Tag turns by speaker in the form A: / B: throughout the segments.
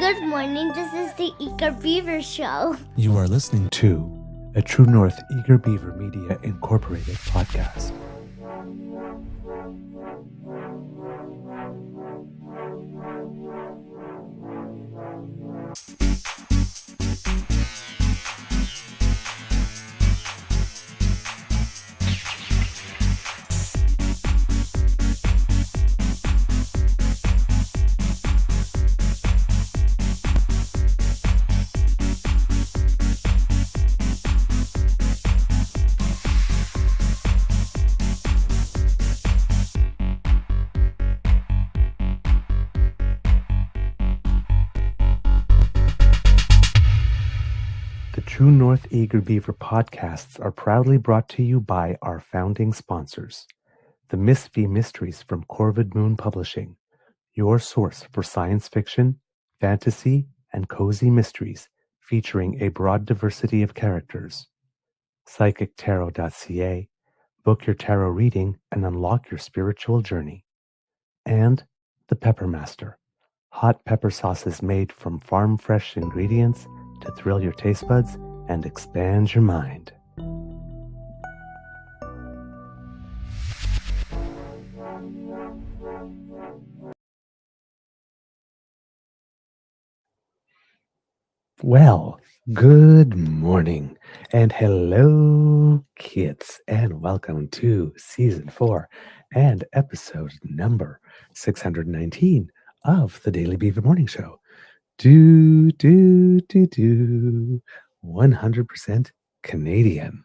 A: Good morning, this is the Eager Beaver Show.
B: You are listening to a True North Eager Beaver Media Incorporated podcast. True North Eager Beaver podcasts are proudly brought to you by our founding sponsors, the Miss V Mysteries from Corvid Moon Publishing, your source for science fiction, fantasy, and cozy mysteries featuring a broad diversity of characters. PsychicTarot.ca, book your tarot reading and unlock your spiritual journey. And the Pepper Master, hot pepper sauces made from farm-fresh ingredients to thrill your taste buds and expand your mind. Well, good morning and hello, kids, and welcome to Season 4 and episode number 619 of the Daily Beaver Morning Show. 100% Canadian.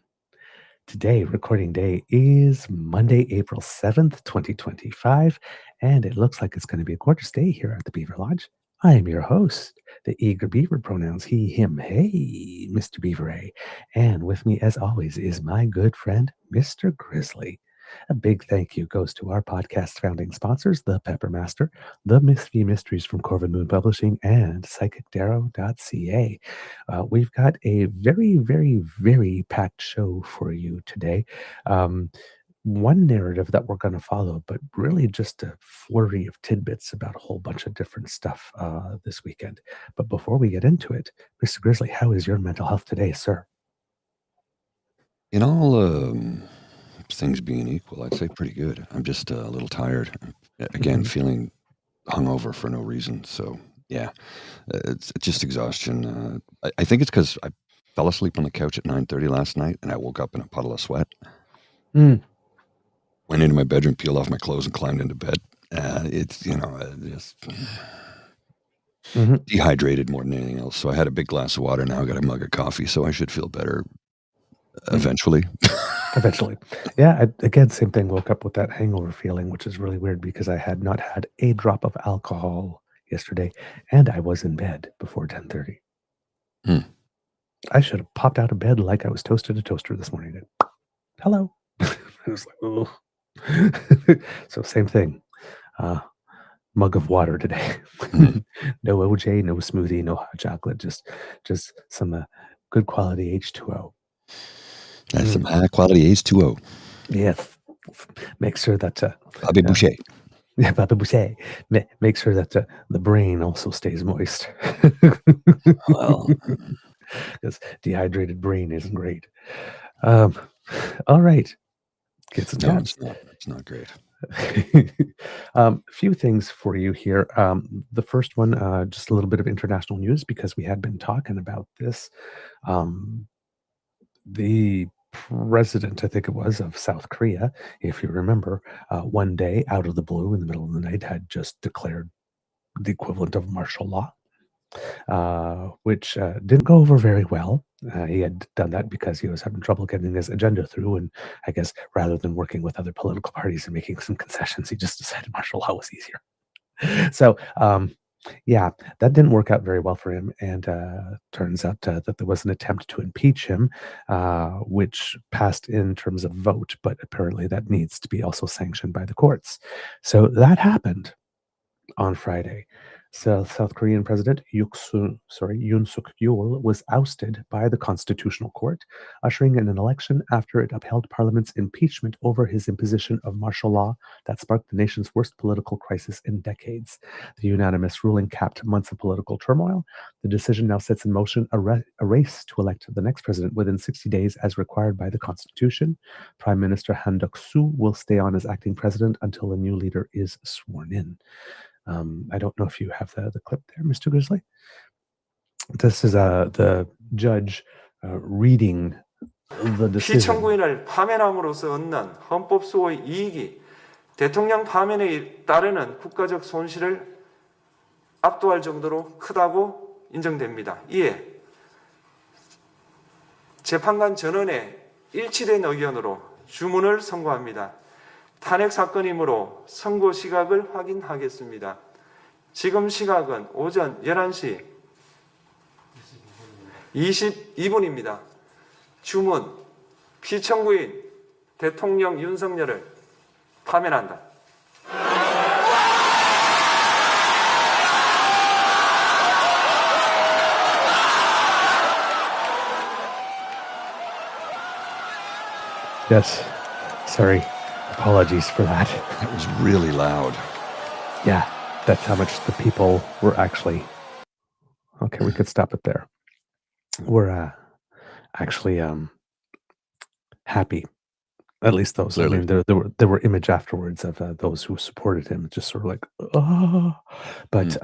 B: Today, recording day is Monday, April 7th, 2025, and it looks like it's going to be a gorgeous day here at the Beaver Lodge. I am your host, the Eager Beaver, pronouns he, him, hey, Mr. Beaver A. And with me, as always, is my good friend, Mr. Grizzly. A big thank you goes to our podcast founding sponsors, the Pepper Master, the Miss V Mysteries from Corvid Moon Publishing, and PsychicTarot.ca. We've got a very, very, very packed show for you today. One narrative that we're going to follow, but really just a flurry of tidbits about a whole bunch of different stuff this weekend. But before we get into it, Mr. Grizzly, how is your mental health today, sir?
C: In all things being equal, I'd say pretty good. I'm just a little tired. Again, feeling hungover for no reason. So, yeah, it's just exhaustion. I think it's because I fell asleep on the couch at 9:30 last night, and I woke up in a puddle of sweat. Went into my bedroom, peeled off my clothes, and climbed into bed. It's, just dehydrated more than anything else. So I had a big glass of water. Now I got a mug of coffee, so I should feel better eventually.
B: Eventually. Yeah, again, same thing. Woke up with that hangover feeling, which is really weird because I had not had a drop of alcohol yesterday, and I was in bed before 10:30. I should have popped out of bed like I was toasted a toaster this morning. Hello. I was like, oh. So same thing. Mug of water today. No OJ, no smoothie, no hot chocolate. Just some good quality H2O.
C: That's some high quality H2O.
B: Yes. Make sure that
C: Bobby Boucher.
B: Yeah, Bobby Boucher. Make sure that the brain also stays moist.
C: Well,
B: because dehydrated brain isn't great. All right. Get some
C: no, it's not great.
B: A few things for you here. The first one, just a little bit of international news because we had been talking about this. The president, I think it was, of South Korea, if you remember, one day out of the blue in the middle of the night had just declared the equivalent of martial law, which didn't go over very well. He had done that because he was having trouble getting his agenda through. And I guess rather than working with other political parties and making some concessions, he just decided martial law was easier. So, yeah, that didn't work out very well for him. And turns out that there was an attempt to impeach him, which passed in terms of vote. But apparently that needs to be also sanctioned by the courts. So that happened on Friday. So South Korean President Yoon Suk Yeol was ousted by the Constitutional Court, ushering in an election after it upheld Parliament's impeachment over his imposition of martial law that sparked the nation's worst political crisis in decades. The unanimous ruling capped months of political turmoil. The decision now sets in motion a race to elect the next president within 60 days as required by the Constitution. Prime Minister Han Duck-soo will stay on as acting president until a new leader is sworn in. I don't know if you have the clip there, Mr. Grizzly. This is the judge reading the decision.
D: 피청구인을 파면함으로써 얻는 헌법 수호의 이익이 대통령 파면에 따르는 국가적 손실을 압도할 정도로 크다고 인정됩니다. 이에 재판관 전원의 일치된 의견으로 주문을 선고합니다. 탄핵 사건이므로 선고 시각을 확인하겠습니다. 지금 시각은 오전 11시 22분입니다. 주문, 피청구인 대통령 윤석열을 파면한다.
B: Yes, sorry. Apologies for that.
C: That was really loud.
B: Yeah, that's how much the people were actually. Okay, we could stop it there. We're actually happy. At least those.
C: Clearly.
B: I mean, there were image afterwards of those who supported him, just sort of like, oh. But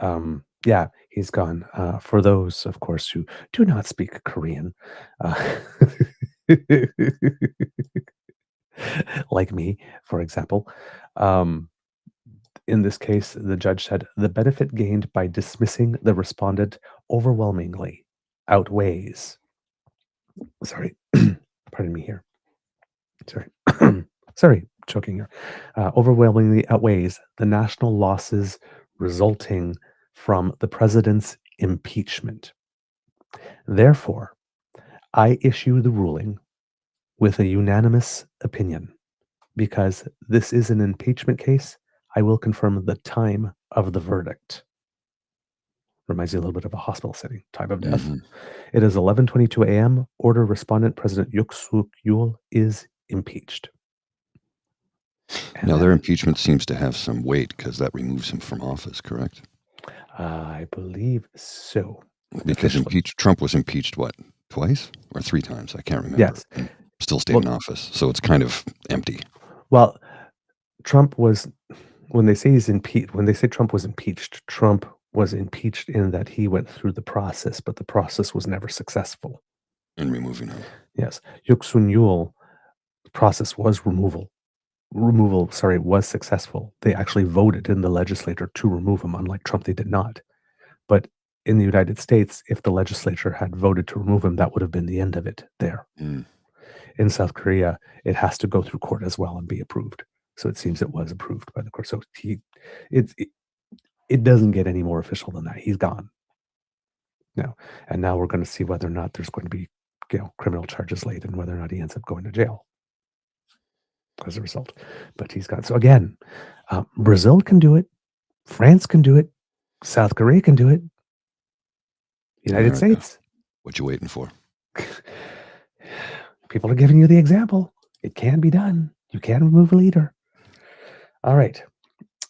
B: yeah, he's gone. For those, of course, who do not speak Korean, like me, for example. In this case, the judge said the benefit gained by dismissing the respondent overwhelmingly outweighs. Sorry, pardon me here. Sorry, choking here. Overwhelmingly outweighs the national losses resulting from the president's impeachment. Therefore, I issue the ruling with a unanimous opinion. Because this is an impeachment case, I will confirm the time of the verdict. Reminds you a little bit of a hospital setting, time of death.
C: Mhm.
B: It is 11:22 a.m. Order respondent President Yoon Suk Yeol is impeached. And
C: Now, their impeachment seems to have some weight because that removes him from office, correct?
B: I believe so.
C: Because
B: Officially.
C: Trump was impeached, what, twice or 3 times? I can't remember.
B: Yes.
C: And still stayed in office. So it's kind of empty.
B: Well, Trump was, when they say Trump was impeached in that he went through the process, but the process was never successful.
C: In removing him.
B: Yes. Yoon Yeol, the process was was successful. They actually voted in the legislature to remove him, unlike Trump, they did not. But in the United States, if the legislature had voted to remove him, that would have been the end of it there.
C: Mm.
B: In South Korea, it has to go through court as well and be approved. So it seems it was approved by the court. So it doesn't get any more official than that. He's gone. No. And now we're going to see whether or not there's going to be criminal charges laid and whether or not he ends up going to jail as a result. But he's gone. So again, Brazil can do it. France can do it. South Korea can do it. United
C: America.
B: States.
C: What you waiting for?
B: People are giving you the example. It can be done. You can remove a leader. All right.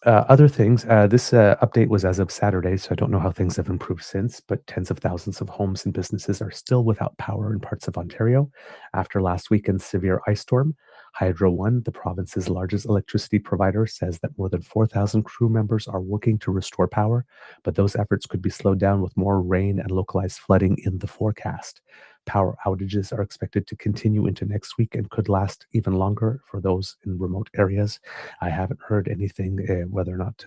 B: Other things. This update was as of Saturday, so I don't know how things have improved since, but tens of thousands of homes and businesses are still without power in parts of Ontario after last weekend's severe ice storm. Hydro One, the province's largest electricity provider, says that more than 4,000 crew members are working to restore power, but those efforts could be slowed down with more rain and localized flooding in the forecast. Power outages are expected to continue into next week and could last even longer for those in remote areas. I haven't heard anything whether or not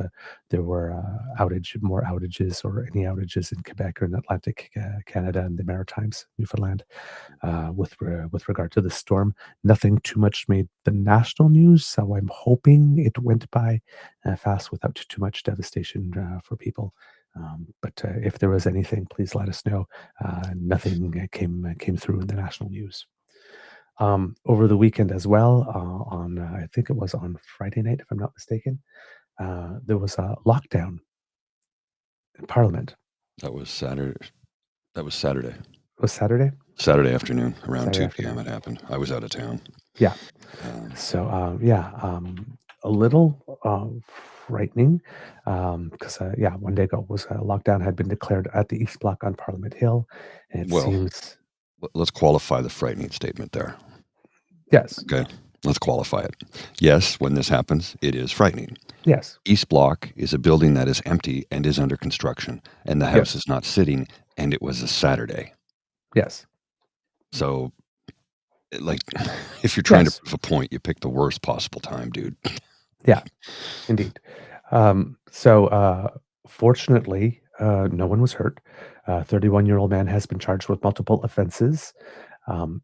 B: there were more outages or any outages in Quebec or in Atlantic Canada and the Maritimes, Newfoundland, with regard to the storm. Nothing too much made the national news, so I'm hoping it went by fast without too much devastation for people. But if there was anything, please let us know. Nothing came through in the national news. Over the weekend as well, on I think it was on Friday night, if I'm not mistaken, there was a lockdown Parliament.
C: That was Saturday. That was Saturday.
B: It was Saturday?
C: Saturday afternoon, around
B: Saturday
C: 2 p.m.
B: afternoon.
C: it happened. I was out of town.
B: Yeah.
C: Um,
B: So, a little frightening because, one day ago was lockdown had been declared at the East Block on Parliament Hill. And it
C: Well,
B: seems,
C: let's qualify the frightening statement there.
B: yes,
C: Okay. Let's qualify it. Yes, when this happens, it is frightening.
B: yes,
C: East Block is a building that is empty and is under construction, and the house
B: yes,
C: is not sitting, and it was a Saturday.
B: yes,
C: So, like, if you're trying to
B: yes,
C: prove a point, you pick the worst possible time, dude.
B: yeah, indeed. Fortunately, no one was hurt. 31-year-old man has been charged with multiple offenses.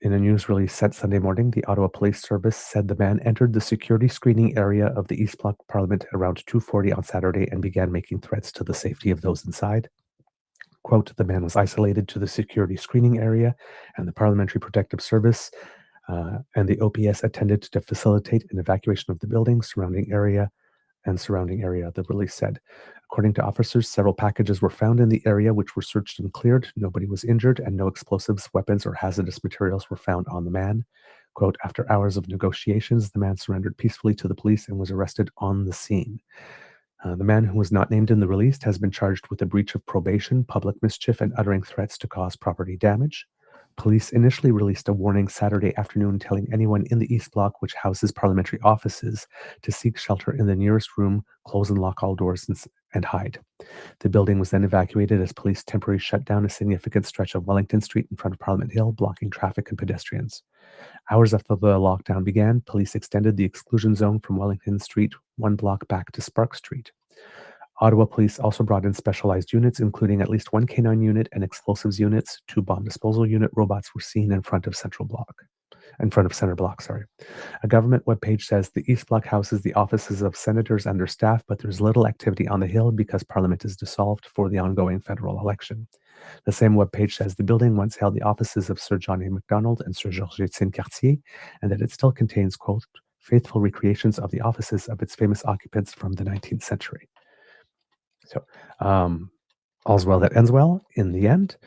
B: In a news release sent Sunday morning, the Ottawa Police Service said the man entered the security screening area of the East Block Parliament around 2:40 on Saturday and began making threats to the safety of those inside. Quote, the man was isolated to the security screening area, and the Parliamentary Protective Service and the OPS attended to facilitate an evacuation of the building, surrounding area, the release said. According to officers, several packages were found in the area which were searched and cleared. Nobody was injured, and no explosives, weapons, or hazardous materials were found on the man. Quote, after hours of negotiations, the man surrendered peacefully to the police and was arrested on the scene. The man, who was not named in the release, has been charged with a breach of probation, public mischief, and uttering threats to cause property damage. Police initially released a warning Saturday afternoon telling anyone in the East Block, which houses parliamentary offices, to seek shelter in the nearest room, close and lock all doors, and hide. The building was then evacuated as police temporarily shut down a significant stretch of Wellington Street in front of Parliament Hill, blocking traffic and pedestrians. Hours after the lockdown began, police extended the exclusion zone from Wellington Street 1 block back to Spark Street. Ottawa police also brought in specialized units, including at least one canine unit and explosives units. 2 bomb disposal unit robots were seen in front of Center Block. A government webpage says the East Block houses the offices of senators and their staff, but there's little activity on the Hill because Parliament is dissolved for the ongoing federal election. The same webpage says the building once held the offices of Sir John A. Macdonald and Sir Georges Cartier, and that it still contains, quote, faithful recreations of the offices of its famous occupants from the 19th century. So, all's well that ends well in the end,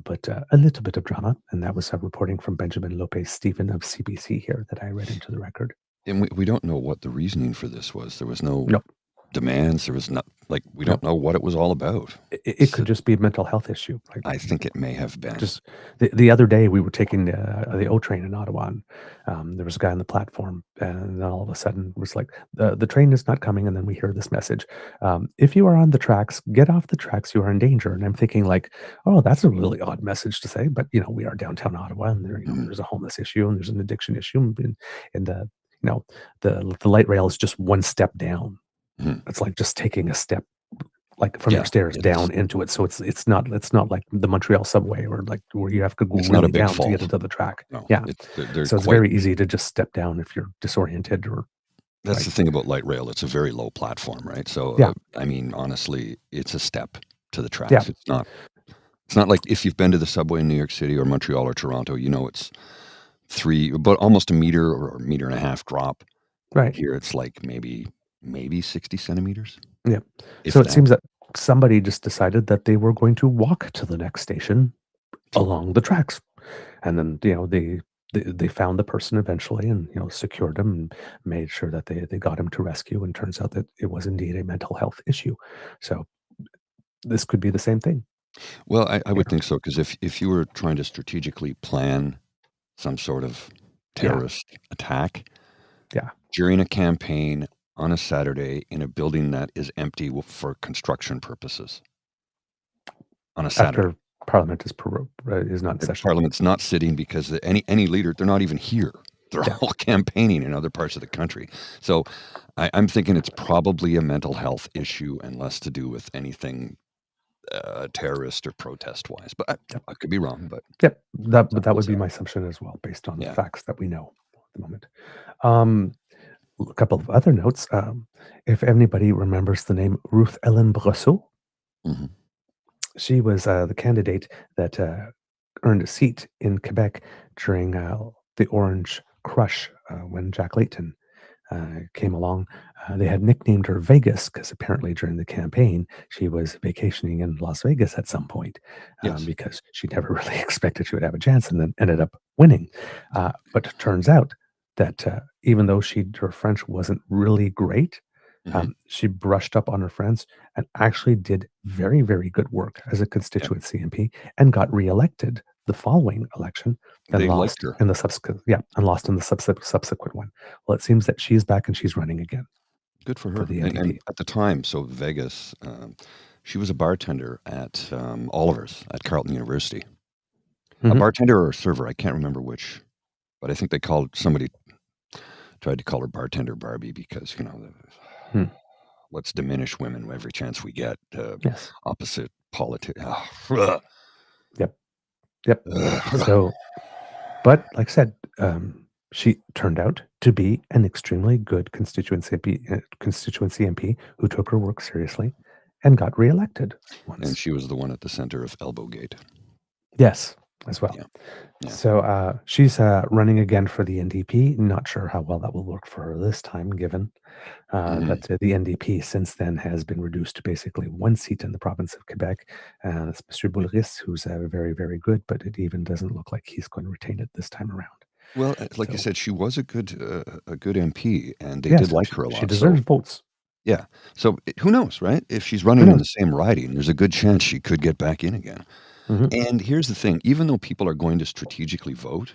B: but a little bit of drama, and that was reporting from Benjamin Lopez-Stephen of CBC here that I read into the record.
C: And we don't know what the reasoning for this was. There was no
B: Nope.
C: demands. There was not, like, we don't know what it was all about.
B: It could just be a mental health issue. Like,
C: I think it may have been.
B: just the other day we were taking the O train in Ottawa, and there was a guy on the platform, and then all of a sudden it was like the train is not coming, and then we hear this message: if you are on the tracks, get off the tracks. You are in danger. And I'm thinking, like, oh, that's a really odd message to say, but we are downtown Ottawa, and there's a homeless issue, and there's an addiction issue, and the light rail is just one step down. It's like just taking a step, like from your stairs down into it. So it's not like the Montreal subway, or like where you have to go really down to get into the track.
C: No,
B: Yeah. So it's very easy to just step down if you're disoriented, or
C: That's the thing about light rail. It's a very low platform, right? So, I mean, honestly, it's a step to the tracks.
B: Yeah.
C: It's not like if you've been to the subway in New York City or Montreal or Toronto, it's about almost a meter or a meter and a half drop.
B: Right.
C: Here, it's like maybe 60 centimeters.
B: Yeah. So it seems that somebody just decided that they were going to walk to the next station along the tracks, and then they found the person eventually, and secured him and made sure that they got him to rescue. And turns out that it was indeed a mental health issue. So this could be the same thing.
C: Well, I would think so, because if you were trying to strategically plan some sort of terrorist attack during a campaign on a Saturday in a building that is empty for construction purposes on a Saturday.
B: After Parliament is not in session.
C: Parliament's not sitting because any leader, they're not even here. They're all campaigning in other parts of the country. So I'm thinking it's probably a mental health issue and less to do with anything terrorist or protest-wise. But I could be wrong. But
B: that would be my assumption as well, based on the facts that we know at the moment. A couple of other notes. If anybody remembers the name Ruth Ellen Brosseau, she was the candidate that earned a seat in Quebec during the Orange Crush when Jack Layton came along. They had nicknamed her Vegas because apparently during the campaign she was vacationing in Las Vegas at some point
C: Yes.
B: because she never really expected she would have a chance and then ended up winning. But it turns out that even though her French wasn't really great,
C: Mhm.
B: she brushed up on her friends and actually did very, very good work as a
C: Yeah.
B: constituency MP and got reelected the following election and
C: They liked
B: lost
C: her.
B: in the subsequent one. Well, it seems that she's back and she's running again
C: Good for
B: for
C: her.
B: the
C: And
B: NDP.
C: at the time, so Vegas, she was a bartender at Oliver's at Carleton University. A
B: Mhm.
C: bartender or a server, I can't remember which, but I think somebody tried to call her bartender Barbie because,
B: Hmm.
C: let's diminish women every chance we get.
B: Yes.
C: Opposite politics.
B: Yep. So, but like I said, she turned out to be an extremely good constituency MP who took her work seriously and got reelected
C: And
B: once.
C: she was the one at the center of Elbowgate.
B: Yes, as well.
C: Yeah. Yeah.
B: So she's running again for the NDP. Not sure how well that will work for her this time, given
C: Mhm.
B: that the NDP since then has been reduced to basically one seat in the province of Quebec. And it's Mr. Boulris, who's very, very good, but it even doesn't look like he's going to retain it this time around.
C: Well, like you
B: So,
C: said, she was a good MP, and they did
B: yes,
C: like her a
B: she
C: lot. So
B: deserves votes.
C: yeah. So who knows, right? If she's
B: Who
C: running in
B: knows?
C: the same riding, there's a good chance she could get back in again.
B: Hmm.
C: And here's the thing, even though people are going to strategically vote,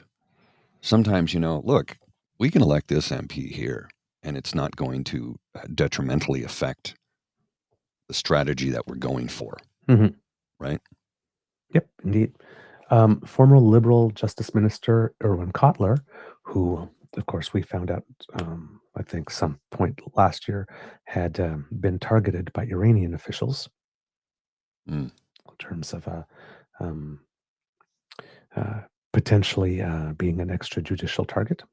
C: sometimes, look, we can elect this MP here, and it's not going to detrimentally affect the strategy that we're going for,
B: Hmm.
C: right?
B: Yep, indeed. Former Liberal Justice Minister Irwin Cotler, who, of course, we found out, I think, some point last year, had been targeted by Iranian officials
C: Mm.
B: in terms of um, potentially being an extrajudicial target.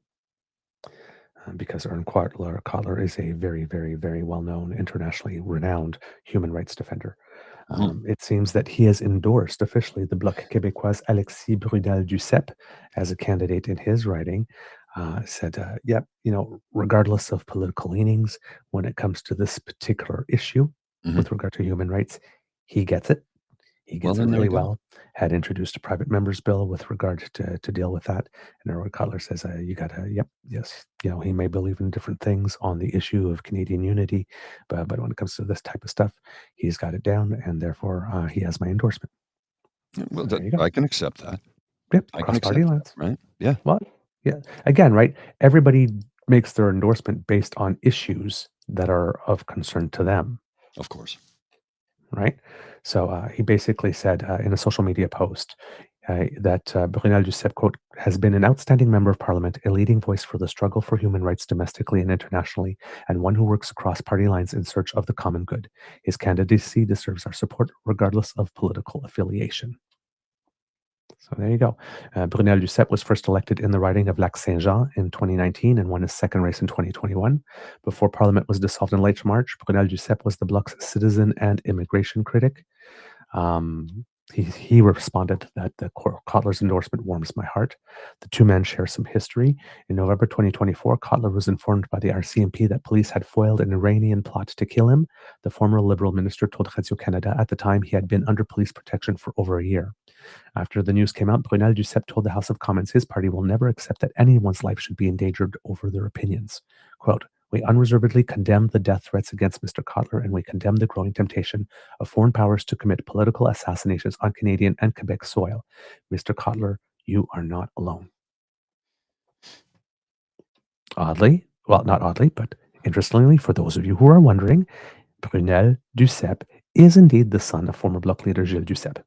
B: Because Irwin Cotler is a very, very, very well-known, internationally renowned human rights defender.
C: Mhm.
B: It seems that he has endorsed officially the Bloc Québécois Alexis Brunel-Duceppe as a candidate in his riding. Said, yep, regardless of political leanings, when it comes to this particular issue
C: Mhm.
B: with regard to human rights, he gets it. He
C: Well,
B: gets it
C: then there
B: really
C: you go.
B: well. Had introduced a private members bill with regard to deal with that. And Erwin Cutler says, you got to, yep, yes. He may believe in different things on the issue of Canadian unity, but when it comes to this type of stuff, he's got it down, and therefore he has my endorsement.
C: Well,
B: So there you go.
C: I can accept that.
B: Yep,
C: I can
B: cross party
C: accept that,
B: lines.
C: right? Yeah,
B: Well, yeah. Again, right? Everybody makes their endorsement based on issues that are of concern to them.
C: of course.
B: Right? So he basically said in a social media post that Brunel Duceppe, quote, has been an outstanding member of parliament, a leading voice for the struggle for human rights domestically and internationally, and one who works across party lines in search of the common good. His candidacy deserves our support, regardless of political affiliation. So there you go. Brunel Duceppe was first elected in the riding of Lac Saint Jean in 2019 and won his second race in 2021. Before Parliament was dissolved in late March, Brunel Duceppe was the Bloc's citizen and immigration critic. He responded that the Kotler's endorsement warms my heart. The two men share some history. In November 2024, Kotler was informed by the RCMP that police had foiled an Iranian plot to kill him. The former Liberal minister told Radio-Canada at the time he had been under police protection for over a year. After the news came out, Brunel Duceppe told the House of Commons his party will never accept that anyone's life should be endangered over their opinions. Quote, we unreservedly condemn the death threats against Mr. Cotler, and we condemn the growing temptation of foreign powers to commit political assassinations on Canadian and Quebec soil. Mr. Cotler, you are not alone. Oddly, well, not oddly, but interestingly, for those of you who are wondering, Brunel Duceppe is indeed the son of former Bloc leader Gilles Duceppe.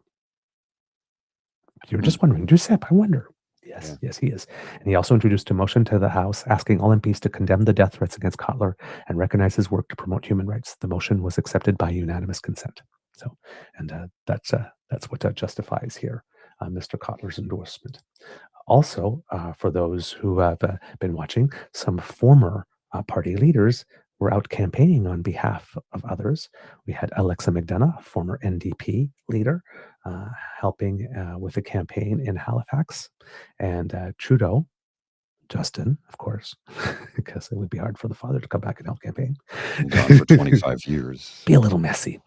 B: You're just wondering, Duceppe, I wonder. Yes, he is. And he also introduced a motion to the House asking all MPs to condemn the death threats against Cotler and recognize his work to promote human rights. The motion was accepted by unanimous consent. So, and that's what justifies here Mr. Cotler's endorsement. Also, for those who have been watching, some former party leaders were out campaigning on behalf of others. We had Alexa McDonough, former NDP leader, helping with the campaign in Halifax, and Trudeau Justin, of course, because it would be hard for the father to come back and help campaign.
C: Gone for 25 years.
B: Be a little messy.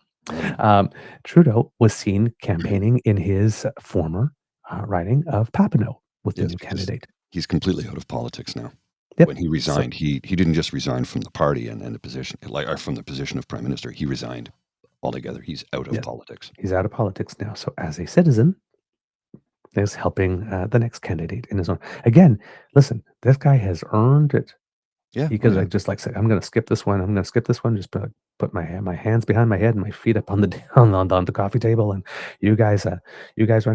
B: Trudeau was seen campaigning in his former riding of Papineau with the
C: Yes,
B: new
C: because
B: candidate.
C: he's completely out of politics now.
B: Yep.
C: When he resigned, he didn't just resign from the party and the position, or from the position of prime minister. He resigned altogether. He's out of politics.
B: He's out of politics now. So as a citizen, is helping the next candidate in his own. Again, listen, this guy has earned it.
C: Yeah,
B: He could just like say, I'm going to skip this one. I'm going to skip this one. Just put my hands behind my head and my feet up on the on the coffee table, and you guys run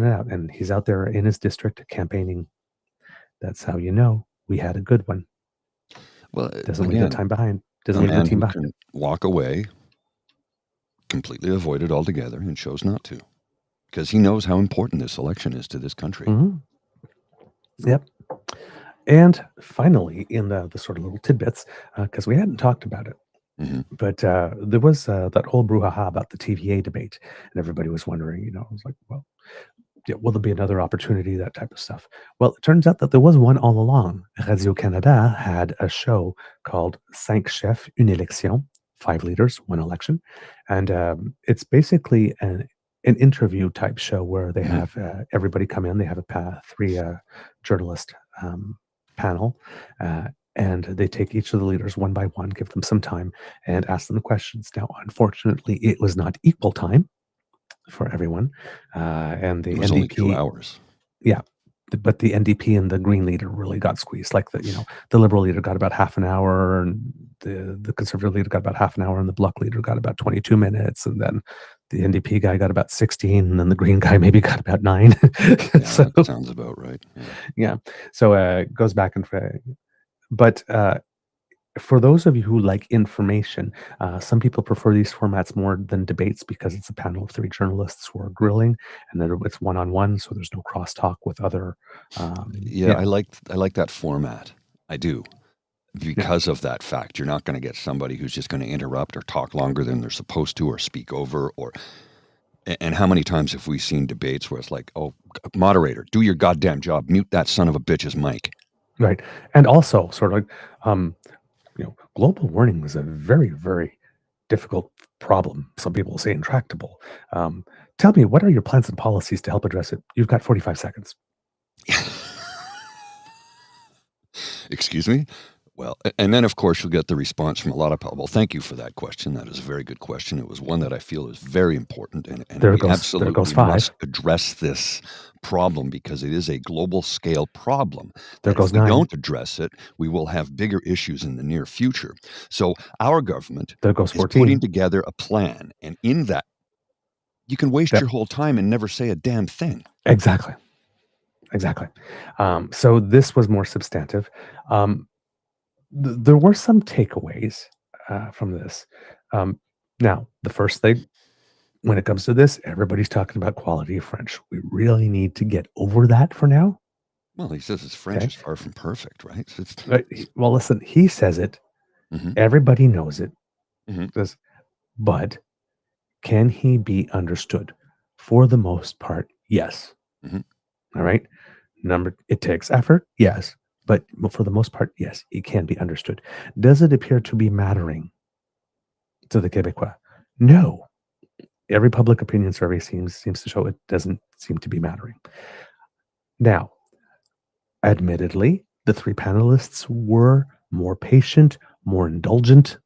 B: it out. And he's out there in his district campaigning. That's how you know we had a good one.
C: Well,
B: doesn't leave the time behind. Doesn't leave the team behind.
C: Can walk away, completely avoid it altogether, and chose not to, because he knows how important this election is to this country.
B: Mm-hmm. Yep. And finally, in the sort of little tidbits, because we hadn't talked about it, but there was that whole brouhaha about the TVA debate, and everybody was wondering, I was like, well, will there be another opportunity, that type of stuff? Well, it turns out that there was one all along. Radio-Canada had a show called Cinq Chefs, une élection, 5 leaders, 1 election. And it's basically an interview type show where they have everybody come in. They have a 3 journalist panel, and they take each of the leaders one by one, give them some time, and ask them the questions. Now, unfortunately, it was not equal time for everyone, and the
C: it was
B: NDP
C: only 2 hours.
B: Yeah, but the NDP and the Green leader really got squeezed. Like the Liberal leader got about half an hour, and the Conservative leader got about half an hour, and the Bloc leader got about 22 minutes, and then the NDP guy got about 16, and then the Green guy maybe got about 9.
C: So, that sounds about right.
B: Yeah. So it goes back and forth. But for those of you who like information, some people prefer these formats more than debates because it's a panel of 3 journalists who are grilling, and then it's one-on-one, so there's no crosstalk with other.
C: I like that format. I do. Because of that fact, you're not going to get somebody who's just going to interrupt or talk longer than they're supposed to, or speak over, and how many times have we seen debates where it's like, oh, moderator, do your goddamn job, mute that son of a bitch's mic.
B: Right. And also sort of like, global warming is a very, very difficult problem. Some people will say intractable. Tell me, what are your plans and policies to help address it? You've got 45 seconds.
C: Excuse me? Well, and then, of course, you'll get the response from a lot of people. Well, thank you for that question. That is a very good question. It was one that I feel is very important, and we absolutely must address this problem because it is a global scale problem. If we don't address it, we will have bigger issues in the near future. So our government is putting together a plan, and in that, you can waste your whole time and never say a damn thing.
B: Exactly. So this was more substantive. There were some takeaways from this. Now, the first thing, when it comes to this, everybody's talking about quality of French. We really need to get over that for now.
C: Well, he says his French is far from perfect, right?
B: Well, listen, he says it. Everybody knows it. But can he be understood? For the most part, yes. All right. It takes effort, yes. But for the most part, yes, it can be understood. Does it appear to be mattering to the Québécois? No. Every public opinion survey seems to show it doesn't seem to be mattering. Now, admittedly, the 3 panelists were more patient, more indulgent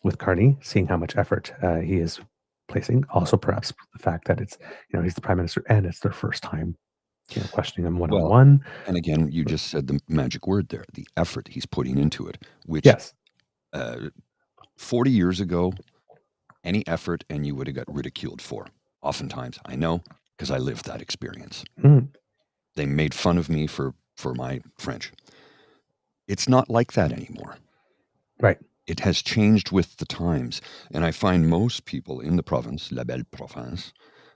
B: with Carney, seeing how much effort he is placing. Also, perhaps the fact that it's, he's the prime minister and it's their first time questioning him one-on-one.
C: And again, you just said the magic word there, the effort he's putting into it, which 40 years ago, any effort and you would have got ridiculed for. Oftentimes, I know, because I lived that experience. They made fun of me for my French. It's not like that anymore.
B: Right.
C: It has changed with the times. And I find most people in the province, La Belle Province,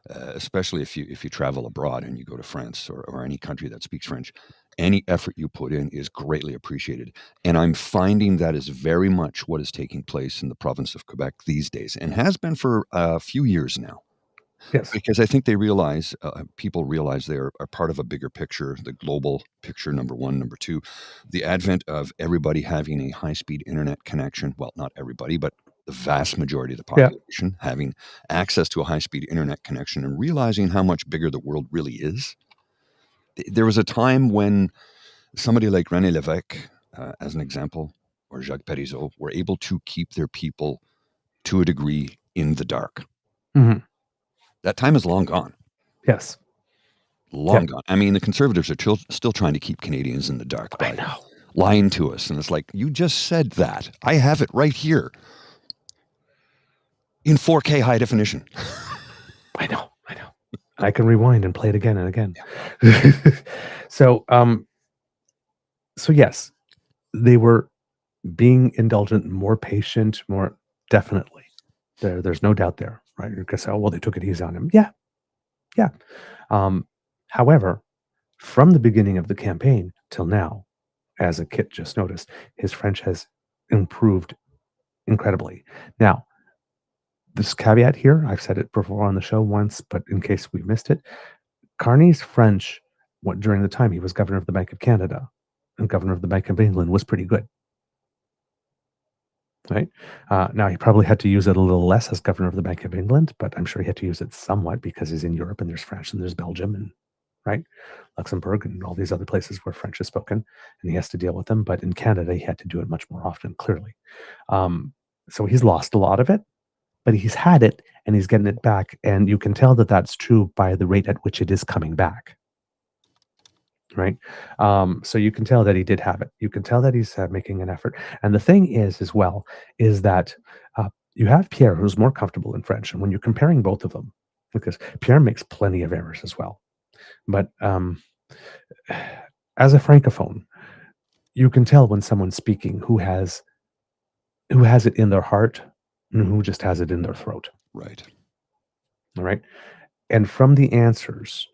C: especially if you travel abroad and you go to France or any country that speaks French, any effort you put in is greatly appreciated. And I'm finding that is very much what is taking place in the province of Quebec these days and has been for a few years now.
B: Yes.
C: Because I think they realize, people realize they are part of a bigger picture, the global picture, number one. Number two, the advent of everybody having a high-speed internet connection. Well, not everybody, but the vast majority of the
B: Yeah.
C: population having access to a high-speed internet connection and realizing how much bigger the world really is. There was a time when somebody like René Lévesque, as an example, or Jacques Parizeau, were able to keep their people to a degree in the dark.
B: Mhm.
C: That time is long gone.
B: Yes.
C: Long gone. I mean, the Conservatives are still trying to keep Canadians in the dark
B: I
C: by
B: know.
C: lying to us. And it's like, you just said that. I have it right here in 4K high definition.
B: I know. I can rewind and play it again and again. So yes, they were being indulgent, more patient, more definitely. There's no doubt there, right? You're gonna say, oh, well, they took it easy on him. Yeah. However, from the beginning of the campaign till now, as a Kit just noticed, his French has improved incredibly. Now, this caveat here, I've said it before on the show once, but in case we missed it, Carney's French, during the time he was governor of the Bank of Canada and governor of the Bank of England, was pretty good. Right? Now, he probably had to use it a little less as governor of the Bank of England, but I'm sure he had to use it somewhat because he's in Europe and there's France and there's Belgium and right, Luxembourg and all these other places where French is spoken, and he has to deal with them. But in Canada, he had to do it much more often, clearly. So he's lost a lot of it, but he's had it and he's getting it back. And you can tell that that's true by the rate at which it is coming back. Right. So you can tell that he did have it. You can tell that he's making an effort. And the thing is, as well, is that you have Pierre, who's more comfortable in French. And when you're comparing both of them, because Pierre makes plenty of errors as well. But as a francophone, you can tell when someone's speaking who has it in their heart and who just has it in their throat.
C: Right.
B: All right. And from the answers,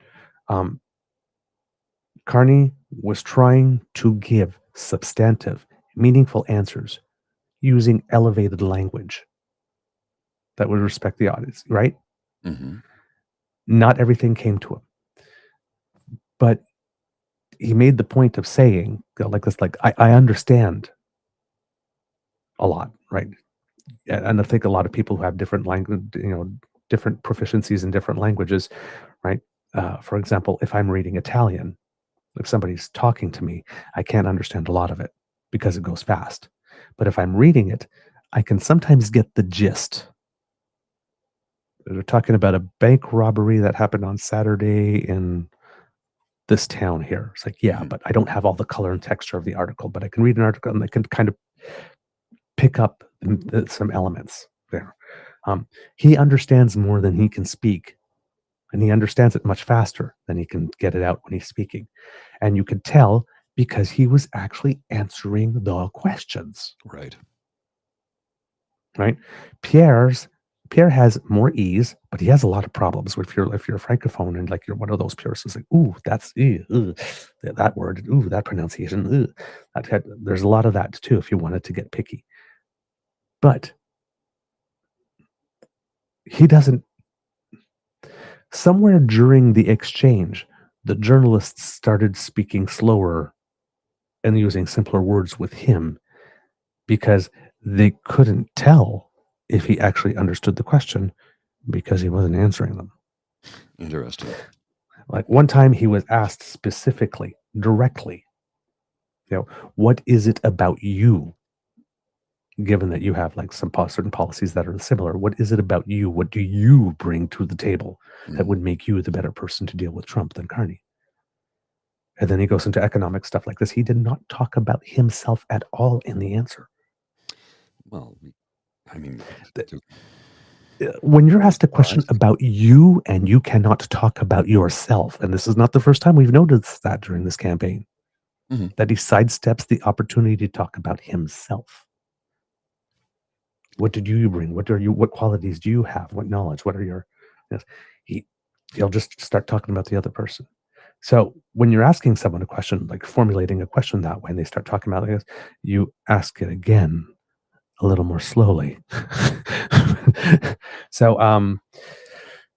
B: Carney was trying to give substantive, meaningful answers using elevated language that would respect the audience, right?
C: Mm-hmm.
B: Not everything came to him. But he made the point of saying, like this, like, I understand a lot, right? And I think a lot of people who have different language, different proficiencies in different languages, right? For example, if I'm reading Italian, if somebody's talking to me, I can't understand a lot of it because it goes fast. But if I'm reading it, I can sometimes get the gist. They're talking about a bank robbery that happened on Saturday in this town here. It's like, yeah, but I don't have all the color and texture of the article, but I can read an article and I can kind of pick up some elements there. He understands more than he can speak, and he understands it much faster than he can get it out when he's speaking. And you could tell because he was actually answering the questions.
C: Right.
B: Right. Pierre has more ease, but he has a lot of problems. If you're a francophone and like you're one of those purists, like, ooh, that's that word, ooh, that pronunciation, there's a lot of that too. If you wanted to get picky, but he doesn't. Somewhere during the exchange, the journalists started speaking slower and using simpler words with him because they couldn't tell if he actually understood the question because he wasn't answering them.
C: Interesting.
B: Like one time he was asked specifically, directly, what is it about you? Given that you have like some certain policies that are similar, what is it about you? What do you bring to the table that would make you the better person to deal with Trump than Carney? And then he goes into economic stuff like this. He did not talk about himself at all in the answer.
C: Well, I mean,
B: when you're asked a question about you and you cannot talk about yourself, and this is not the first time we've noticed that during this campaign, that he sidesteps the opportunity to talk about himself. What did you bring? What qualities do you have? What knowledge? What are your? Yes, he'll just start talking about the other person. So when you're asking someone a question, like formulating a question that way, and they start talking about it, you ask it again a little more slowly. So,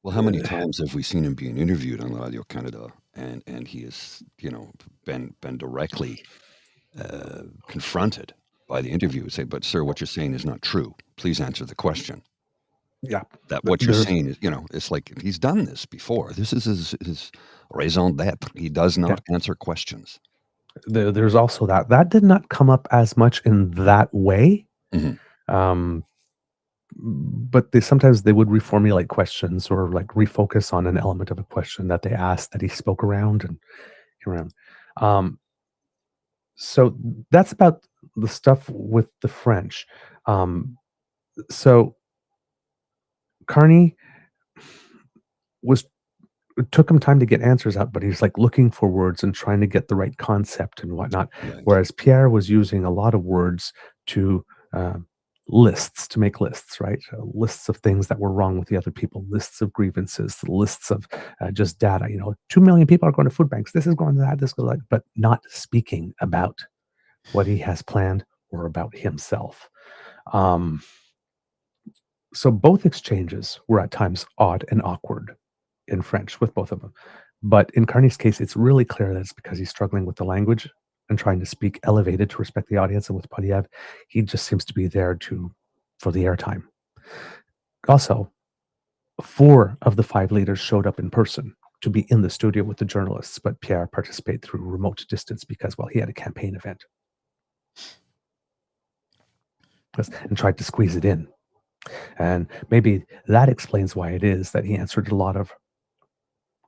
C: well, Well, how many times have we seen him being interviewed on Radio Canada, and he has, been directly confronted by the interviewer, say, "But sir, what you're saying is not true. Please answer the question."
B: Yeah,
C: That what you're saying is, it's like he's done this before. This is his raison d'être. He does not answer questions.
B: There's also that did not come up as much in that way.
C: Mhm.
B: But sometimes they would reformulate questions or like refocus on an element of a question that they asked that he spoke around and around. So that's about the stuff with the French. So Carney it took him time to get answers out, but he's like looking for words and trying to get the right concept and whatnot.
C: Right.
B: Whereas Pierre was using a lot of words to make lists, right? Lists of things that were wrong with the other people, lists of grievances, lists of just data. 2 million people are going to food banks. This is going to that. This goes like, but not speaking about what he has planned or about himself. So both exchanges were at times odd and awkward in French with both of them. But in Carney's case, it's really clear that it's because he's struggling with the language and trying to speak elevated to respect the audience. And with Poilièvre, he just seems to be there for the airtime. Also, 4 of the 5 leaders showed up in person to be in the studio with the journalists, but Pierre participated through remote distance because, well, he had a campaign event and tried to squeeze it in. And maybe that explains why it is that he answered a lot of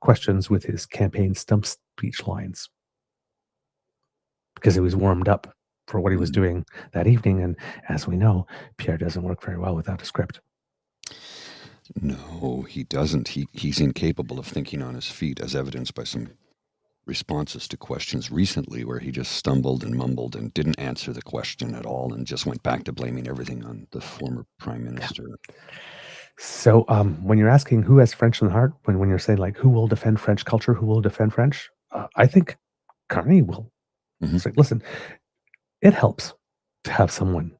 B: questions with his campaign stump speech lines, because he was warmed up for what he was doing that evening. And as we know, Pierre doesn't work very well without a script.
C: No, he doesn't. He's incapable of thinking on his feet, as evidenced by some responses to questions recently where he just stumbled and mumbled and didn't answer the question at all and just went back to blaming everything on the former prime minister.
B: Yeah. So when you're asking who has French in the heart, when you're saying like who will defend French culture, who will defend French, I think Carney will. It's like, listen, it helps to have someone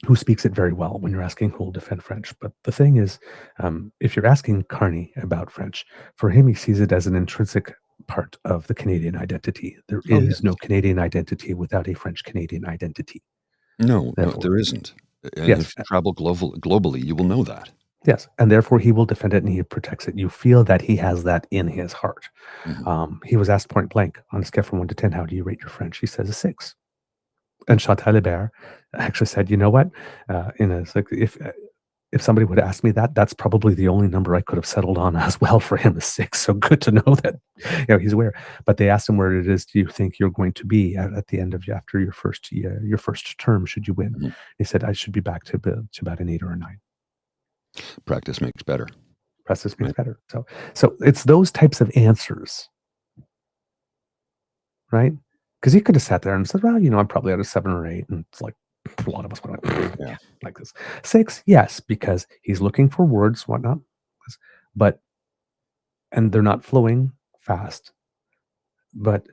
B: who speaks it very well when you're asking who will defend French. But the thing is, if you're asking Carney about French, for him, he sees it as an intrinsic part of the Canadian identity. There is no Canadian identity without a French-Canadian identity.
C: No, there isn't. And
B: Yes.
C: if you travel globally, you will know that.
B: Yes, and therefore he will defend it and he protects it. You feel that he has that in his heart. He was asked point blank on a scale from 1 to 10, how do you rate your French? He says a 6. And Chantal Hébert actually said, you know what? It's like if somebody would ask me that, that's probably the only number I could have settled on as well for him, a 6. So good to know that he's aware. But they asked him where it is do you think you're going to be at the end of after your first term should you win? He said I should be back to about an 8 or a 9.
C: Practice makes better.
B: Practice makes better. So it's those types of answers, right? Because he could have sat there and said, well, I'm probably at a 7 or 8. And it's like a lot of us went like this. 6, yes, because he's looking for words, whatnot. And they're not flowing fast. But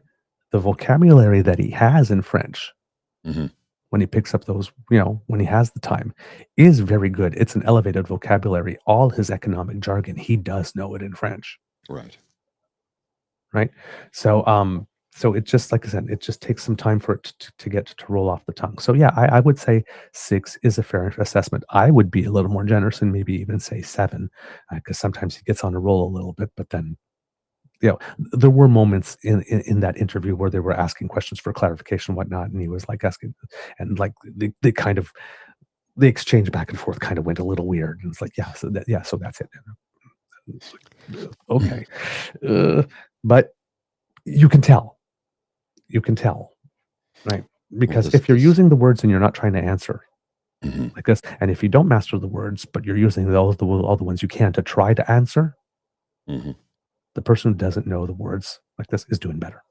B: the vocabulary that he has in French, when he picks up those, when he has the time, is very good. It's an elevated vocabulary. All his economic jargon, he does know it in French. Right. So it just, like I said, it just takes some time for it to get to roll off the tongue. So yeah, I would say 6 is a fair assessment. I would be a little more generous and maybe even say 7, because sometimes he gets on a roll a little bit, but then, there were moments in that interview where they were asking questions for clarification and whatnot, and he was like asking, and like they kind of, the exchange back and forth kind of went a little weird. And it's like, so that's it. Okay. But you can tell, right? Because if you're using the words and you're not trying to answer like this, and if you don't master the words, but you're using all the ones you can to try to answer, the person who doesn't know the words like this is doing better.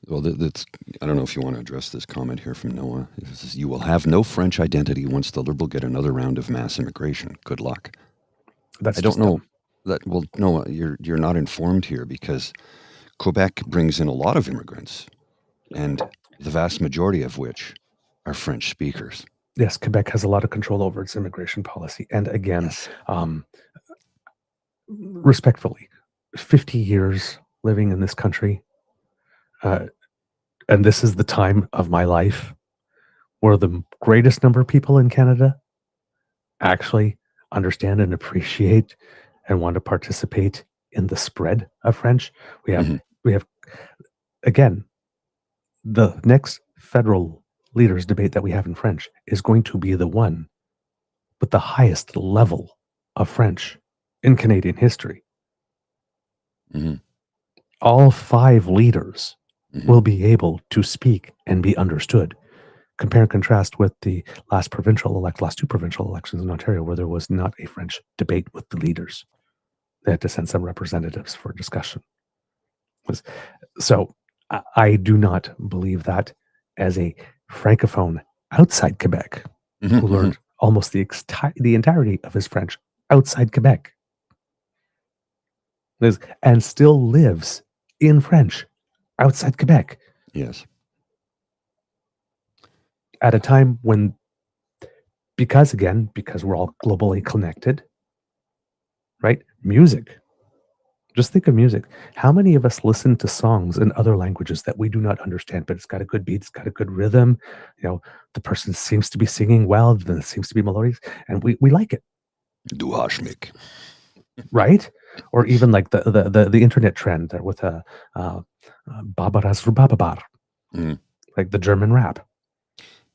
C: Well, I don't know if you want to address this comment here from Noah. It says, you will have no French identity once the Liberal get another round of mass immigration. Good luck. I don't know. Well, Noah, you're not informed here because Quebec brings in a lot of immigrants, and the vast majority of which are French speakers.
B: Yes, Quebec has a lot of control over its immigration policy. And again, respectfully, 50 years living in this country, and this is the time of my life where the greatest number of people in Canada actually understand and appreciate and want to participate in the spread of French. We have, again, the next federal leaders debate that we have in French is going to be the one with the highest level of French in Canadian history. All 5 leaders will be able to speak and be understood. Compare and contrast with the last 2 provincial elections in Ontario, where there was not a French debate with the leaders. They had to send some representatives for discussion. So I do not believe that as a francophone outside Quebec, who learned almost the entirety of his French outside Quebec, and still lives in French outside Quebec.
C: Yes.
B: At a time when, because we're all globally connected, right? Music. Just think of music. How many of us listen to songs in other languages that we do not understand, but it's got a good beat, it's got a good rhythm, the person seems to be singing well, then it seems to be melodious, and we like it.
C: Du hast mich.
B: Right? Or even like the internet trend there with Babaras Rubababar, like the German rap.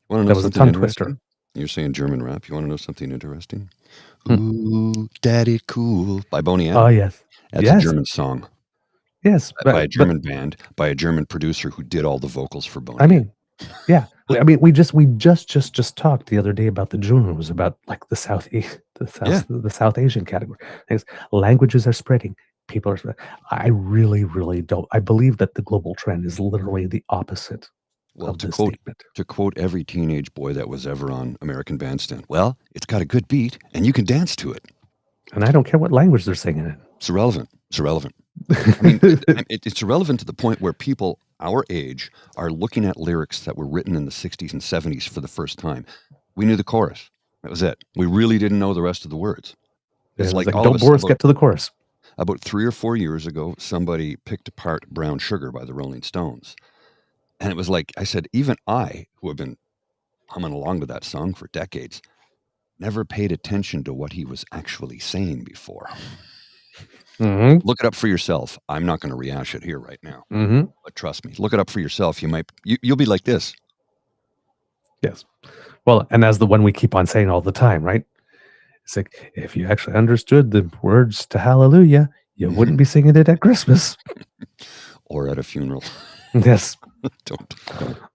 B: That was a tongue twister.
C: You're saying German rap. You want to know something interesting? Ooh, Daddy Cool by Boney M.
B: Oh, yes.
C: That's a German song.
B: Yes.
C: By a German band, by a German producer who did all the vocals for Boney.
B: I mean, yeah. I mean, we just talked the other day about the Junos, about like the South Asian category. Languages are spreading. People are spreading. I really, really don't. I believe that the global trend is literally the opposite.
C: Well, to quote every teenage boy that was ever on American Bandstand, well, it's got a good beat and you can dance to it.
B: And I don't care what language they're singing in.
C: It's irrelevant. I mean, it's irrelevant to the point where people our age are looking at lyrics that were written in the 60s and 70s for the first time. We knew the chorus. That was it. We really didn't know the rest of the words. It's like all
B: don't Boris get to the chorus.
C: About 3 or 4 years ago, somebody picked apart Brown Sugar by the Rolling Stones. And it was like, I said, even I, who have been humming along to that song for decades, never paid attention to what he was actually saying before. Look it up for yourself. I'm not going to rehash it here right now. But trust me, look it up for yourself. You'll be like this.
B: Yes. Well, and as the one we keep on saying all the time, right? It's like, if you actually understood the words to Hallelujah, you wouldn't be singing it at Christmas.
C: Or at a funeral.
B: Yes.
C: Don't.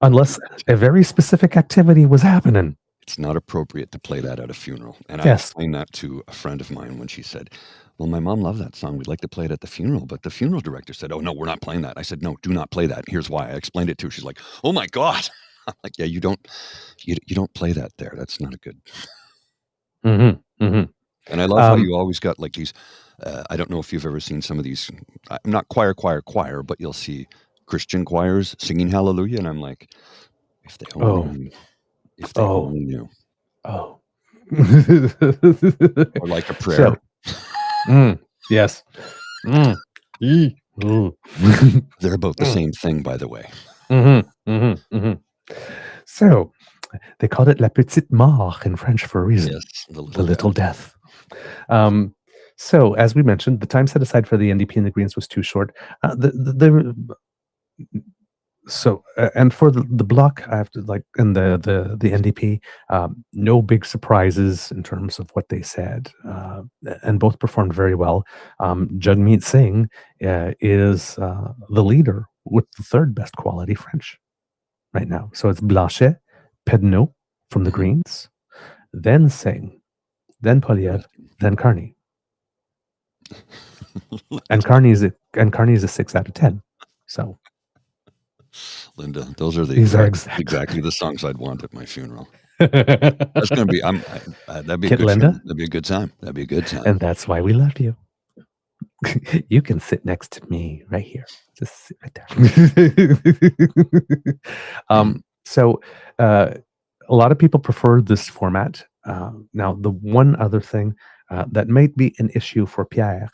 B: Unless a very specific activity was happening.
C: It's not appropriate to play that at a funeral. And I explained that to a friend of mine when she said, well, my mom loved that song. We'd like to play it at the funeral. But the funeral director said, oh, no, we're not playing that. I said, no, do not play that. Here's why. I explained it to her. She's like, oh, my God. I'm like, yeah, you don't play that there. That's not a good. And I love how you always got like these. I don't know if you've ever seen some of these. I'm not choir, but you'll see Christian choirs singing Hallelujah. And I'm like, if they only knew. If they only knew.
B: Oh.
C: Or like a prayer.
B: Yes.
C: They're about the same thing, by the way.
B: So they called it La Petite Mort in French for a reason.
C: Yes, the
B: little death. So as we mentioned, the time set aside for the NDP and the Greens was too short. And for the bloc, I have to and the NDP, no big surprises in terms of what they said, and both performed very well. Jagmeet Singh is the leader with the third best quality French right now. So it's Blanchet, Pedneau from the Greens, then Singh, then Poilièvre, then Carney. and Carney is a 6 out of 10. So.
C: Linda, those are exactly the songs I'd want at my funeral. That's going to be. That'd be a good.
B: Linda?
C: That'd be a good time.
B: And that's why we love you. You can sit next to me right here. Just sit right there. So a lot of people prefer this format. Now, the one other thing that might be an issue for Pierre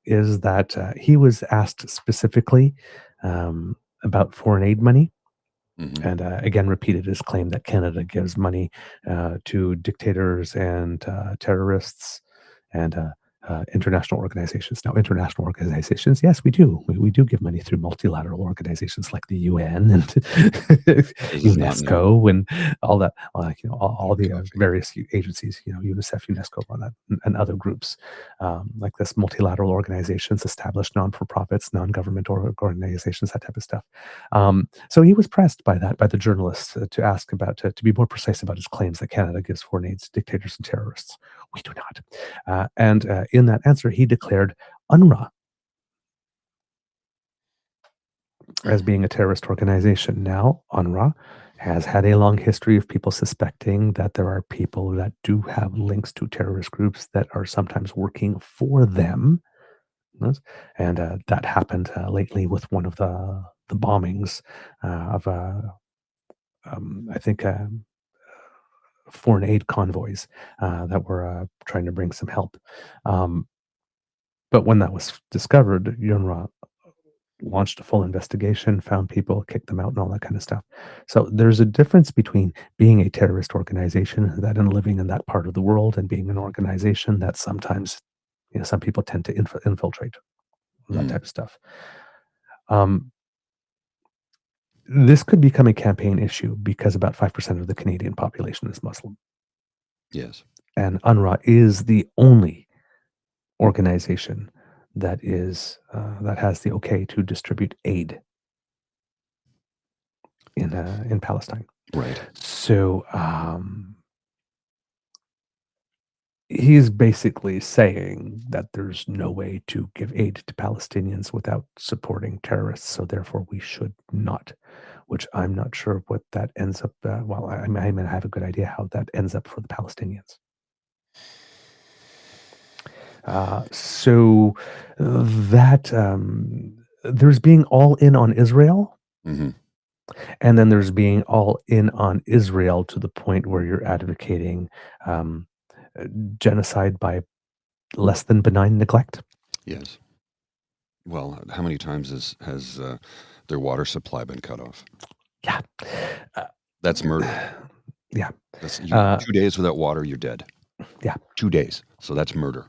B: is that he was asked specifically about foreign aid money, and again repeated his claim that Canada gives money to dictators and terrorists and international organizations. Now, international organizations, yes, we do. We do give money through multilateral organizations like the UN and UNESCO and all that, all the various agencies, UNICEF, UNESCO, all that, and other groups like this, multilateral organizations, established non-for-profits, non-government organizations, that type of stuff. So he was pressed by the journalists to ask to be more precise about his claims that Canada gives foreign aid to dictators and terrorists. We do not. And in that answer, he declared UNRWA as being a terrorist organization. Now, UNRWA has had a long history of people suspecting that there are people that do have links to terrorist groups that are sometimes working for them. And that happened lately with one of the bombings of, I think, foreign aid convoys that were trying to bring some help. But when that was discovered, UNRWA launched a full investigation, found people, kicked them out, and all that kind of stuff. So there's a difference between being a terrorist organization and living in that part of the world and being an organization that sometimes, some people tend to infiltrate, that type of stuff. This could become a campaign issue because about 5% of the Canadian population is Muslim.
C: Yes.
B: And UNRWA is the only organization that has the okay to distribute aid in Palestine.
C: Right.
B: So he's basically saying that there's no way to give aid to Palestinians without supporting terrorists, so therefore we should not, which I'm not sure what that ends up, I may have a good idea how that ends up for the Palestinians. So that there's being all in on Israel, and then there's being all in on Israel to the point where you're advocating genocide by less than benign neglect.
C: Yes. Well, how many times has their water supply been cut off?
B: Yeah.
C: That's murder.
B: Yeah.
C: That's 2 days without water, you're dead.
B: Yeah.
C: 2 days. So that's murder.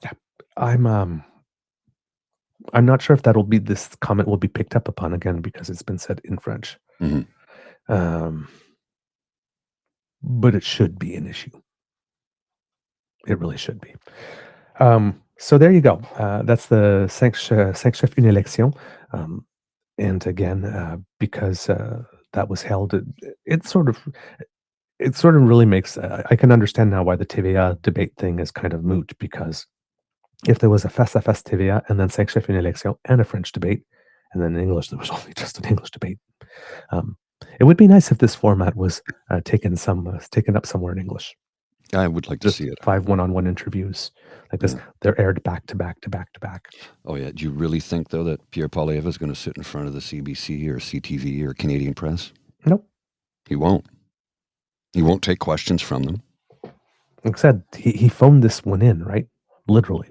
B: Yeah. I'm not sure if this comment will be picked up upon again because it's been said in French. But it should be an issue. It really should be. So there you go. That's the cinq chefs une élection. And again, because that was held, it sort of really makes. I can understand now why the TVA debate thing is kind of moot, because if there was a face-à-face TVA and then cinq chefs une élection and a French debate, and then in English there was only just an English debate. It would be nice if this format was taken up somewhere in English.
C: I would like to see it.
B: 5 one-on-one interviews like this. They're aired back to back to back to back. Oh
C: yeah. Do you really think though that Pierre Poilièvre is going to sit in front of the CBC or CTV or Canadian Press?
B: Nope.
C: He won't. He won't take questions from them.
B: Like I said, he phoned this one in, right? Literally.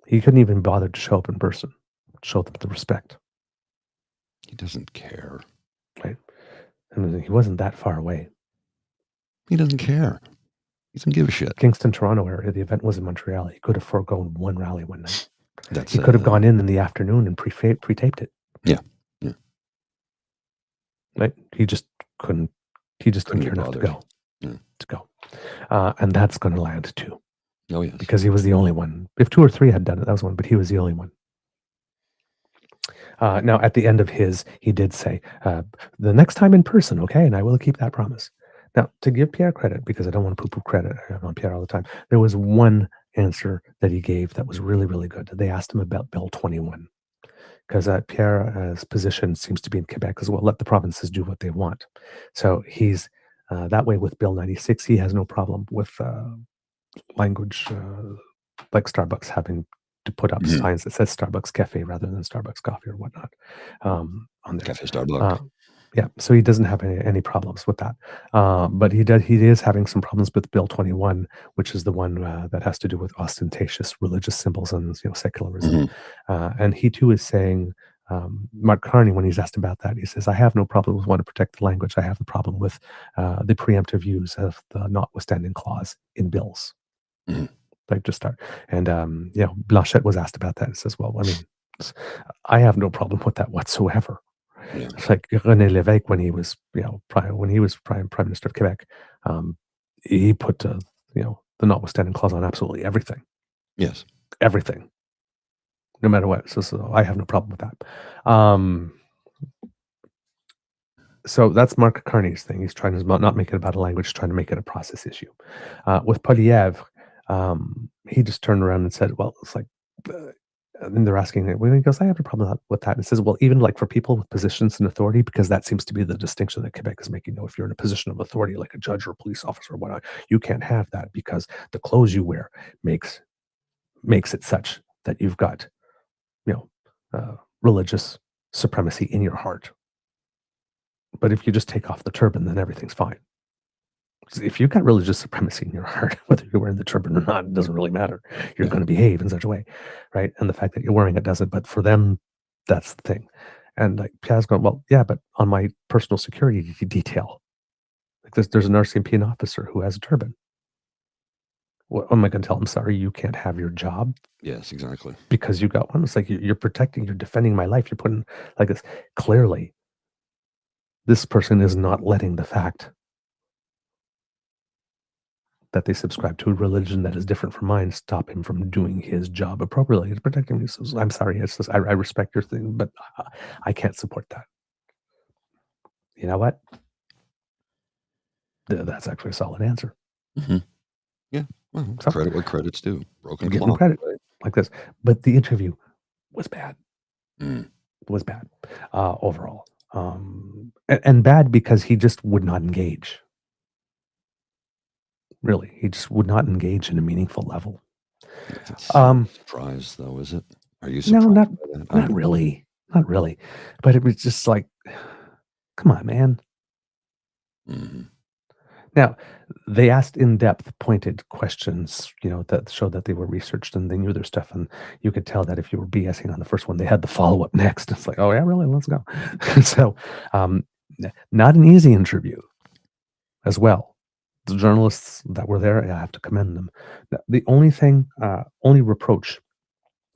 B: He couldn't even bother to show up in person, show them the respect.
C: He doesn't care.
B: Right. I mean, he wasn't that far away.
C: He doesn't care. He doesn't give a shit.
B: Kingston, Toronto area. The event was in Montreal. He could have foregone one rally one night. He could have gone in the afternoon and pre-taped it.
C: Yeah.
B: Right. He just couldn't. He just couldn't care enough to go. To go. And that's going to land too.
C: Oh yes.
B: Because he was the only one. If 2 or 3 had done it, that was one. But he was the only one. Now, at the end of he did say, "The next time in person, okay, and I will keep that promise." Now, to give Pierre credit, because I don't want to poo-poo credit on Pierre all the time, there was one answer that he gave that was really, really good. They asked him about Bill 21, because Pierre's position seems to be in Quebec as well. Let the provinces do what they want. So he's that way with Bill 96. He has no problem with language like Starbucks having to put up signs that says Starbucks Cafe rather than Starbucks Coffee or whatnot on there.
C: Cafe Starbucks.
B: Yeah, so he doesn't have any problems with that. But he is having some problems with Bill 21, which is the one that has to do with ostentatious religious symbols and secularism.
C: Hmm.
B: And he too is saying, Mark Carney, when he's asked about that, he says, "I have no problem with wanting to protect the language. I have the problem with the preemptive use of the notwithstanding clause in bills."
C: Hmm.
B: Like just start. And Blanchette was asked about that and says, "Well, I mean, I have no problem with that whatsoever."
C: Yeah.
B: It's like René Lévesque when he was, prime minister of Quebec, he put the notwithstanding clause on absolutely everything,
C: Yes.
B: everything, no matter what. So I have no problem with that. So that's Mark Carney's thing. He's trying to not make it about a language, trying to make it a process issue. With Poilièvre, he just turned around and said, "Well, it's like." And they're asking him, well, he goes, "I have a problem with that." And it says, "Well, even like for people with positions in authority, because that seems to be the distinction that Quebec is making. If you're in a position of authority, like a judge or a police officer or whatnot, you can't have that because the clothes you wear makes it such that you've got, religious supremacy in your heart. But if you just take off the turban, then everything's fine. If you've got religious supremacy in your heart, whether you're wearing the turban or not, it doesn't really matter. You're
C: Yeah.
B: going to behave in such a way, right? And the fact that you're wearing it doesn't. But for them, that's the thing. And like Piaz's going, well, yeah, but on my personal security detail, like there's an RCMP officer who has a turban. What am I going to tell him? Sorry, you can't have your job
C: Yes, exactly.
B: because you got one. It's like you're protecting, you're defending my life. You're putting like this. Clearly, this person is not letting the fact that they subscribe to a religion that is different from mine stop him from doing his job appropriately to protecting me. So I'm sorry, it's just, I respect your thing, but I can't support that. You know what? That's actually a solid answer.
C: Hmm. Yeah. Well,
B: So
C: credit what credit's due. Broken
B: give him
C: clock.
B: credit
C: Right?
B: like this. But the interview was bad.
C: Mm.
B: Was bad overall. And bad because he just would not engage. Really, he just would not engage in a meaningful level.
C: It's not a surprise, though, is it? Are you
B: No,
C: surprised by that?
B: not really, not really. But it was just like, come on, man.
C: Mm-hmm.
B: Now, they asked in-depth, pointed questions, that showed that they were researched and they knew their stuff. And you could tell that if you were BSing on the first one, they had the follow-up next. It's like, oh yeah, really? Let's go. So, not an easy interview as well. The journalists that were there, I have to commend them. The only thing, only reproach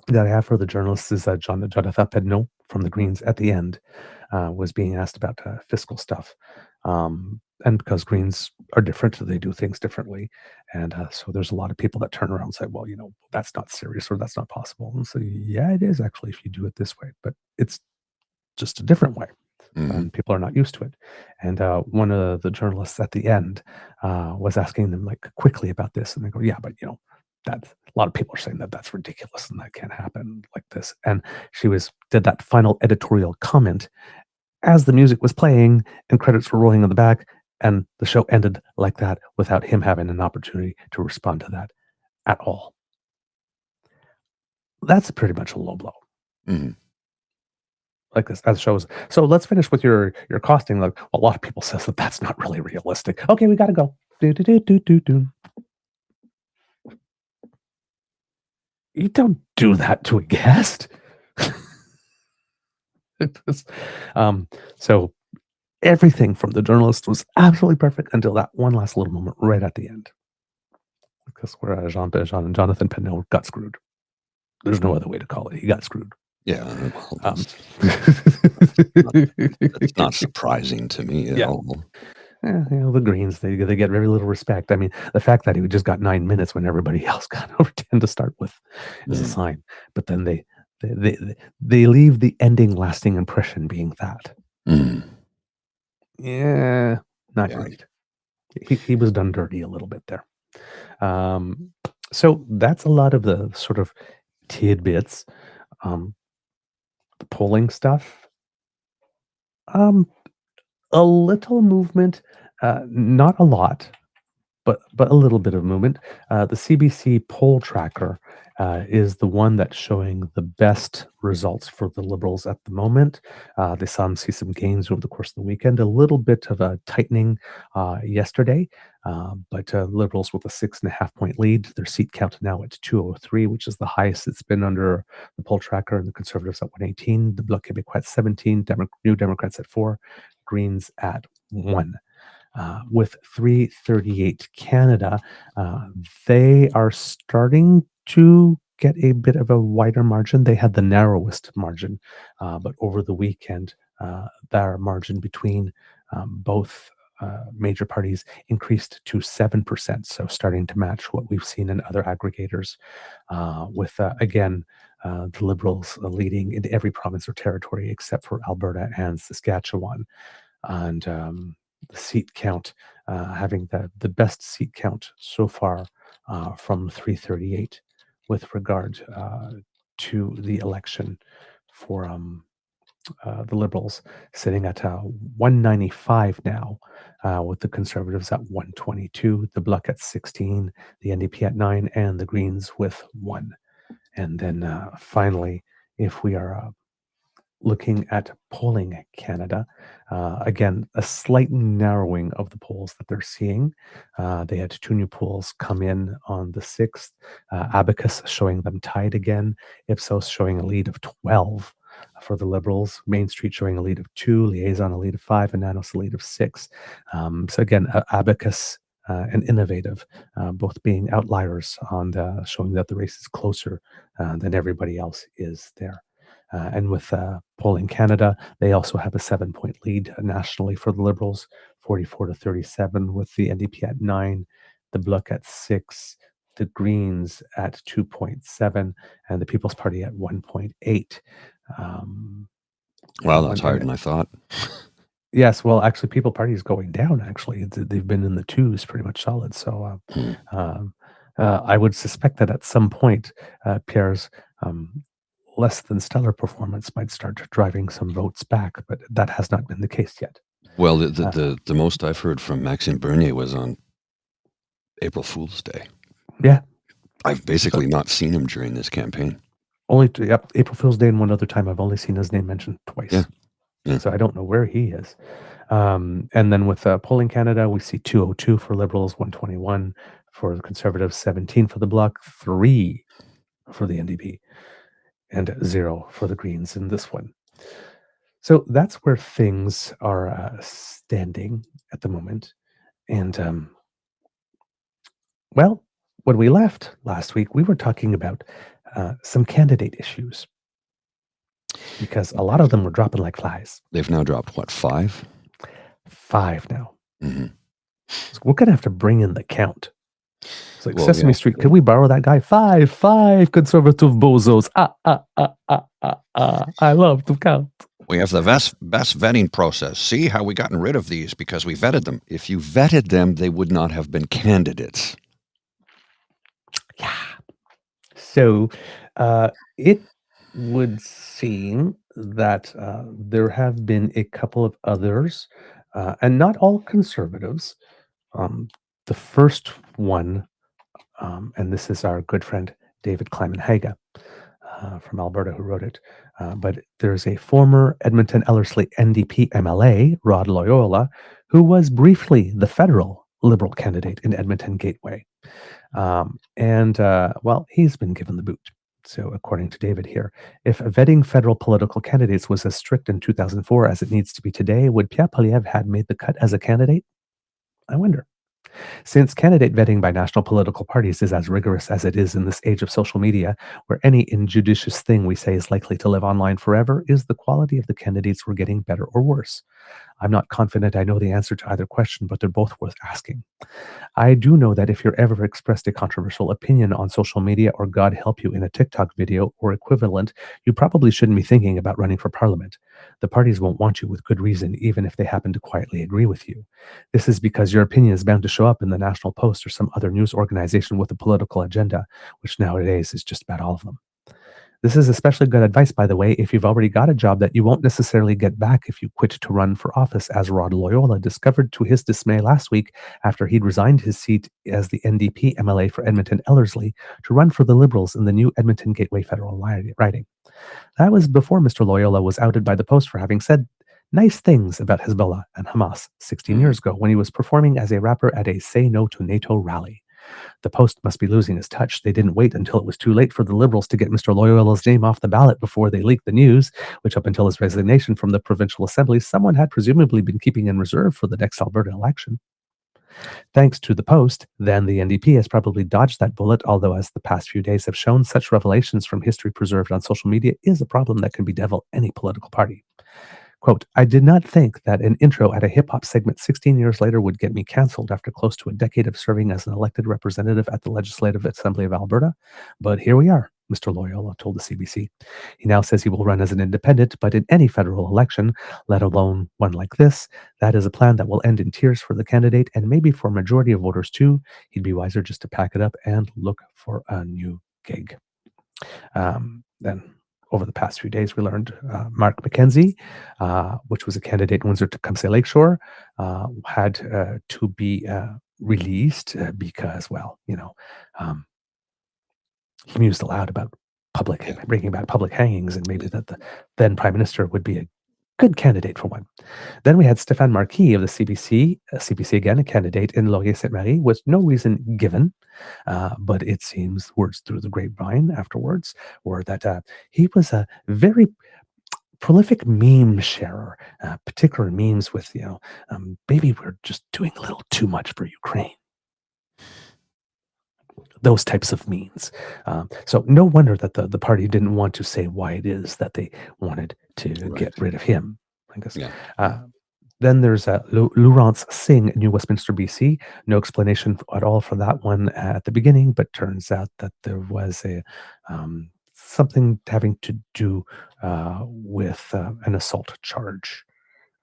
B: that I have for the journalists is that Jonathan Pedneau from the Greens at the end was being asked about fiscal stuff. And because Greens are different, they do things differently. And so there's a lot of people that turn around and say, well, that's not serious or that's not possible. And so, yeah, it is actually if you do it this way, but it's just a different way.
C: Mm-hmm.
B: And people are not used to it. And one of the journalists at the end was asking them like quickly about this. And they go, yeah, but that a lot of people are saying that that's ridiculous and that can't happen like this. And she did that final editorial comment as the music was playing and credits were rolling in the back, and the show ended like that without him having an opportunity to respond to that at all. That's pretty much a low blow.
C: Mm-hmm.
B: Like this, as shows. So let's finish with your costing. Like a lot of people says that that's not really realistic. Okay, we got to go. Do. You don't do that to a guest. So everything from the journalist was absolutely perfect until that one last little moment right at the end. Because where Jonathan Pedneau got screwed. There's no other way to call it. He got screwed.
C: Yeah, well, that's not surprising to me at all.
B: The Greens, they get very little respect. I mean, the fact that he just got 9 minutes when everybody else got over 10 to start with is a sign. But then they leave the ending lasting impression being that.
C: Mm.
B: Yeah, not great. He was done dirty a little bit there. So that's a lot of the sort of tidbits. The polling stuff. A little movement, not a lot. but a little bit of movement. The CBC poll tracker is the one that's showing the best results for the Liberals at the moment. They see some gains over the course of the weekend, a little bit of a tightening yesterday, but Liberals with a 6.5-point lead. Their seat count now at 203, which is the highest it's been under the poll tracker, and the Conservatives at 118, the Bloc Québécois at 17, New Democrats at 4, Greens at 1. With 338 Canada, they are starting to get a bit of a wider margin. They had the narrowest margin, but over the weekend, their margin between both major parties increased to 7%, so starting to match what we've seen in other aggregators, with, again, the Liberals leading in every province or territory except for Alberta and Saskatchewan. And the seat count, having the best seat count so far from 338 with regard to the election for the Liberals, sitting at 195 now, with the Conservatives at 122, the Bloc at 16, the NDP at 9, and the Greens with 1. And then finally, if we are looking at Polling Canada, again, a slight narrowing of the polls that they're seeing. They had 2 new polls come in on the 6th, Abacus showing them tied again, Ipsos showing a lead of 12 for the Liberals, Main Street showing a lead of 2, Liaison a lead of 5, and Nanos a lead of 6. So again, Abacus and Innovative, both being outliers on showing that the race is closer than everybody else is there. And with Polling Canada, they also have a 7-point lead nationally for the Liberals, 44-37, with the NDP at 9, the Bloc at 6, the Greens at 2.7, and the People's Party at 1.8.
C: Wow, that's higher than I thought.
B: Yes, well, actually, People Party is going down, actually. They've been in the 2s pretty much solid. So I would suspect that at some point, Pierre's less than stellar performance might start driving some votes back, but that has not been the case yet.
C: Well, the most I've heard from Maxime Bernier was on April Fool's Day.
B: Yeah.
C: I've basically not seen him during this campaign.
B: Only April Fool's Day and one other time. I've only seen his name mentioned twice.
C: Yeah.
B: So I don't know where he is. And then with Polling Canada, we see 202 for Liberals, 121 for the Conservatives, 17 for the Bloc, 3 for the NDP, and 0 for the Greens in this one. So that's where things are standing at the moment. And, well, when we left last week, we were talking about some candidate issues, because a lot of them were dropping like flies.
C: They've now dropped, what, 5?
B: 5 now.
C: Mm-hmm.
B: So we're going to have to bring in the count. It's like,
C: Well,
B: Sesame
C: yeah.
B: Street, can we borrow that guy? 5 conservative bozos. I love to count.
C: We have the best vetting process. See how we gotten rid of these because we vetted them. If you vetted them, they would not have been candidates.
B: Yeah. So it would seem that there have been a couple of others, and not all conservatives. The first one, and this is our good friend David Kleiman-Haga from Alberta who wrote it, but there's a former Edmonton Ellerslie NDP MLA, Rod Loyola, who was briefly the federal Liberal candidate in Edmonton Gateway. Well, he's been given the boot. So according to David here, if vetting federal political candidates was as strict in 2004 as it needs to be today, would Pierre Poilièvre have made the cut as a candidate? I wonder. Since candidate vetting by national political parties is as rigorous as it is in this age of social media, where any injudicious thing we say is likely to live online forever, is the quality of the candidates we're getting better or worse? I'm not confident I know the answer to either question, but they're both worth asking. I do know that if you're ever expressed a controversial opinion on social media, or God help you in a TikTok video or equivalent, you probably shouldn't be thinking about running for parliament. The parties won't want you with good reason, even if they happen to quietly agree with you. This is because your opinion is bound to show up in the National Post or some other news organization with a political agenda, which nowadays is just about all of them. This is especially good advice, by the way, if you've already got a job that you won't necessarily get back if you quit to run for office, as Rod Loyola discovered to his dismay last week after he'd resigned his seat as the NDP MLA for Edmonton Ellerslie to run for the Liberals in the new Edmonton Gateway federal riding. That was before Mr. Loyola was outed by the Post for having said nice things about Hezbollah and Hamas 16 years ago when he was performing as a rapper at a Say No to NATO rally. The Post must be losing his touch. They didn't wait until it was too late for the Liberals to get Mr. Loyola's name off the ballot before they leaked the news, which up until his resignation from the provincial assembly, someone had presumably been keeping in reserve for the next Alberta election. Thanks to the Post, then the NDP has probably dodged that bullet, although as the past few days have shown, such revelations from history preserved on social media is a problem that can bedevil any political party. Quote, I did not think that an intro at a hip-hop segment 16 years later would get me cancelled after close to a decade of serving as an elected representative at the Legislative Assembly of Alberta, but here we are, Mr. Loyola told the CBC. He now says he will run as an independent, but in any federal election, let alone one like this, that is a plan that will end in tears for the candidate and maybe for a majority of voters too. He'd be wiser just to pack it up and look for a new gig. Then over the past few days, we learned Mark McKenzie, which was a candidate in Windsor-Tecumseh Lakeshore, had to be released because, well, he mused aloud about bringing back public hangings, and maybe that the then Prime Minister would be a good candidate for one. Then we had Stéphane Marquis of the CBC, again, a candidate in Laurier-Sainte-Marie, with no reason given, but it seems words through the grapevine afterwards were that he was a very prolific meme sharer, particular memes with, maybe we're just doing a little too much for Ukraine. Those types of memes. So no wonder that the party didn't want to say why it is that they wanted to get rid of him, I guess. Yeah. Then there's Laurence Singh, New Westminster, BC. No explanation at all for that one at the beginning, but turns out that there was a something having to do with an assault charge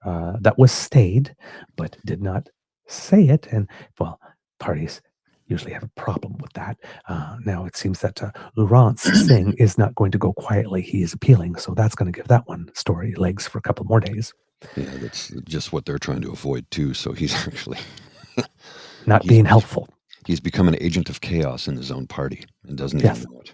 B: that was stayed, but did not say it. And, well, parties usually have a problem with that. Now it seems that Laurence Singh is not going to go quietly. He is appealing, so that's going to give that one story legs for a couple more days. Yeah,
C: that's just what they're trying to avoid too. So he's actually
B: not being helpful.
C: He's become an agent of chaos in his own party and doesn't even know it.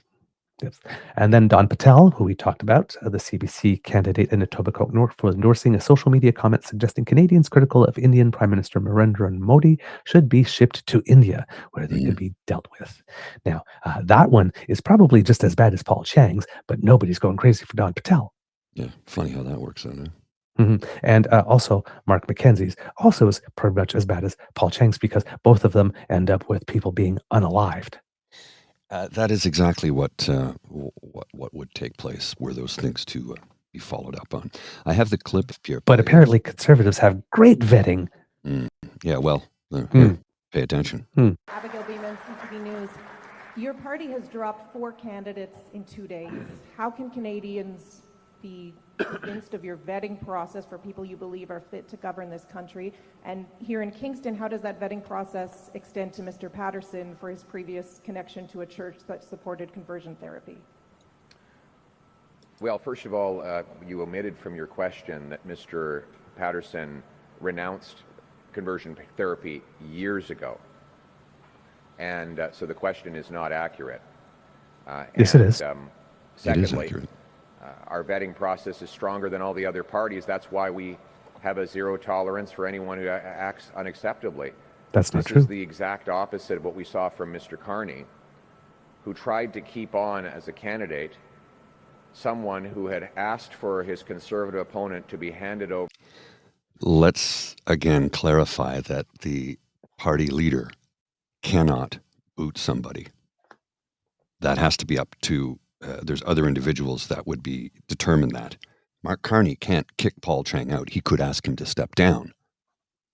B: Yes. And then Don Patel, who we talked about, the CBC candidate in Etobicoke North, for endorsing a social media comment suggesting Canadians critical of Indian Prime Minister Narendra Modi should be shipped to India, where they could be dealt with. Now, that one is probably just as bad as Paul Chang's, but nobody's going crazy for Don Patel.
C: Yeah, funny how that works out, eh?
B: And also Mark McKenzie's also is pretty much as bad as Paul Chang's, because both of them end up with people being unalived.
C: That is exactly what would take place were those things to be followed up on. I have the clip of Pierre.
B: But apparently conservatives have great vetting.
C: Yeah, well, pay attention.
E: Abigail Beeman, CTV News. Your party has dropped 4 candidates in 2 days. How can Canadians be convinced of your vetting process for people you believe are fit to govern this country? And here in Kingston, how does that vetting process extend to Mr. Patterson for his previous connection to a church that supported conversion therapy?
F: Well, first of all, you omitted from your question that Mr. Patterson renounced conversion therapy years ago. And so the question is not accurate.
B: Yes, it is.
F: Secondly,
C: it is accurate.
F: Our vetting process is stronger than all the other parties. That's why we have a zero tolerance for anyone who acts unacceptably.
B: That's not true.
F: This is the exact opposite of what we saw from Mr. Carney, who tried to keep on as a candidate someone who had asked for his conservative opponent to be handed over.
C: Let's again clarify that the party leader cannot boot somebody. That has to be up to there's other individuals that would be determined that. Mark Carney can't kick Paul Chang out. He could ask him to step down,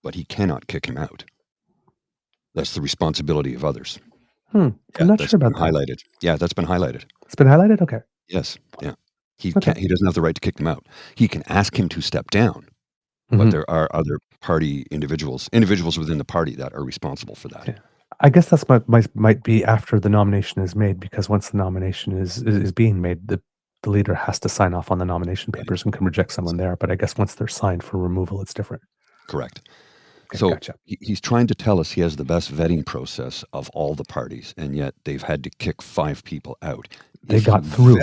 C: but he cannot kick him out. That's the responsibility of others.
B: I'm not sure about that.
C: Highlighted. Yeah, that's been highlighted.
B: It's been highlighted? Okay.
C: Yes. Yeah. He can't. He doesn't have the right to kick them out. He can ask him to step down, but there are other party individuals within the party that are responsible for that.
B: Yeah. I guess that's might be after the nomination is made, because once the nomination is being made, the the leader has to sign off on the nomination papers and can reject someone there. But I guess once they're signed for removal, it's different.
C: Correct.
B: Okay,
C: So
B: gotcha.
C: he's trying to tell us he has the best vetting process of all the parties, and yet they've had to kick 5 people out.
B: They got through.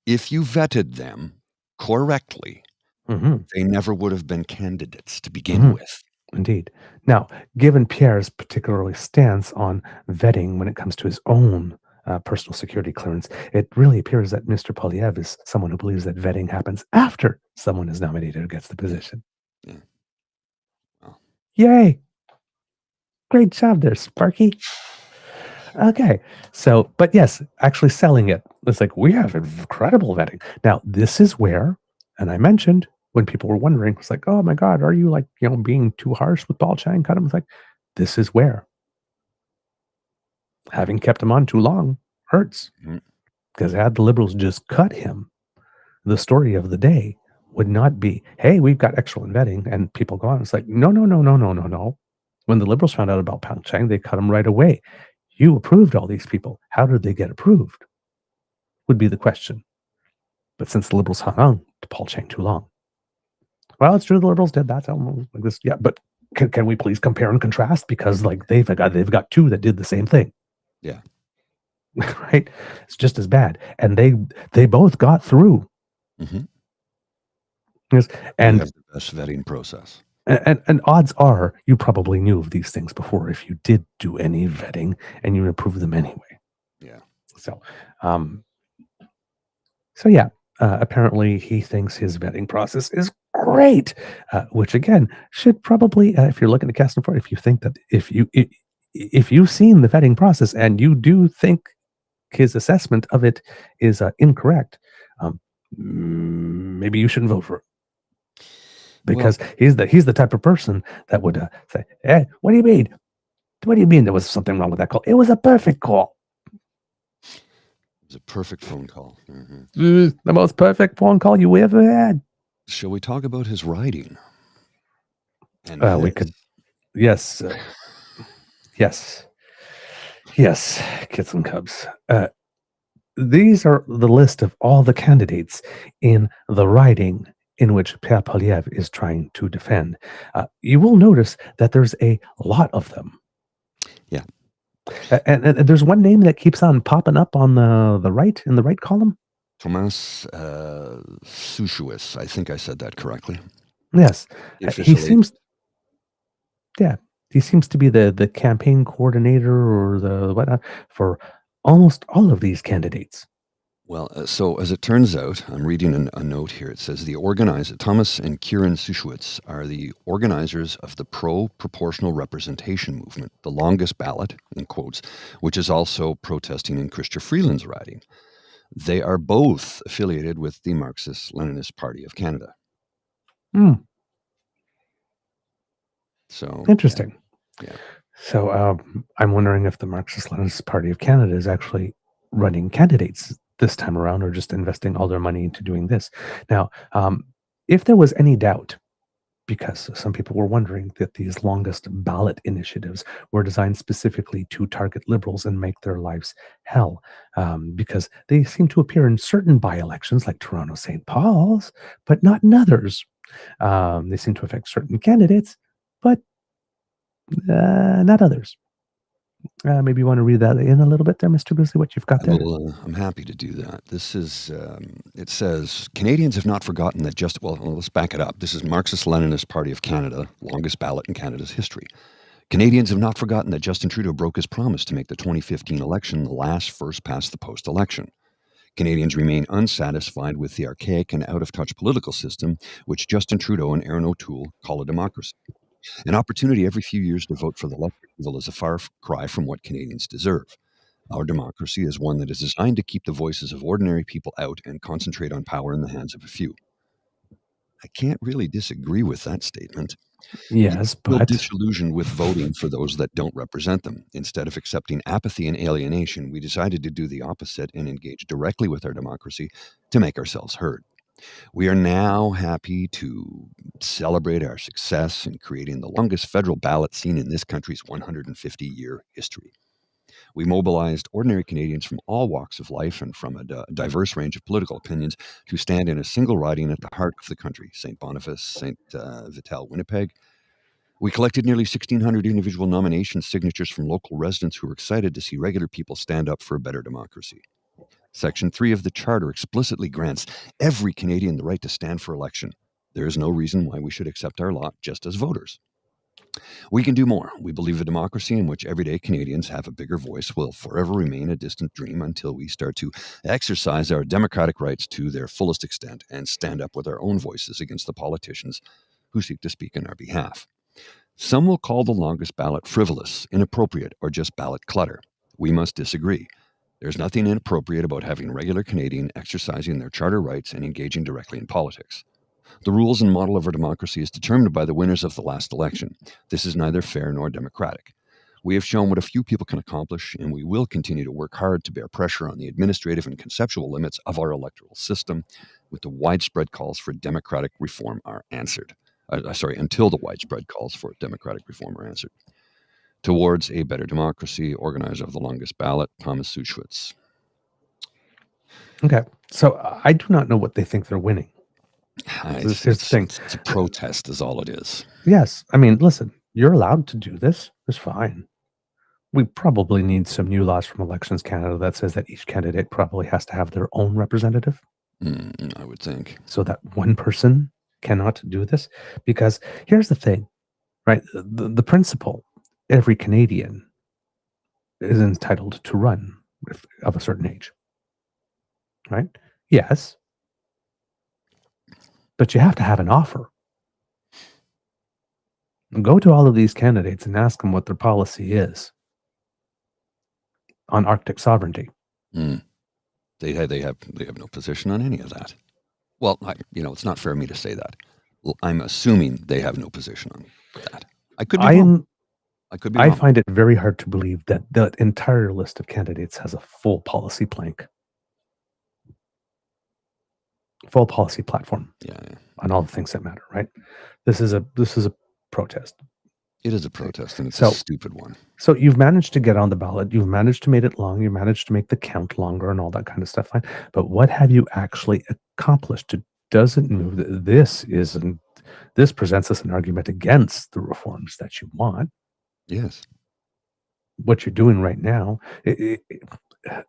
C: If you vetted them correctly,
B: Mhm.
C: they never would have been candidates to begin with.
B: Indeed. Now, given Pierre's particularly stance on vetting when it comes to his own personal security clearance, it really appears that Mr. Poilièvre is someone who believes that vetting happens after someone is nominated or gets the position.
C: Yeah. Well.
B: Yay! Great job there, Sparky. Okay. So, but yes, actually selling it. It's like, we have incredible vetting. Now, this is where, and I mentioned when people were wondering, it's like, oh my God, are you like, being too harsh with Paul Chang? Cut him. It's like, this is where having kept him on too long hurts. Because had the Liberals just cut him, the story of the day would not be, hey, we've got excellent vetting, and people go on. It's like, no. When the Liberals found out about Paul Chang, they cut him right away. You approved all these people. How did they get approved? Would be the question. But since the Liberals hung on to Paul Chang too long, well, it's true the Liberals did that. So like this, yeah. But can we please compare and contrast? Because like they've got 2 that did the same thing.
C: Yeah.
B: Right. It's just as bad, and they both got through. Yes, and
C: have the best vetting process.
B: And odds are you probably knew of these things before if you did do any vetting and you approved them anyway.
C: Yeah.
B: So, yeah, apparently he thinks his vetting process is great, which again should probably, if you're looking to cast him for it, if you think that if you've seen the vetting process and you do think his assessment of it is incorrect, maybe you shouldn't vote for it. Because he's the type of person that would say, "Hey, what do you mean? What do you mean there was something wrong with that call? It was a perfect call.
C: It was a perfect phone call.
B: The most perfect phone call you ever had."
C: Shall we talk about his riding?
B: And we could, yes, yes, kids and cubs. These are the list of all the candidates in the riding in which Pierre Poilièvre is trying to defend. You will notice that there's a lot of them.
C: Yeah.
B: And there's one name that keeps on popping up on the right, in the right column.
C: Thomas Souchouis. I think I said that correctly.
B: Yes. He seems to be the campaign coordinator or the whatnot for almost all of these candidates.
C: Well, so as it turns out, I'm reading a note here. It says Thomas and Kieran Souchouis are the organizers of the pro-proportional representation movement, the longest ballot, in quotes, which is also protesting in Chrystia Freeland's riding. They are both affiliated with the Marxist-Leninist Party of Canada. So
B: interesting.
C: Yeah.
B: So I'm wondering if the Marxist-Leninist Party of Canada is actually running candidates this time around, or just investing all their money into doing this. Now, if there was any doubt, because some people were wondering that these longest ballot initiatives were designed specifically to target Liberals and make their lives hell, because they seem to appear in certain by-elections like Toronto St. Paul's, but not in others. They seem to affect certain candidates, but not others. Maybe you want to read that in a little bit there, Mr. Grizzly, what you've got there?
C: I'm happy to do that. This is, it says, Canadians have not forgotten that let's back it up. This is Marxist-Leninist Party of Canada, longest ballot in Canada's history. Canadians have not forgotten that Justin Trudeau broke his promise to make the 2015 election the last first-past-the-post election. Canadians remain unsatisfied with the archaic and out-of-touch political system, which Justin Trudeau and Erin O'Toole call a democracy. An opportunity every few years to vote for the lesser evil is a far cry from what Canadians deserve. Our democracy is one that is designed to keep the voices of ordinary people out and concentrate on power in the hands of a few. I can't really disagree with that statement.
B: Yes, but
C: disillusioned with voting for those that don't represent them. Instead of accepting apathy and alienation, we decided to do the opposite and engage directly with our democracy to make ourselves heard. We are now happy to celebrate our success in creating the longest federal ballot seen in this country's 150-year history. We mobilized ordinary Canadians from all walks of life and from a diverse range of political opinions to stand in a single riding at the heart of the country, St. Boniface, St. Vital, Winnipeg. We collected nearly 1,600 individual nomination signatures from local residents who were excited to see regular people stand up for a better democracy. Section 3 of the Charter explicitly grants every Canadian the right to stand for election. There is no reason why we should accept our lot just as voters. We can do more. We believe a democracy in which everyday Canadians have a bigger voice will forever remain a distant dream until we start to exercise our democratic rights to their fullest extent and stand up with our own voices against the politicians who seek to speak on our behalf. Some will call the longest ballot frivolous, inappropriate, or just ballot clutter. We must disagree. There's nothing inappropriate about having a regular Canadian exercising their charter rights and engaging directly in politics. The rules and model of our democracy is determined by the winners of the last election. This is neither fair nor democratic. We have shown what a few people can accomplish, and we will continue to work hard to bear pressure on the administrative and conceptual limits of our electoral system, with the widespread calls for democratic reform are answered. Until the widespread calls for democratic reform are answered. Towards a better democracy, organizer of the longest ballot, Thomas Suchwitz.
B: Okay, so I do not know what they think they're winning. Here's the thing.
C: It's a protest is all it is.
B: Yes, I mean, listen, you're allowed to do this. It's fine. We probably need some new laws from Elections Canada that says that each candidate probably has to have their own representative.
C: I would think.
B: So that one person cannot do this. Because here's the thing, right? The principle, every Canadian is entitled to run of a certain age, right? Yes. But you have to have an offer. Go to all of these candidates and ask them what their policy is on Arctic sovereignty.
C: They have no position on any of that. Well, it's not fair of me to say that. Well, I'm assuming they have no position on that. I could be wrong.
B: I find it very hard to believe that the entire list of candidates has a full policy plank, full policy platform on all the things that matter. Right? This is a protest.
C: It is a protest, and it's a stupid one.
B: So you've managed to get on the ballot. You've managed to make it long. You managed to make the count longer and all that kind of stuff. Fine. But what have you actually accomplished? It doesn't move. This presents us an argument against the reforms that you want.
C: Yes.
B: What you're doing right now,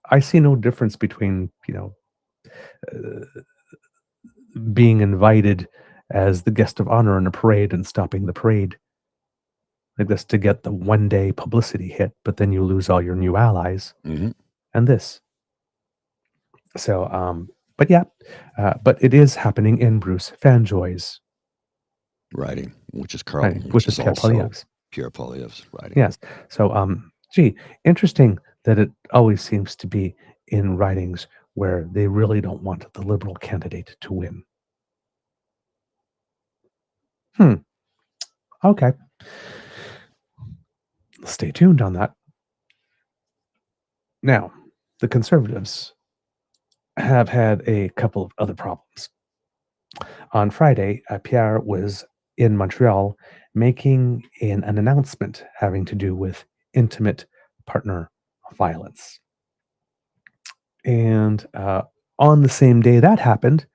B: I see no difference between, being invited as the guest of honor in a parade and stopping the parade like this to get the one-day publicity hit, but then you lose all your new allies.
C: Mm-hmm.
B: And this. So, but it is happening in Bruce Fanjoy's
C: writing, which is Carl,
B: writing, which is Pierre Poilièvre's.
C: Pierre Poilièvre's writing.
B: Yes. So, interesting that it always seems to be in writings where they really don't want the Liberal candidate to win. Okay. Stay tuned on that. Now, the Conservatives have had a couple of other problems. On Friday, Pierre was in Montreal making an announcement having to do with intimate partner violence. And on the same day that happened,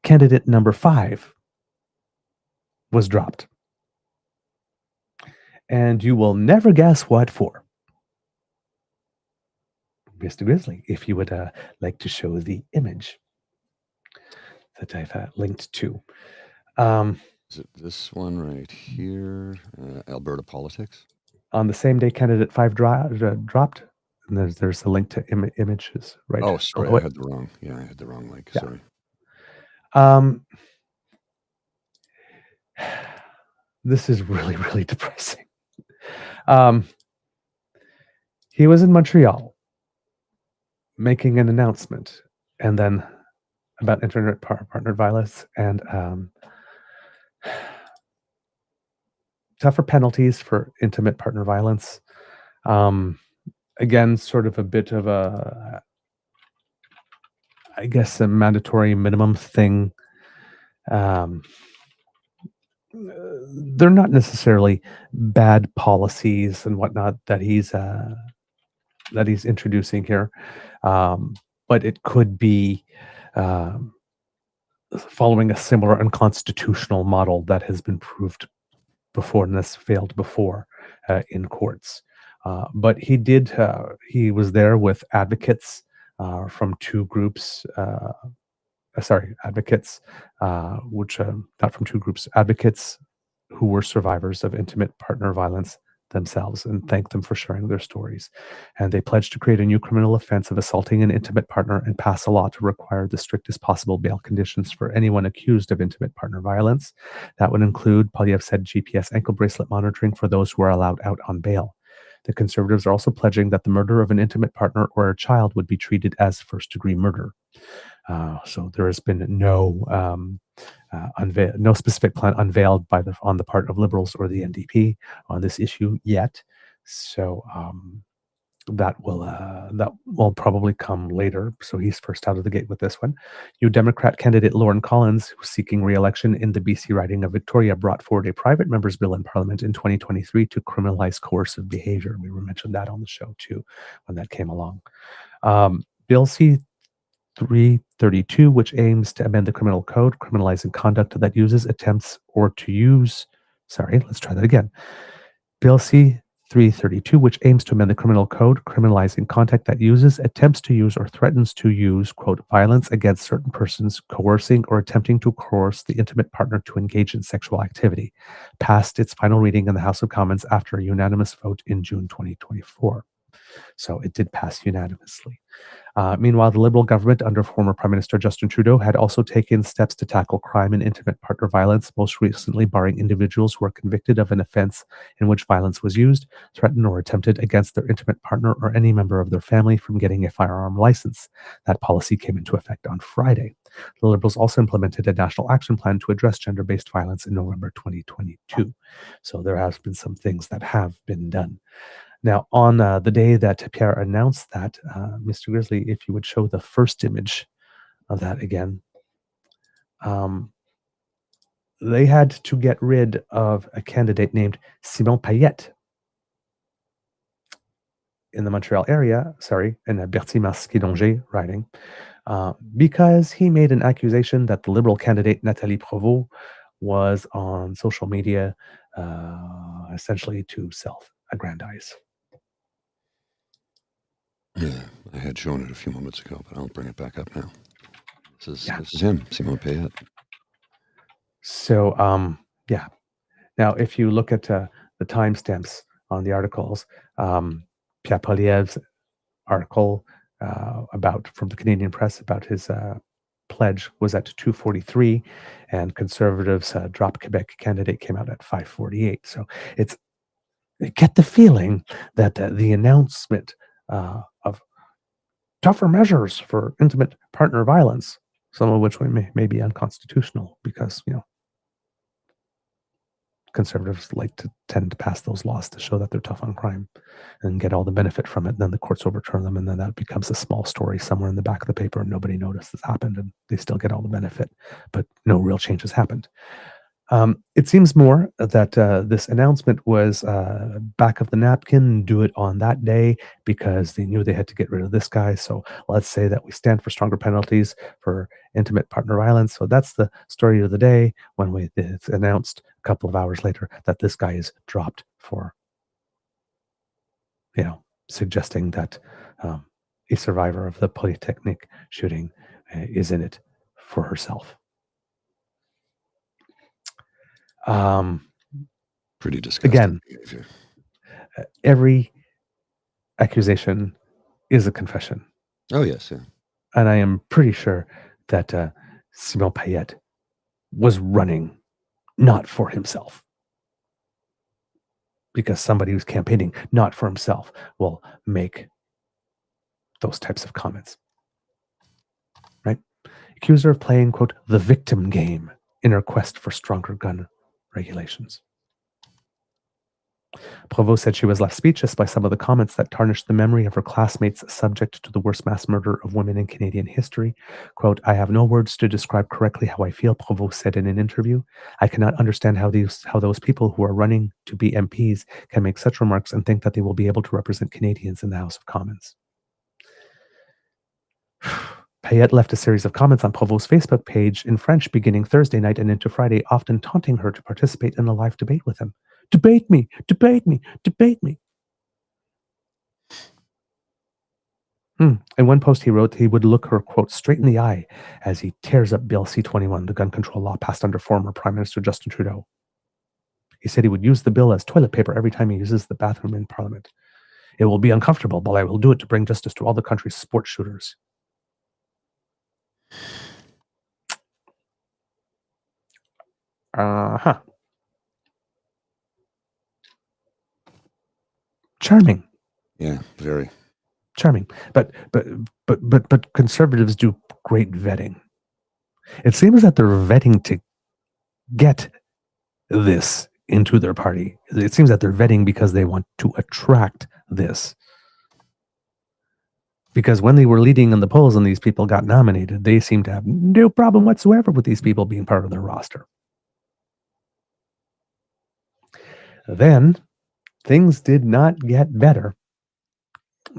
B: candidate number 5 was dropped. And you will never guess what for. Mr. Grizzly, if you would like to show the image that I've linked to.
C: Is it this one right here? Alberta politics?
B: On the same day candidate 5 dropped, and there's a link to images right.
C: Oh, sorry, I had the wrong link.
B: Yeah.
C: Sorry.
B: This is really, really depressing. He was in Montreal making an announcement, and then about internet partner violence and tougher penalties for intimate partner violence. Again, sort of a bit of a mandatory minimum thing. They're not necessarily bad policies and whatnot that he's that he's introducing here, but it could be following a similar unconstitutional model that has been proved before and has failed before in courts. But he was there with advocates from two groups. Advocates, not from two groups, advocates who were survivors of intimate partner violence themselves, and thanked them for sharing their stories. And they pledged to create a new criminal offense of assaulting an intimate partner and pass a law to require the strictest possible bail conditions for anyone accused of intimate partner violence. That would include, Poilièvre said, GPS ankle bracelet monitoring for those who are allowed out on bail. The Conservatives are also pledging that the murder of an intimate partner or a child would be treated as first-degree murder. So there has been no specific plan unveiled on the part of Liberals or the NDP on this issue yet. So that will probably come later. So he's first out of the gate with this one. New Democrat candidate Lauren Collins, who's seeking re-election in the BC riding of Victoria, brought forward a private member's bill in Parliament in 2023 to criminalize coercive behavior. We mentioned that on the show too when that came along. Bill C. 332, which aims to amend the criminal code, criminalizing conduct that uses, attempts, or to use. Let's try that again. Bill C. 332, which aims to amend the criminal code, criminalizing conduct that uses, attempts to use, or threatens to use, quote, violence against certain persons, coercing or attempting to coerce the intimate partner to engage in sexual activity, passed its final reading in the House of Commons after a unanimous vote in June 2024. So it did pass unanimously. Meanwhile, the Liberal government under former Prime Minister Justin Trudeau had also taken steps to tackle crime and intimate partner violence, most recently barring individuals who are convicted of an offense in which violence was used, threatened, or attempted against their intimate partner or any member of their family from getting a firearm license. That policy came into effect on Friday. The Liberals also implemented a national action plan to address gender-based violence in November 2022. So there has been some things that have been done. Now, on the day that Pierre announced that, Mr. Grizzly, if you would show the first image of that again, they had to get rid of a candidate named Simon Payette in the Montreal area, in the Berthier-Masquet-Dongé riding, because he made an accusation that the Liberal candidate Nathalie Provost was on social media essentially to self-aggrandize.
C: Yeah, I had shown it a few moments ago, but I'll bring it back up now. This is him, Simon Payette.
B: So, Now, if you look at the timestamps on the articles, Pierre Poilièvre's article from the Canadian Press about his pledge was at 2:43, and Conservatives' Drop Quebec candidate came out at 5:48. So I get the feeling that the announcement of tougher measures for intimate partner violence, some of which may be unconstitutional because, Conservatives tend to pass those laws to show that they're tough on crime and get all the benefit from it. And then the courts overturn them, and then that becomes a small story somewhere in the back of the paper, and nobody noticed this happened, and they still get all the benefit, but no real change has happened. It seems more that this announcement was back of the napkin, do it on that day because they knew they had to get rid of this guy. So let's say that we stand for stronger penalties for intimate partner violence. So that's the story of the day when it's announced a couple of hours later that this guy is dropped for, suggesting that a survivor of the Polytechnic shooting is in it for herself.
C: Pretty disgusting
B: again
C: behavior.
B: Every accusation is a confession.
C: Oh yes, yeah.
B: And I am pretty sure that Simon Payette was running not for himself, because somebody who's campaigning not for himself will make those types of comments, right? Accuse her of playing, quote, the victim game in her quest for stronger gun regulations. Provost said she was left speechless by some of the comments that tarnished the memory of her classmates subject to the worst mass murder of women in Canadian history. Quote, "I have no words to describe correctly how I feel," Provost said in an interview. "I cannot understand how those people who are running to be MPs can make such remarks and think that they will be able to represent Canadians in the House of Commons." Payette left a series of comments on Provost's Facebook page in French beginning Thursday night and into Friday, often taunting her to participate in a live debate with him. "Debate me, debate me, debate me." In one post he wrote he would look her, quote, straight in the eye as he tears up Bill C-21, the gun control law passed under former Prime Minister Justin Trudeau. He said he would use the bill as toilet paper every time he uses the bathroom in Parliament. "It will be uncomfortable, but I will do it to bring justice to all the country's sports shooters." Charming.
C: Yeah, very.
B: Charming. But conservatives do great vetting. It seems that they're vetting to get this into their party. It seems that they're vetting because they want to attract this. Because when they were leading in the polls and these people got nominated, they seemed to have no problem whatsoever with these people being part of their roster. Then things did not get better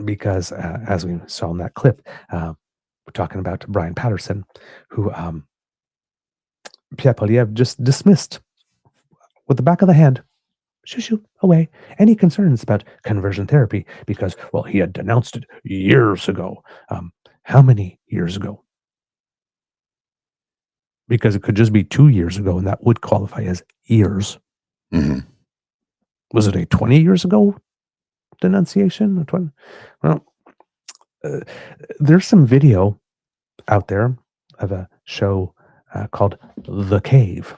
B: because, as we saw in that clip, we're talking about Brian Patterson, who Pierre Poilièvre just dismissed with the back of the hand, shoo, away, any concerns about conversion therapy because, well, he had denounced it years ago. How many years ago? Because it could just be 2 years ago, and that would qualify as years.
C: Mm-hmm.
B: Was it a 20 years ago denunciation? Well, there's some video out there of a show called The Cave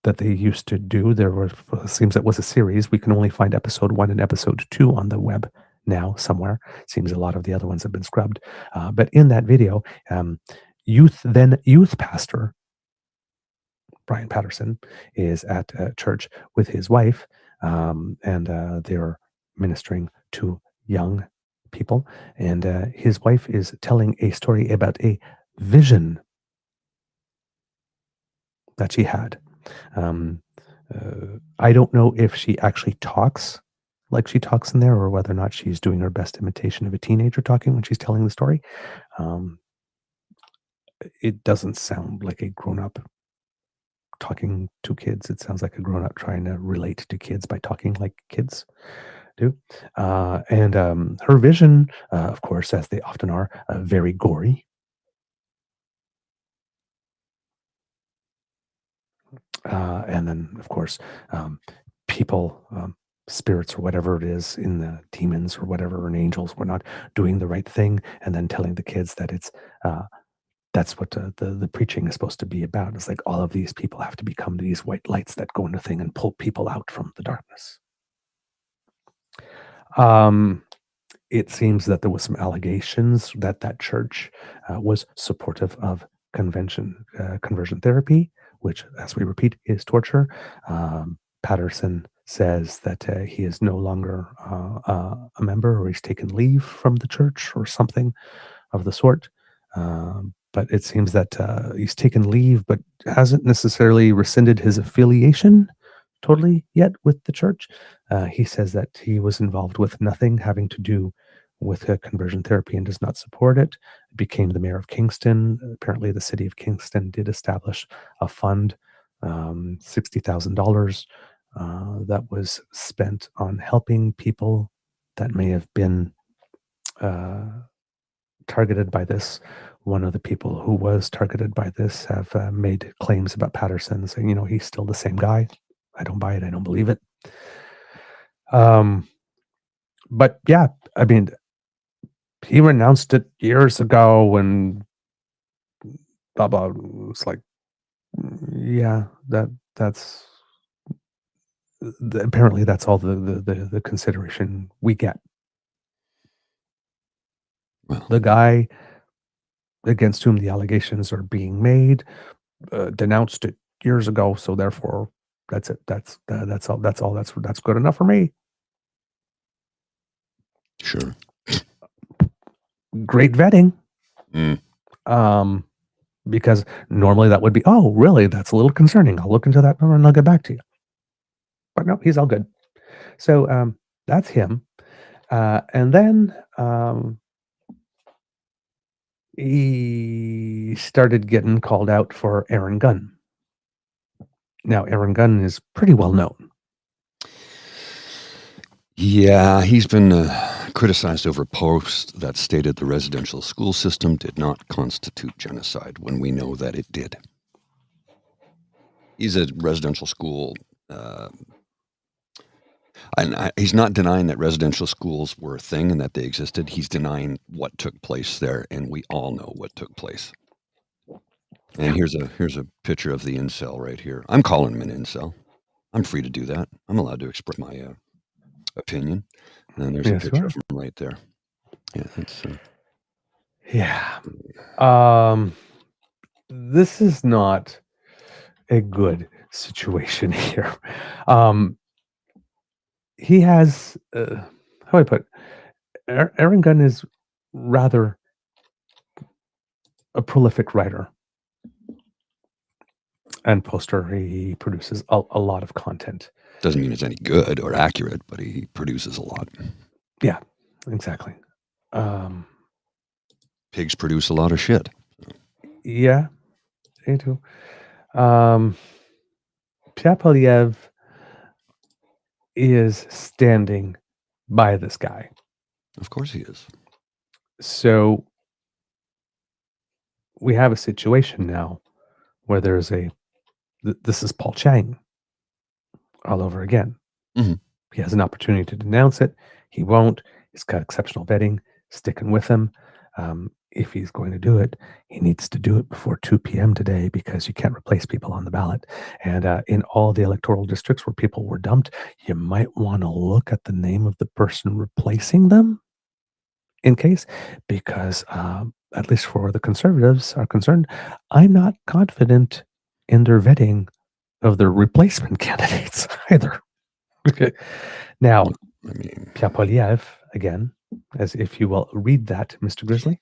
B: that they used to do. It seems it was a series. We can only find episode 1 and episode 2 on the web now somewhere. Seems a lot of the other ones have been scrubbed. But in that video, youth pastor Brian Patterson is at church with his wife, and they're ministering to young people. And his wife is telling a story about a vision that she had. I don't know if she actually talks like she talks in there, or whether or not she's doing her best imitation of a teenager talking when she's telling the story. It doesn't sound like a grown-up talking to kids. It sounds like a grown-up trying to relate to kids by talking like kids do. And her vision, of course, as they often are, very gory. And then, of course, people, spirits or whatever it is, in the demons or whatever, and angels were not doing the right thing, and then telling the kids that it's that's what the preaching is supposed to be about. It's like all of these people have to become these white lights that go into thing and pull people out from the darkness. It seems that there was some allegations that church was supportive of conversion therapy, which, as we repeat, is torture. Patterson says that he is no longer a member, or he's taken leave from the church or something of the sort. But it seems that he's taken leave, but hasn't necessarily rescinded his affiliation totally yet with the church. He says that he was involved with nothing having to do with conversion therapy and does not support it. Became the mayor of Kingston. Apparently, the city of Kingston did establish a fund, $60,000, that was spent on helping people that may have been targeted by this. One of the people who was targeted by this have made claims about Patterson, saying, he's still the same guy. I don't buy it. I don't believe it. But yeah, I mean, he renounced it years ago, and blah blah. It's like, yeah, that's apparently that's all the consideration we get.
C: Well,
B: the guy against whom the allegations are being made denounced it years ago, so therefore That's it. That's all. That's all. That's good enough for me.
C: Sure.
B: Great vetting.
C: Mm.
B: Because normally that would be, oh, really? That's a little concerning. I'll look into that and I'll get back to you. But no, he's all good. So that's him. And then he started getting called out for Aaron Gunn. Now, Aaron Gunn is pretty well known.
C: Yeah, he's been criticized over posts that stated the residential school system did not constitute genocide when we know that it did. He's a residential school, and he's not denying that residential schools were a thing and that they existed. He's denying what took place there, and we all know what took place. And here's a picture of the incel right here. I'm calling him an incel. I'm free to do that. I'm allowed to express my opinion. And there's a picture of him right there. Yeah, that's.
B: This is not a good situation here. He has, how do I put it? Aaron Gunn is rather a prolific writer and poster. He produces a lot of content.
C: Doesn't mean it's any good or accurate, but he produces a lot.
B: Yeah, exactly.
C: Pigs produce a lot of shit.
B: Yeah, they do. Poilièvre is standing by this guy.
C: Of course he is.
B: So we have a situation now where there's this is Paul Chang all over again.
C: Mm-hmm.
B: He has an opportunity to denounce it. He won't. He's got exceptional vetting, sticking with him. If he's going to do it, he needs to do it before 2 p.m. today because you can't replace people on the ballot. And in all the electoral districts where people were dumped, you might want to look at the name of the person replacing them in case, because at least for the Conservatives are concerned, I'm not confident in their vetting of their replacement candidates either. Okay. Now, Pierre Poilièvre, again, as if you will read that, Mr. Grizzly.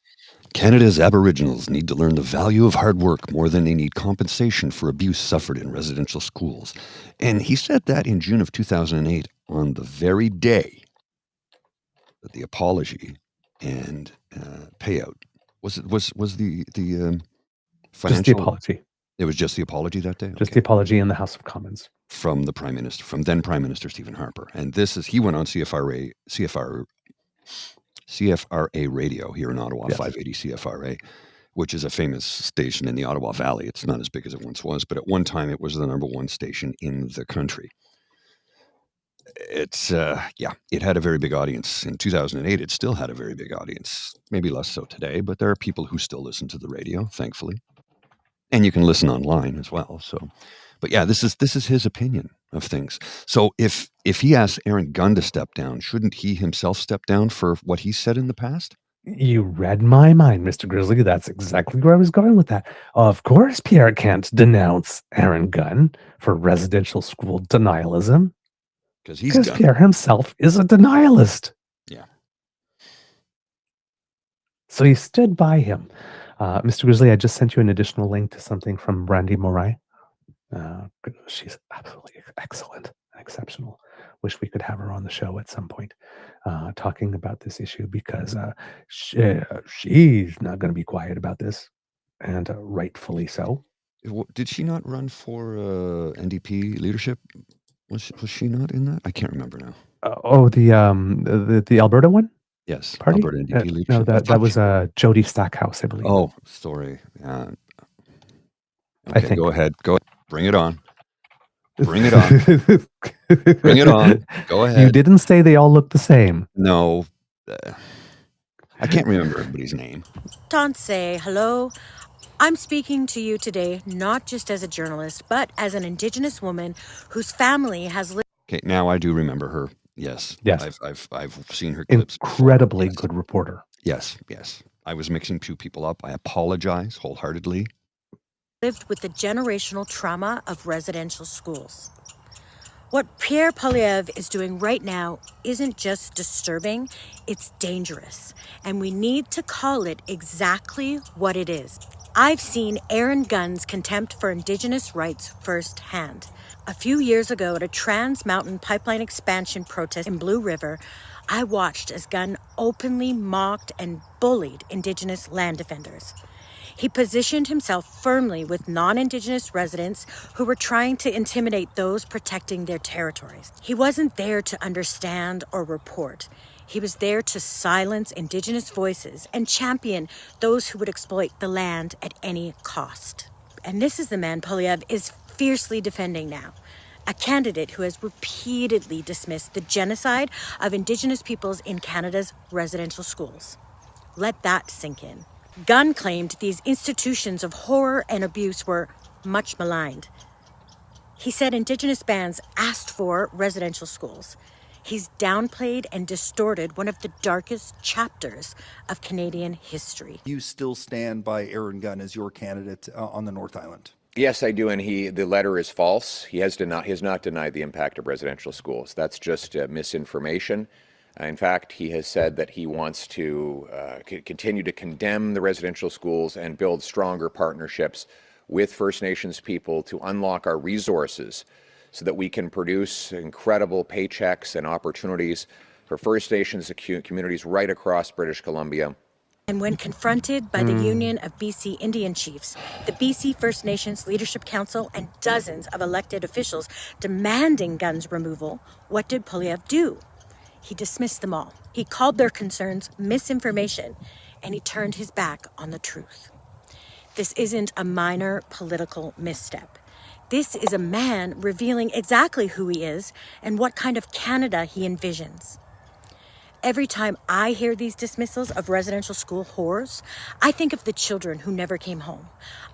C: Canada's Aboriginals need to learn the value of hard work more than they need compensation for abuse suffered in residential schools. And he said that in June of 2008 on the very day that the apology and payout was the financial.
B: Just the apology.
C: It was just the apology that day?
B: Just the apology in the House of Commons.
C: From the Prime Minister, from then Prime Minister Stephen Harper. And he went on CFRA radio here in Ottawa, yes. 580 CFRA, which is a famous station in the Ottawa Valley. It's not as big as it once was, but at one time it was the #1 station in the country. It had a very big audience. In 2008, it still had a very big audience. Maybe less so today, but there are people who still listen to the radio, thankfully. And you can listen online as well. So, but yeah, this is his opinion of things. So if he asks Aaron Gunn to step down, shouldn't he himself step down for what he said in the past?
B: You read my mind, Mr. Grizzly. That's exactly where I was going with that. Of course, Pierre can't denounce Aaron Gunn for residential school denialism. Because Pierre himself is a denialist.
C: Yeah.
B: So he stood by him. Mr. Grizzly, I just sent you an additional link to something from Brandy Morai. She's absolutely excellent and exceptional. Wish we could have her on the show at some point talking about this issue because she's not going to be quiet about this, and rightfully so.
C: Did she not run for NDP leadership? Was she not in that? I can't remember now.
B: The Alberta one?
C: Yes,
B: Party?
C: Alberta NDP leadership.
B: No, that was Jody Stackhouse, I believe.
C: Oh, sorry. Okay,
B: I think.
C: Go ahead. Bring it on. Bring it on. Bring it on. Go ahead.
B: You didn't say they all look the same.
C: No. I can't remember everybody's name.
G: Tansei, hello. I'm speaking to you today not just as a journalist, but as an Indigenous woman whose family has lived.
C: Okay, now I do remember her. Yes. I've seen her clips.
B: Incredibly good reporter.
C: Yes. I was mixing two people up. I apologize wholeheartedly.
G: Lived with the generational trauma of residential schools. What Pierre Poilièvre is doing right now isn't just disturbing, it's dangerous. And we need to call it exactly what it is. I've seen Aaron Gunn's contempt for Indigenous rights firsthand. A few years ago at a Trans Mountain Pipeline expansion protest in Blue River, I watched as Gunn openly mocked and bullied Indigenous land defenders. He positioned himself firmly with non-Indigenous residents who were trying to intimidate those protecting their territories. He wasn't there to understand or report. He was there to silence Indigenous voices and champion those who would exploit the land at any cost. And this is the man Poilièvre is fiercely defending now. A candidate who has repeatedly dismissed the genocide of Indigenous peoples in Canada's residential schools. Let that sink in. Gunn claimed these institutions of horror and abuse were much maligned. He said Indigenous bands asked for residential schools. He's downplayed and distorted one of the darkest chapters of Canadian history.
H: You still stand by Aaron Gunn as your candidate on the North Island?
F: Yes, I do, and the letter is false. He has not denied the impact of residential schools. That's just misinformation. In fact, he has said that he wants to continue to condemn the residential schools and build stronger partnerships with First Nations people to unlock our resources so that we can produce incredible paychecks and opportunities for First Nations communities right across British Columbia.
G: And when confronted by the Union of BC Indian Chiefs, the BC First Nations Leadership Council, and dozens of elected officials demanding Gunn's removal, what did Poilièvre do? He dismissed them all. He called their concerns misinformation, and he turned his back on the truth. This isn't a minor political misstep. This is a man revealing exactly who he is and what kind of Canada he envisions. Every time I hear these dismissals of residential school horrors, I think of the children who never came home.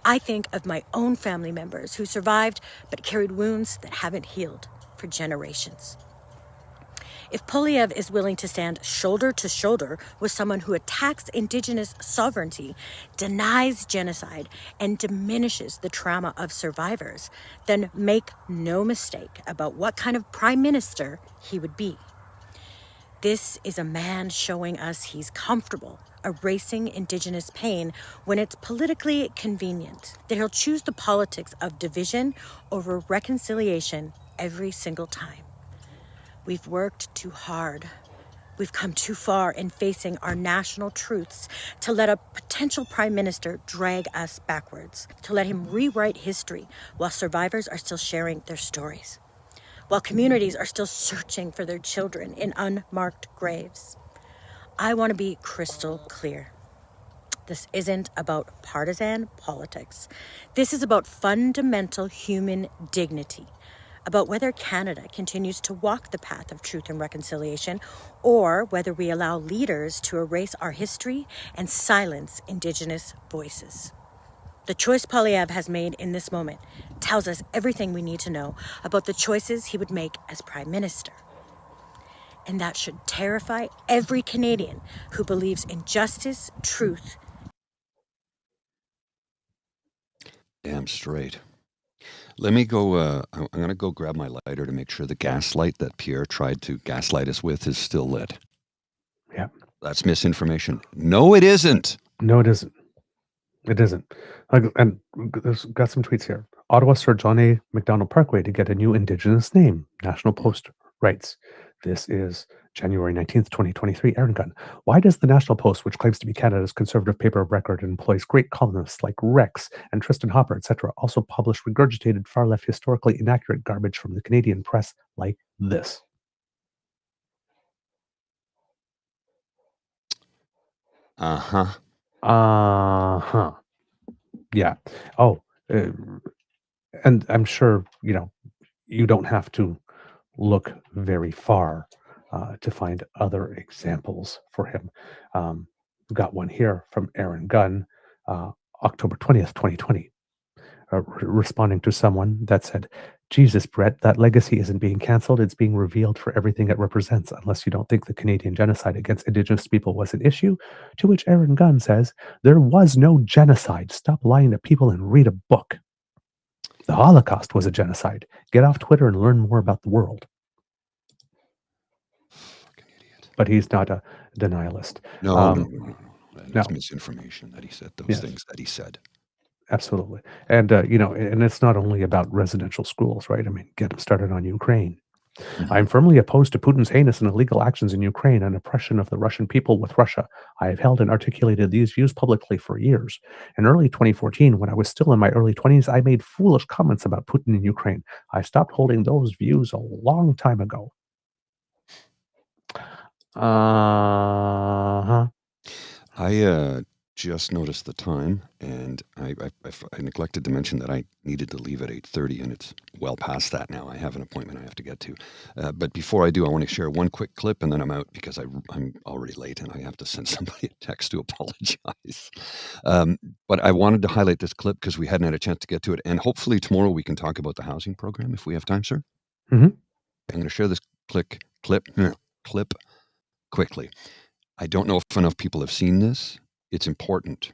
G: I think of my own family members who survived but carried wounds that haven't healed for generations. If Poilièvre is willing to stand shoulder to shoulder with someone who attacks Indigenous sovereignty, denies genocide, and diminishes the trauma of survivors, then make no mistake about what kind of prime minister he would be. This is a man showing us he's comfortable erasing Indigenous pain when it's politically convenient, that he'll choose the politics of division over reconciliation every single time. We've worked too hard. We've come too far in facing our national truths to let a potential prime minister drag us backwards, to let him rewrite history while survivors are still sharing their stories, while communities are still searching for their children in unmarked graves. I want to be crystal clear. This isn't about partisan politics. This is about fundamental human dignity, about whether Canada continues to walk the path of truth and reconciliation, or whether we allow leaders to erase our history and silence Indigenous voices. The choice Poilièvre has made in this moment tells us everything we need to know about the choices he would make as Prime Minister. And that should terrify every Canadian who believes in justice, truth.
C: Damn straight. Let me go, I'm going to go grab my lighter to make sure the gaslight that Pierre tried to gaslight us with is still lit.
B: Yeah.
C: That's misinformation. No, it isn't.
B: No, it isn't. It isn't. And there's got some tweets here. Ottawa Sir John A. Macdonald Parkway to get a new Indigenous name. National Post writes, this is January 19th, 2023. Aaron Gunn. Why does the National Post, which claims to be Canada's conservative paper of record and employs great columnists like Rex and Tristan Hopper, etc., also publish regurgitated far-left historically inaccurate garbage from the Canadian press like this?
C: Uh-huh.
B: Uh-huh. Yeah. Oh, and I'm sure, you don't have to look very far to find other examples for him. We've got one here from Aaron Gunn, October 20th, 2020, responding to someone that said, Jesus, Brett, that legacy isn't being cancelled. It's being revealed for everything it represents, unless you don't think the Canadian genocide against Indigenous people was an issue. To which Aaron Gunn says, there was no genocide. Stop lying to people and read a book. The Holocaust was a genocide. Get off Twitter and learn more about the world.
C: Fucking idiot.
B: But he's not a denialist.
C: No. That's
B: no.
C: misinformation that he said those
B: Yes.
C: things that he said.
B: Absolutely. And, and it's not only about residential schools, right? I mean, get them started on Ukraine. I'm firmly opposed to Putin's heinous and illegal actions in Ukraine and oppression of the Russian people with Russia. I have held and articulated these views publicly for years. In early 2014, when I was still in my early 20s, I made foolish comments about Putin in Ukraine. I stopped holding those views a long time ago. Uh-huh.
C: I just noticed the time, and I neglected to mention that I needed to leave at 8:30, and it's well past that now. I have an appointment I have to get to. But before I do, I want to share one quick clip, and then I'm out because I'm already late, and I have to send somebody a text to apologize. But I wanted to highlight this clip because we hadn't had a chance to get to it, and hopefully tomorrow we can talk about the housing program if we have time, sir.
B: Mhm.
C: I'm going to share this clip quickly. I don't know if enough people have seen this. It's important.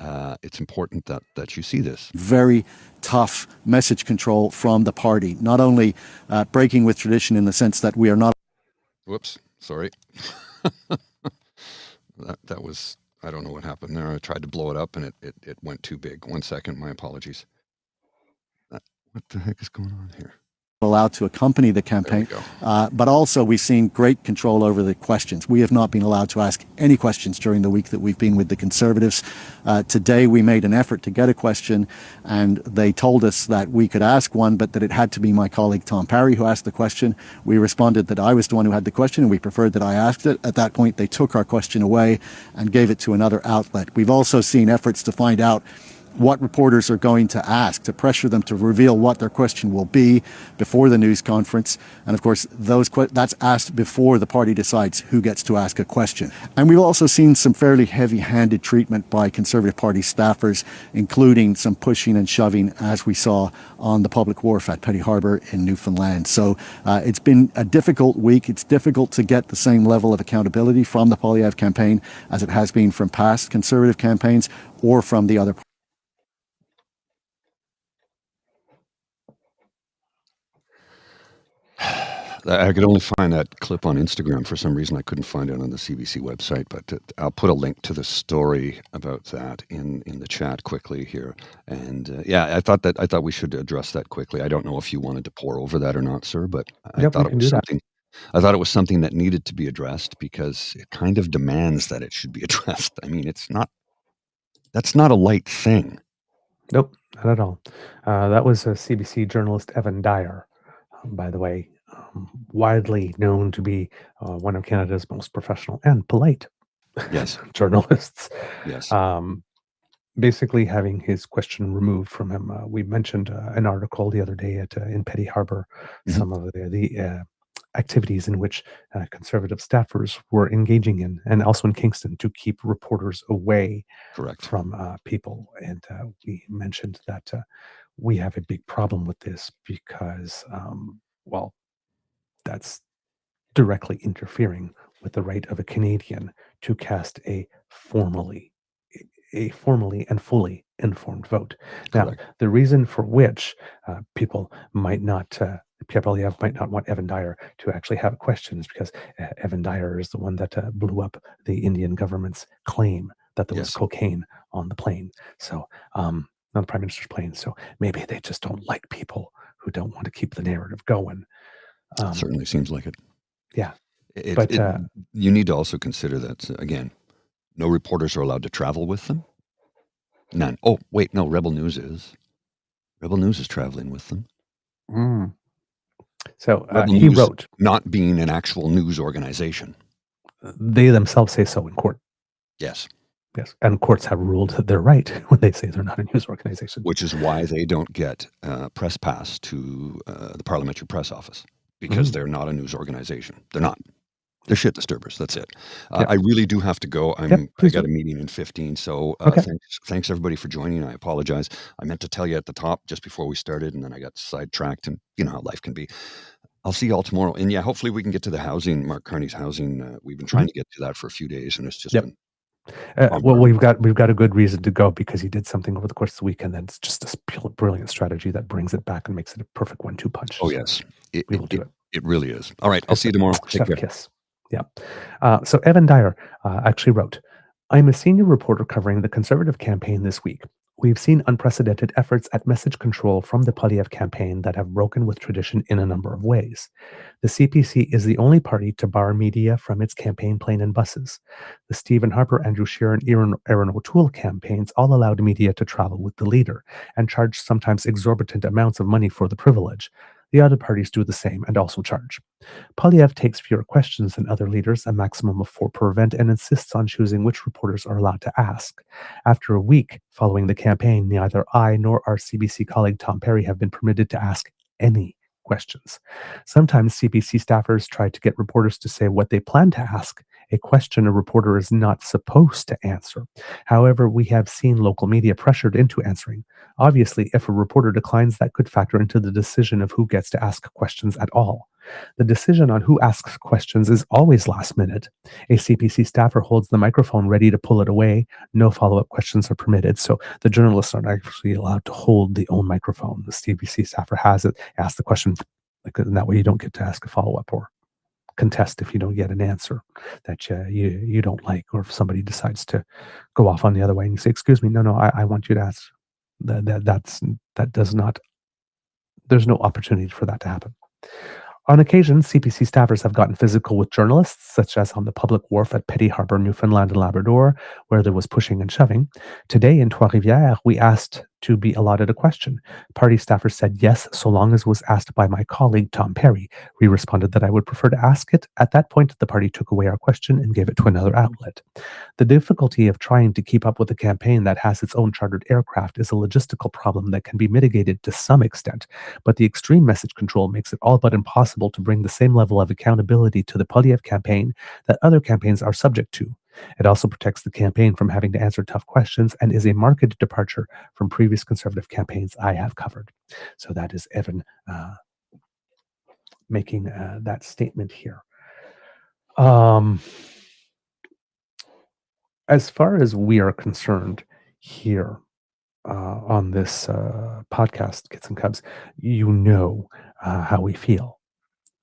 C: It's important that you see this.
I: Very tough message control from the party, not only breaking with tradition in the sense that we are not.
C: Whoops, sorry. that was, I don't know what happened there. I tried to blow it up and it went too big. 1 second, my apologies. What the heck is going on here?
I: Allowed to accompany the campaign, but also we've seen great control over the questions. We have not been allowed to ask any questions during the week that we've been with the Conservatives. Today we made an effort to get a question, and they told us that we could ask one, but that it had to be my colleague Tom Parry who asked the question. We responded that I was the one who had the question, and we preferred that I asked it. At that point, they took our question away and gave it to another outlet. We've also seen efforts to find out what reporters are going to ask, to pressure them to reveal what their question will be before the news conference. And of course, that's asked before the party decides who gets to ask a question. And we've also seen some fairly heavy-handed treatment by Conservative Party staffers, including some pushing and shoving, as we saw on the public wharf at Petty Harbour in Newfoundland. So it's been a difficult week. It's difficult to get the same level of accountability from the Poilièvre campaign as it has been from past Conservative campaigns or from the other.
C: I could only find that clip on Instagram. For some reason, I couldn't find it on the CBC website, but I'll put a link to the story about that in the chat quickly here. And I thought we should address that quickly. I don't know if you wanted to pour over that or not, sir, but I thought it was something. I thought it was something that needed to be addressed because it kind of demands that it should be addressed. I mean, that's not a light thing.
B: Nope, not at all. That was a CBC journalist, Evan Dyer, by the way. Widely known to be one of Canada's most professional and polite journalists.
C: Yes.
B: Basically having his question removed from him. We mentioned an article the other day in Petty Harbour, some of the activities in which Conservative staffers were engaging in, and also in Kingston, to keep reporters away from people. And we mentioned that we have a big problem with this because, that's directly interfering with the right of a Canadian to cast a formally and fully informed vote. Now, the reason for which people might not, Poilièvre might not want Evan Dyer to actually have questions, because Evan Dyer is the one that blew up the Indian government's claim that there was cocaine on the plane. So, on the Prime Minister's plane. So maybe they just don't like people who don't want to keep the narrative going.
C: It certainly seems like it.
B: Yeah.
C: You need to also consider that, again, no reporters are allowed to travel with them. None. Oh, wait, no, Rebel News is. Rebel News is traveling with them.
B: So he wrote,
C: not being an actual news organization.
B: They themselves say so in court.
C: Yes.
B: Yes. And courts have ruled that they're right when they say they're not a news organization.
C: Which is why they don't get press pass to the Parliamentary Press Office, because they're not a news organization. They're not. They're shit disturbers. That's it. I really do have to go. I got a meeting in 15. So thanks everybody for joining. I apologize. I meant to tell you at the top just before we started, and then I got sidetracked, and you know how life can be. I'll see you all tomorrow. And hopefully we can get to the housing, Mark Carney's housing. We've been trying to get to that for a few days, and it's just been
B: Well, we've got a good reason to go because he did something over the course of the weekend that's just this brilliant strategy that brings it back and makes it a perfect 1-2 punch.
C: Oh,
B: So
C: yes.
B: we will do it.
C: It really is. All right. I'll see you tomorrow. Take
B: Chef
C: care.
B: kiss. Yeah. So Evan Dyer actually wrote, I'm a senior reporter covering the Conservative campaign this week. We've seen unprecedented efforts at message control from the Poilièvre campaign that have broken with tradition in a number of ways. The CPC is the only party to bar media from its campaign plane and buses. The Stephen Harper, Andrew Scheer, and Aaron O'Toole campaigns all allowed media to travel with the leader and charge sometimes exorbitant amounts of money for the privilege. The other parties do the same and also charge. Poilièvre takes fewer questions than other leaders, a maximum of 4 per event, and insists on choosing which reporters are allowed to ask. After a week following the campaign, neither I nor our CBC colleague Tom Perry have been permitted to ask any questions. Sometimes CBC staffers try to get reporters to say what they plan to ask, a question a reporter is not supposed to answer. However, we have seen local media pressured into answering. Obviously, if a reporter declines, that could factor into the decision of who gets to ask questions at all. The decision on who asks questions is always last minute. A CPC staffer holds the microphone ready to pull it away. No follow-up questions are permitted, so the journalists aren't actually allowed to hold the own microphone. The CPC staffer has it, ask the question, and that way you don't get to ask a follow-up or contest if you don't get an answer that you don't like, or if somebody decides to go off on the other way and you say, excuse me, no, I want you to ask. That does not, there's no opportunity for that to happen. On occasion, CPC staffers have gotten physical with journalists, such as on the public wharf at Petty Harbour, Newfoundland and Labrador, where there was pushing and shoving. Today in Trois-Rivières, we asked to be allotted a question. Party staffers said yes, so long as was asked by my colleague Tom Perry. We responded that I would prefer to ask it. At that point, the party took away our question and gave it to another outlet. The difficulty of trying to keep up with a campaign that has its own chartered aircraft is a logistical problem that can be mitigated to some extent, but the extreme message control makes it all but impossible to bring the same level of accountability to the Poilièvre campaign that other campaigns are subject to. It also protects the campaign from having to answer tough questions and is a marked departure from previous Conservative campaigns I have covered. So that is Evan making that statement here. As far as we are concerned here on this podcast, Kits and Cubs, you know how we feel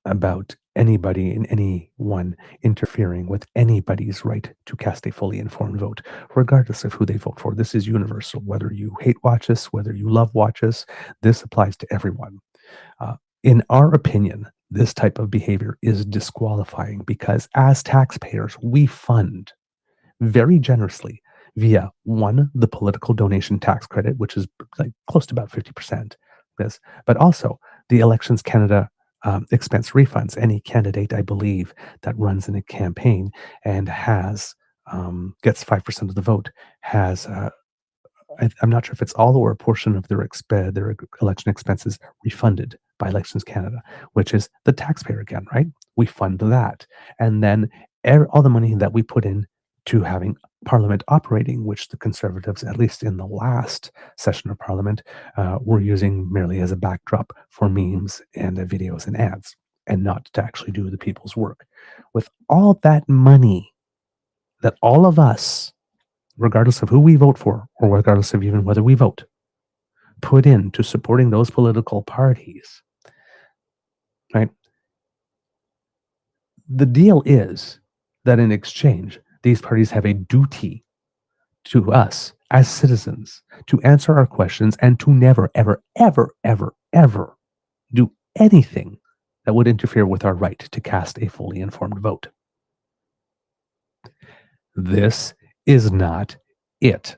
B: about anybody and anyone interfering with anybody's right to cast a fully informed vote, regardless of who they vote for. This is universal. Whether you hate watch us, whether you love watch us, this applies to everyone. In our opinion, this type of behavior is disqualifying because as taxpayers, we fund very generously via the political donation tax credit, which is like close to about 50%, but also the Elections Canada expense refunds. Any candidate, I believe, that runs in a campaign and has gets 5% of the vote has I'm not sure if it's all or a portion of their election expenses refunded by Elections Canada, which is the taxpayer again, right? We fund that, and then all the money that we put in to having Parliament operating, which the Conservatives, at least in the last session of Parliament, were using merely as a backdrop for memes and videos and ads, and not to actually do the people's work. With all that money that all of us, regardless of who we vote for, or regardless of even whether we vote, put into supporting those political parties, right? The deal is that in exchange, these parties have a duty to us as citizens to answer our questions and to never, ever, ever, ever, ever do anything that would interfere with our right to cast a fully informed vote. This is not it.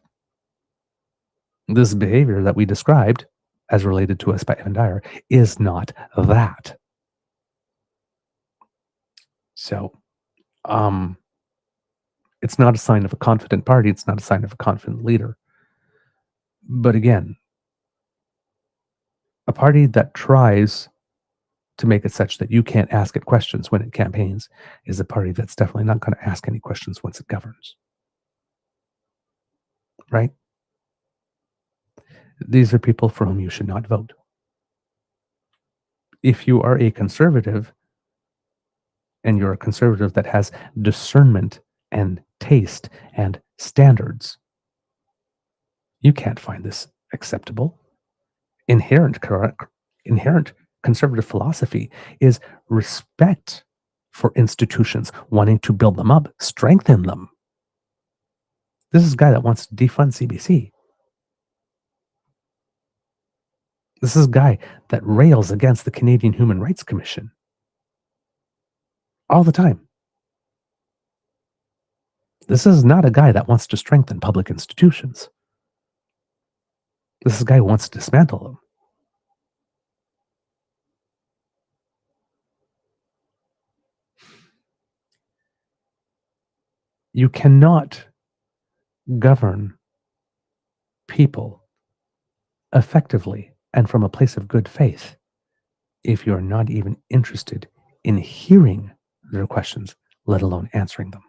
B: This behavior that we described, as related to us by Evan Dyer, is not that. So, it's not a sign of a confident party. It's not a sign of a confident leader. But again, a party that tries to make it such that you can't ask it questions when it campaigns is a party that's definitely not going to ask any questions once it governs. Right? These are people for whom you should not vote. If you are a conservative, and you're a conservative that has discernment and taste and standards. You can't find this acceptable. Inherent conservative philosophy is respect for institutions, wanting to build them up, strengthen them. This is a guy that wants to defund CBC. This is a guy that rails against the Canadian Human Rights Commission all the time. This is not a guy that wants to strengthen public institutions. This is a guy who wants to dismantle them. You cannot govern people effectively and from a place of good faith if you're not even interested in hearing their questions, let alone answering them.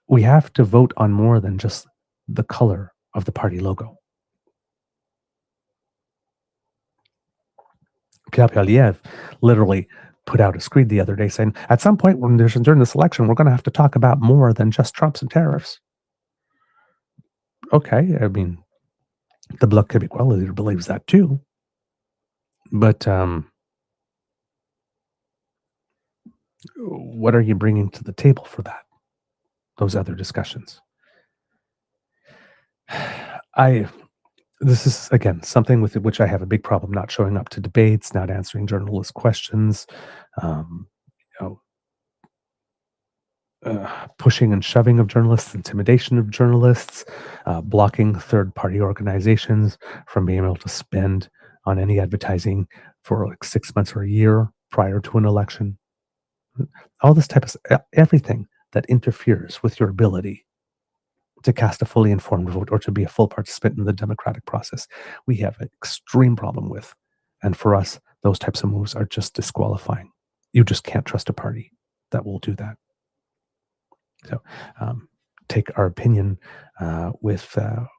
B: We have to vote on more than just the color of the party logo. Pierre Poilièvre literally put out a screed the other day saying, at some point during this election, we're going to have to talk about more than just Trumps and tariffs. Okay, I mean, the Bloc Québécois leader believes that too. But what are you bringing to the table for that? Those other discussions. This is, again, something with which I have a big problem, not showing up to debates, not answering journalist questions, pushing and shoving of journalists, intimidation of journalists, blocking third-party organizations from being able to spend on any advertising for like 6 months or a year prior to an election. All this type of everything that interferes with your ability to cast a fully informed vote or to be a full participant in the democratic process, we have an extreme problem with. And for us, those types of moves are just disqualifying. You just can't trust a party that will do that. So take our opinion with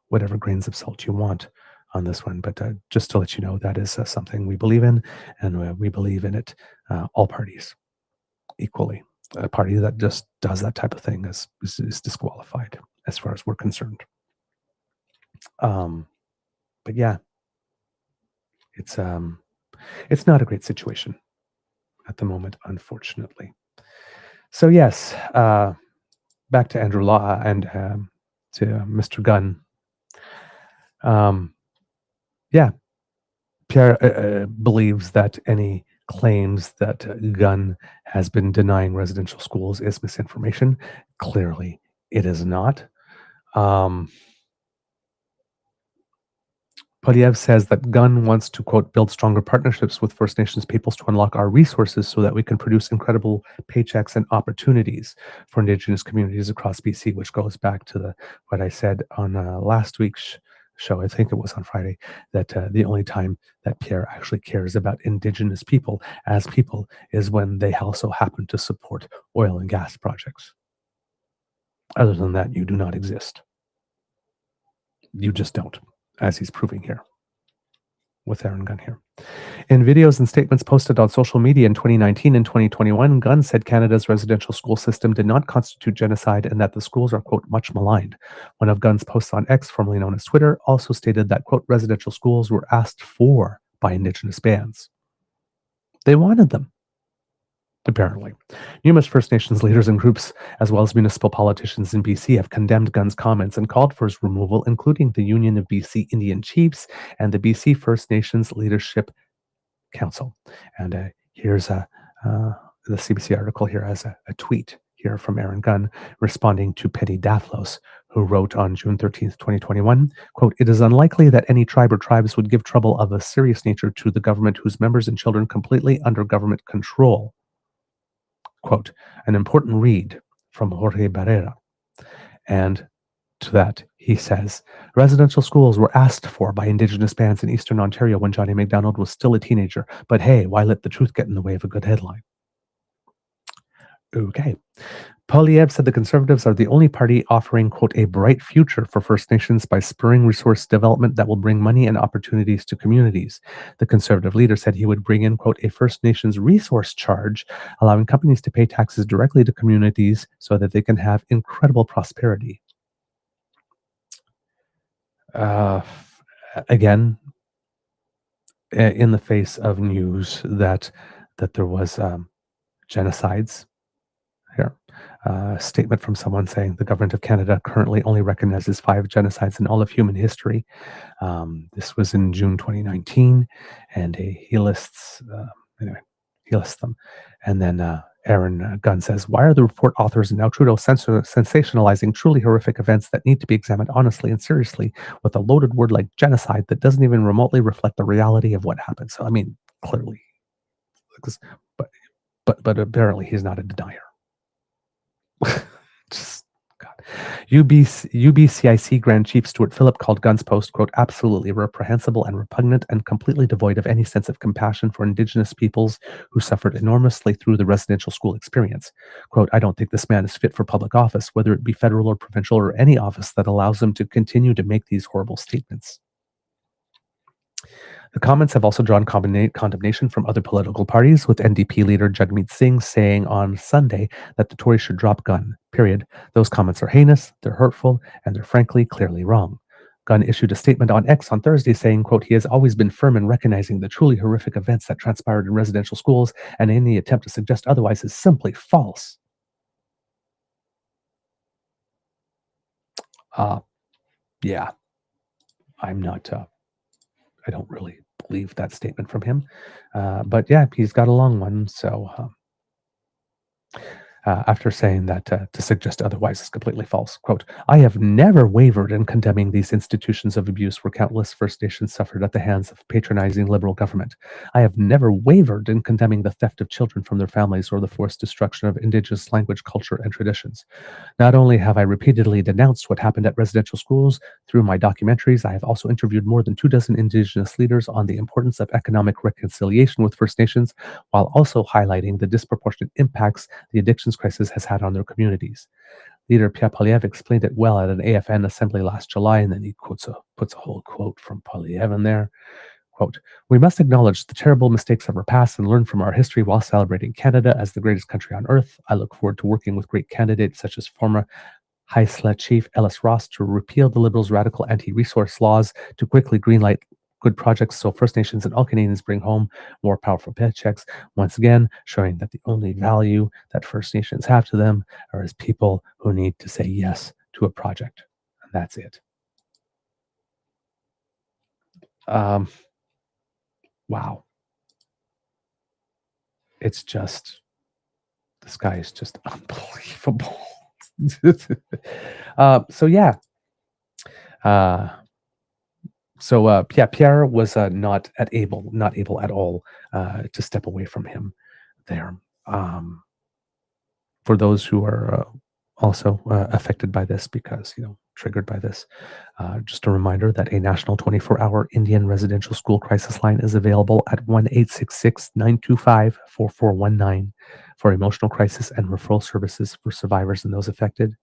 B: whatever grains of salt you want on this one. But just to let you know, that is something we believe in, and we believe in it, all parties equally. A party that just does that type of thing is disqualified as far as we're concerned. But yeah, it's not a great situation at the moment, unfortunately. So yes, back to Andrew Law and to Mr. Gunn. Yeah, Pierre believes that any claims that Gunn has been denying residential schools is misinformation. Clearly, it is not. Poilièvre says that Gunn wants to, quote, build stronger partnerships with First Nations peoples to unlock our resources so that we can produce incredible paychecks and opportunities for Indigenous communities across BC, which goes back to what I said on last week's show, I think it was on Friday, that the only time that Pierre actually cares about Indigenous people as people is when they also happen to support oil and gas projects. Other than that, you do not exist. You just don't, as he's proving here with Aaron Gunn here. In videos and statements posted on social media in 2019 and 2021, Gunn said Canada's residential school system did not constitute genocide and that the schools are, quote, much maligned. One of Gunn's posts on X, formerly known as Twitter, also stated that, quote, residential schools were asked for by Indigenous bands. They wanted them, apparently. Numerous First Nations leaders and groups, as well as municipal politicians in BC, have condemned Gunn's comments and called for his removal, including the Union of BC Indian Chiefs and the BC First Nations Leadership Council. And here's the CBC article here as a tweet here from Aaron Gunn responding to Penny Daphlos, who wrote on June 13th, 2021, quote, it is unlikely that any tribe or tribes would give trouble of a serious nature to the government whose members and children completely under government control. Quote, an important read from Jorge Barrera. And to that, he says, residential schools were asked for by Indigenous bands in Eastern Ontario when Johnny MacDonald was still a teenager. But hey, why let the truth get in the way of a good headline? Okay. Poilièvre said the Conservatives are the only party offering, quote, a bright future for First Nations by spurring resource development that will bring money and opportunities to communities. The Conservative leader said he would bring in, quote, a First Nations resource charge, allowing companies to pay taxes directly to communities so that they can have incredible prosperity. Again, in the face of news that there was genocides here. Statement from someone saying the government of Canada currently only recognizes 5 genocides in all of human history. This was in June 2019, and he lists them. And then Aaron Gunn says, why are the report authors and now Trudeau sensationalizing truly horrific events that need to be examined honestly and seriously with a loaded word like genocide that doesn't even remotely reflect the reality of what happened? So, I mean, clearly, but apparently he's not a denier. Just God. UBCIC Grand Chief Stuart Phillip called Gunn's post, quote, absolutely reprehensible and repugnant and completely devoid of any sense of compassion for Indigenous peoples who suffered enormously through the residential school experience. Quote, I don't think this man is fit for public office, whether it be federal or provincial or any office that allows him to continue to make these horrible statements. The comments have also drawn condemnation from other political parties, with NDP leader Jagmeet Singh saying on Sunday that the Tories should drop Gunn, period. Those comments are heinous, they're hurtful, and they're frankly clearly wrong. Gunn issued a statement on X on Thursday saying, quote, he has always been firm in recognizing the truly horrific events that transpired in residential schools, and any attempt to suggest otherwise is simply false. Yeah, I'm not... I don't really believe that statement from him. But yeah, he's got a long one. So after saying that to suggest otherwise is completely false, quote, I have never wavered in condemning these institutions of abuse where countless First Nations suffered at the hands of patronizing Liberal government. I have never wavered in condemning the theft of children from their families or the forced destruction of Indigenous language, culture, and traditions. Not only have I repeatedly denounced what happened at residential schools through my documentaries, I have also interviewed more than 24 Indigenous leaders on the importance of economic reconciliation with First Nations, while also highlighting the disproportionate impacts the addictions crisis has had on their communities. Leader Pierre Poilièvre explained it well at an AFN assembly last July, and then he puts a whole quote from Poilièvre in there. Quote, we must acknowledge the terrible mistakes of our past and learn from our history while celebrating Canada as the greatest country on earth. I look forward to working with great candidates such as former Haisla Chief Ellis Ross to repeal the Liberals' radical anti-resource laws, to quickly greenlight good projects so First Nations and all Canadians bring home more powerful paychecks, once again showing that the only value that First Nations have to them are as people who need to say yes to a project. And that's it. Wow. It's just, this guy is just unbelievable. Pierre was not able at all to step away from him there. For those who are also affected by this, because triggered by this, just a reminder that a national 24-hour Indian residential school crisis line is available at 1-866-925-4419 for emotional crisis and referral services for survivors and those affected.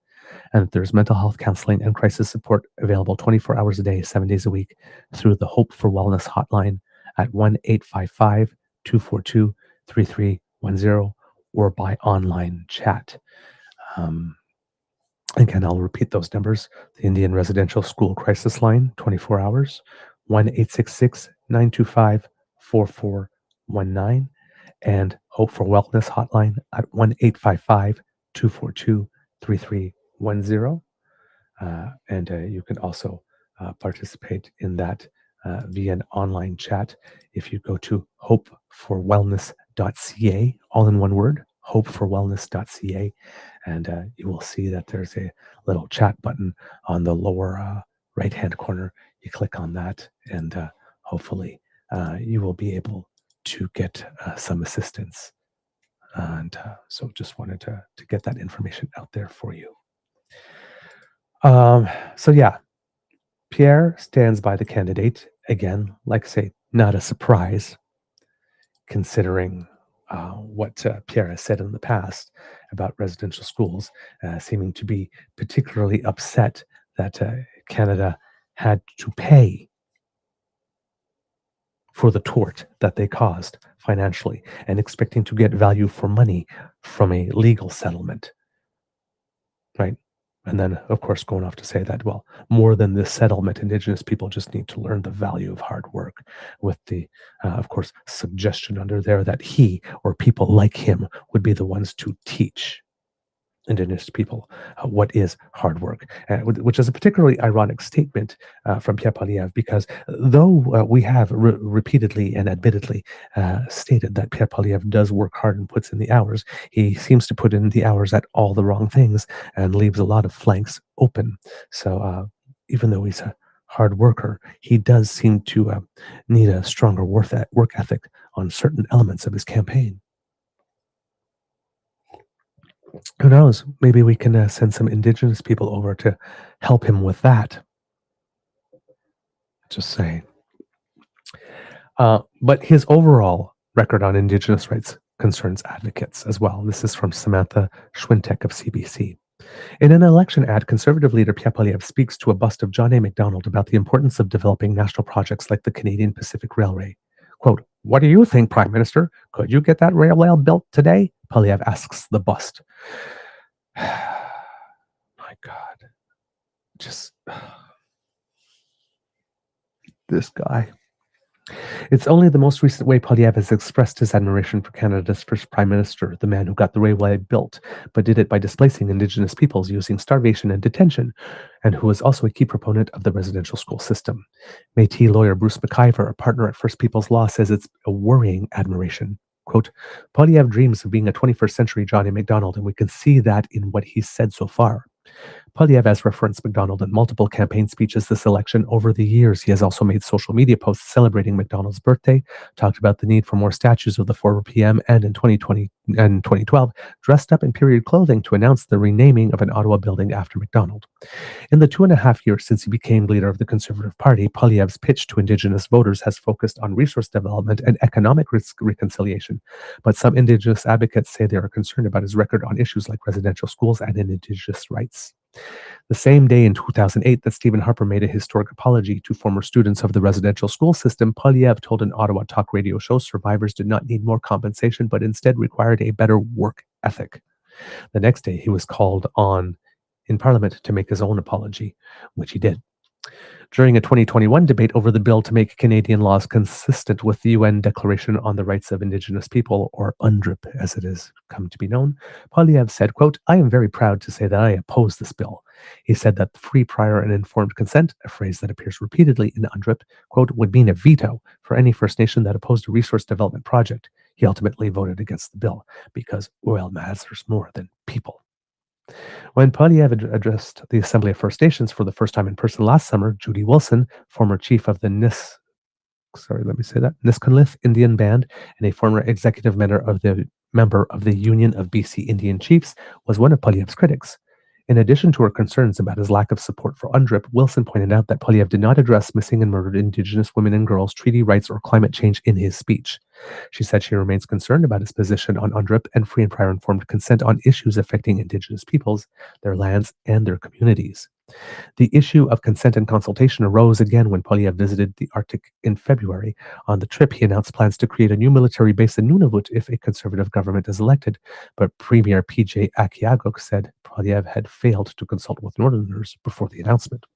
B: And there's mental health counseling and crisis support available 24 hours a day, 7 days a week through the Hope for Wellness hotline at 1-855-242-3310 or by online chat. Again, I'll repeat those numbers. The Indian Residential School Crisis Line, 24 hours, 1-866-925-4419, and Hope for Wellness hotline at 1-855-242-3310. And you can also participate in that via an online chat if you go to hopeforwellness.ca, all in one word, hopeforwellness.ca, and you will see that there's a little chat button on the lower right-hand corner. You click on that, and hopefully you will be able to get some assistance. And so just wanted to get that information out there for you. Pierre stands by the candidate. Again, like I say, not a surprise, considering what Pierre has said in the past about residential schools, seeming to be particularly upset that Canada had to pay for the tort that they caused financially, and expecting to get value for money from a legal settlement, right? And then, of course, going off to say that, well, more than this settlement, Indigenous people just need to learn the value of hard work, with the, of course, suggestion under there that he or people like him would be the ones to teach Indigenous people what is hard work, which is a particularly ironic statement from Pierre Poilièvre, because though we have repeatedly and admittedly stated that Pierre Poilièvre does work hard and puts in the hours, he seems to put in the hours at all the wrong things and leaves a lot of flanks open. So even though he's a hard worker, he does seem to need a stronger work ethic on certain elements of his campaign. Who knows? Maybe we can send some Indigenous people over to help him with that. Just saying. But his overall record on Indigenous rights concerns advocates as well. This is from Samantha Schwintek of CBC. In an election ad, Conservative leader Pierre Poilièvre speaks to a bust of John A. Macdonald about the importance of developing national projects like the Canadian Pacific Railway. Quote, "What do you think, Prime Minister? Could you get that railway built today?" Poilièvre asks the bust. My God. Just this guy. It's only the most recent way Poilièvre has expressed his admiration for Canada's first Prime Minister, the man who got the railway built, but did it by displacing Indigenous peoples using starvation and detention, and who was also a key proponent of the residential school system. Métis lawyer Bruce McIver, a partner at First Peoples Law, says it's a worrying admiration. Quote, "Poilièvre dreams of being a 21st century John A. Macdonald, and we can see that in what he's said so far." Poilièvre has referenced Macdonald in multiple campaign speeches this election. Over the years, he has also made social media posts celebrating Macdonald's birthday, talked about the need for more statues of the former PM, and in 2020 and 2012, dressed up in period clothing to announce the renaming of an Ottawa building after Macdonald. In the 2.5 years since he became leader of the Conservative Party, Poilièvre's pitch to Indigenous voters has focused on resource development and economic reconciliation. But some Indigenous advocates say they are concerned about his record on issues like residential schools and Indigenous rights. The same day in 2008 that Stephen Harper made a historic apology to former students of the residential school system, Poilièvre told an Ottawa talk radio show survivors did not need more compensation, but instead required a better work ethic. The next day, he was called on in Parliament to make his own apology, which he did. During a 2021 debate over the bill to make Canadian laws consistent with the UN Declaration on the Rights of Indigenous People, or UNDRIP as it has come to be known, Poilièvre said, quote, "I am very proud to say that I oppose this bill." He said that free, prior, and informed consent, a phrase that appears repeatedly in UNDRIP, quote, "would mean a veto for any First Nation that opposed a resource development project." He ultimately voted against the bill because oil matters more than people. When Poilièvre addressed the Assembly of First Nations for the first time in person last summer, Judy Wilson, former chief of the Nisconlith Indian Band and a former executive member of the Union of BC Indian Chiefs, was one of Poilièvre's critics. In addition to her concerns about his lack of support for UNDRIP, Wilson pointed out that Poilièvre did not address missing and murdered Indigenous women and girls, treaty rights, or climate change in his speech. She said she remains concerned about his position on UNDRIP and free and prior informed consent on issues affecting Indigenous peoples, their lands, and their communities. The issue of consent and consultation arose again when Poilièvre visited the Arctic in February. On the trip, he announced plans to create a new military base in Nunavut if a Conservative government is elected, but Premier PJ Akiaguk said Poilièvre had failed to consult with Northerners before the announcement.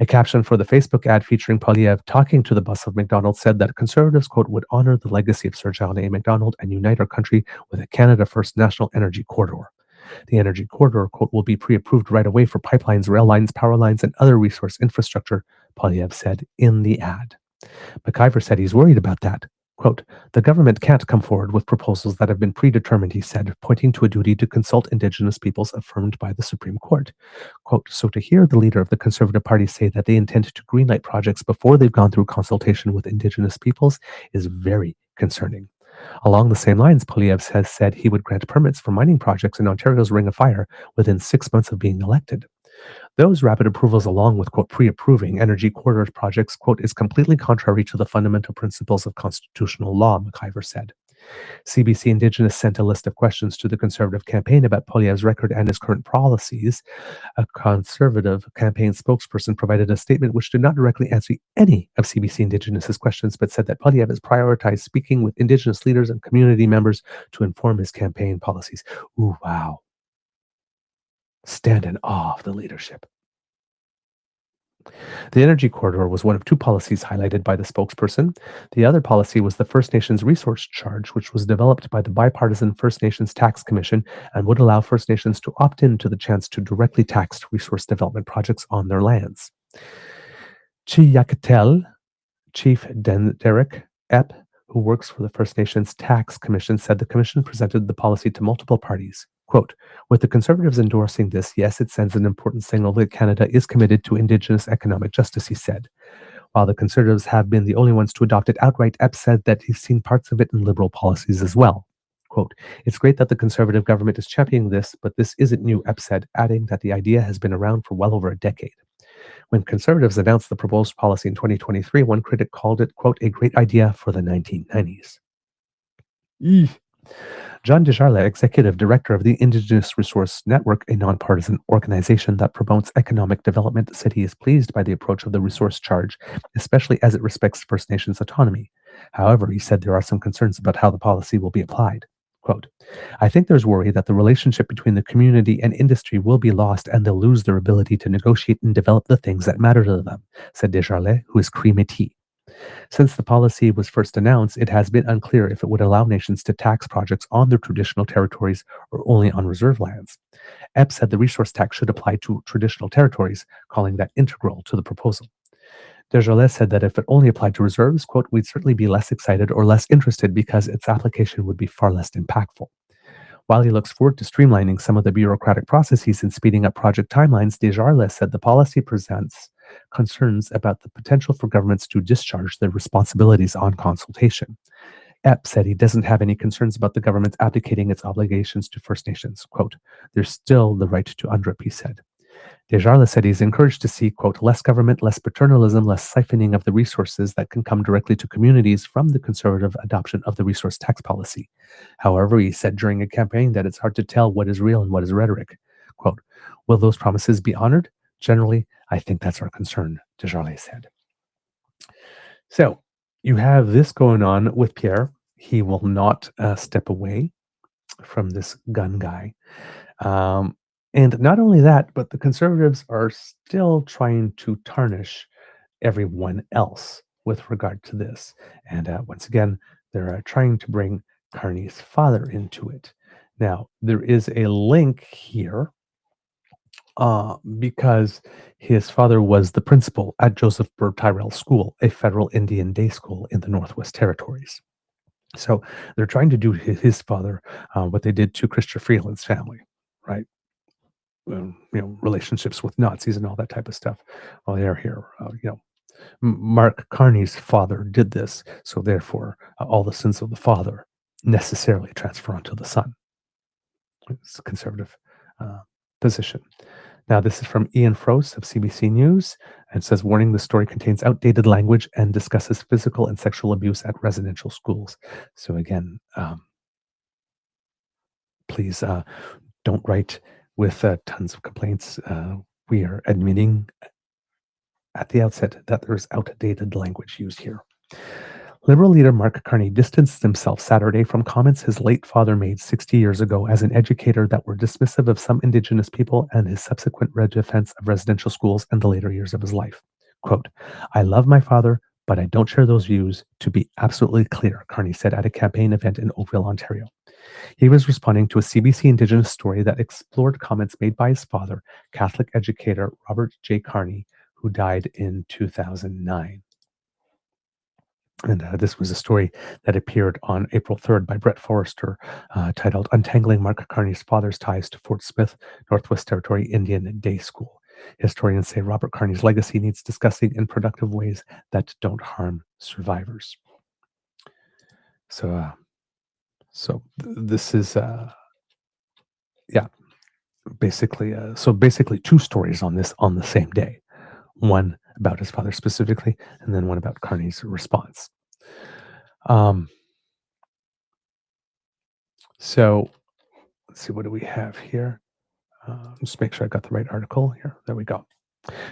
B: A caption for the Facebook ad featuring Poilièvre talking to the bus of Macdonald said that Conservatives, quote, "would honor the legacy of Sir John A. Macdonald and unite our country with a Canada First National Energy Corridor." The energy corridor, quote, "will be pre-approved right away for pipelines, rail lines, power lines, and other resource infrastructure," Poilièvre said in the ad. McIver said he's worried about that. Quote, "The government can't come forward with proposals that have been predetermined," he said, pointing to a duty to consult Indigenous peoples affirmed by the Supreme Court. Quote, "So to hear the leader of the Conservative Party say that they intend to greenlight projects before they've gone through consultation with Indigenous peoples is very concerning." Along the same lines, Poilièvre has said he would grant permits for mining projects in Ontario's Ring of Fire within 6 months of being elected. Those rapid approvals, along with, quote, "pre-approving energy corridor projects," quote, "is completely contrary to the fundamental principles of constitutional law," McIver said. CBC Indigenous sent a list of questions to the Conservative campaign about Poilièvre's record and his current policies. A Conservative campaign spokesperson provided a statement which did not directly answer any of CBC Indigenous' questions, but said that Poilièvre has prioritized speaking with Indigenous leaders and community members to inform his campaign policies. Ooh, wow. Stand in awe of the leadership. The energy corridor was one of two policies highlighted by the spokesperson. The other policy was the First Nations Resource Charge, which was developed by the bipartisan First Nations Tax Commission and would allow First Nations to opt in to the chance to directly tax resource development projects on their lands. Chiyakatel Chief Derek Epp, who works for the First Nations Tax Commission, said the commission presented the policy to multiple parties. Quote, with the Conservatives endorsing this, yes, it sends an important signal that Canada is committed to Indigenous economic justice, he said. While the Conservatives have been the only ones to adopt it outright, Epp said that he's seen parts of it in Liberal policies as well. Quote, it's great that the Conservative government is championing this, but this isn't new, Epp said, adding that the idea has been around for well over a decade. When Conservatives announced the proposed policy in 2023, one critic called it, quote, a great idea for the 1990s. John Desjardins, Executive Director of the Indigenous Resource Network, a nonpartisan organization that promotes economic development, said he is pleased by the approach of the resource charge, especially as it respects First Nations autonomy. However, he said there are some concerns about how the policy will be applied. Quote, I think there's worry that the relationship between the community and industry will be lost and they'll lose their ability to negotiate and develop the things that matter to them, said Desjardins, who is Cree Métis. Since the policy was first announced, it has been unclear if it would allow nations to tax projects on their traditional territories or only on reserve lands. Epp said the resource tax should apply to traditional territories, calling that integral to the proposal. Desjardins said that if it only applied to reserves, quote, we'd certainly be less excited or less interested because its application would be far less impactful. While he looks forward to streamlining some of the bureaucratic processes and speeding up project timelines, Desjardins said the policy presents concerns about the potential for governments to discharge their responsibilities on consultation. Epp said he doesn't have any concerns about the government abdicating its obligations to First Nations. Quote, there's still the right to UNDRIP, he said. Desjardins said he's encouraged to see, quote, less government, less paternalism, less siphoning of the resources that can come directly to communities from the Conservative adoption of the resource tax policy. However, he said during a campaign that it's hard to tell what is real and what is rhetoric. Quote, will those promises be honored? Generally, I think that's our concern, Desjardins said. So you have this going on with Pierre. He will not step away from this gun guy. And not only that, but the Conservatives are still trying to tarnish everyone else with regard to this. And once again, they're trying to bring Carney's father into it. Now, there is a link here because his father was the principal at Joseph Burr Tyrrell School, a federal Indian day school in the Northwest Territories. So they're trying to do his father what they did to Chrystia Freeland's family, right? Relationships with Nazis and all that type of stuff. Well, they're here. Mark Carney's father did this, so therefore, all the sins of the father necessarily transfer onto the son. It's a conservative position. Now, this is from Ian Frost of CBC News, and says, warning, the story contains outdated language and discusses physical and sexual abuse at residential schools. So again, please don't write with tons of complaints. We are admitting at the outset that there's outdated language used here. Liberal leader Mark Carney distanced himself Saturday from comments his late father made 60 years ago as an educator that were dismissive of some Indigenous people and his subsequent defense of residential schools in the later years of his life. Quote, I love my father, but I don't share those views, to be absolutely clear, Carney said at a campaign event in Oakville, Ontario. He was responding to a CBC Indigenous story that explored comments made by his father, Catholic educator Robert J. Carney, who died in 2009. And this was a story that appeared on April 3rd by Brett Forrester, titled Untangling Mark Carney's Father's Ties to Fort Smith, Northwest Territory Indian Day School. Historians say Robert Carney's legacy needs discussing in productive ways that don't harm survivors. So this is, basically two stories on this on the same day. One about his father specifically, and then one about Carney's response. So let's see, what do we have here? Just make sure I got the right article here. There we go.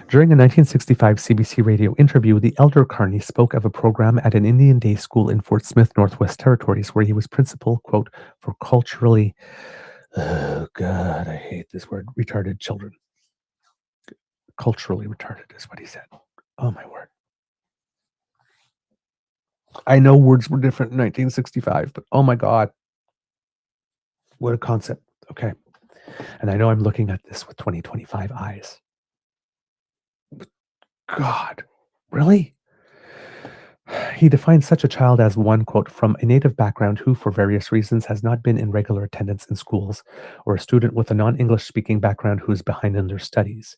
B: During a 1965 CBC radio interview, the elder Carney spoke of a program at an Indian day school in Fort Smith, Northwest Territories, where he was principal, quote, for culturally, oh God, I hate this word, retarded children. Culturally retarded is what he said. Oh my word. I know words were different in 1965, but oh my God. What a concept. Okay. And I know I'm looking at this with 2025 eyes. God, really? He defines such a child as one, quote, from a native background who, for various reasons, has not been in regular attendance in schools, or a student with a non-English speaking background who is behind in their studies.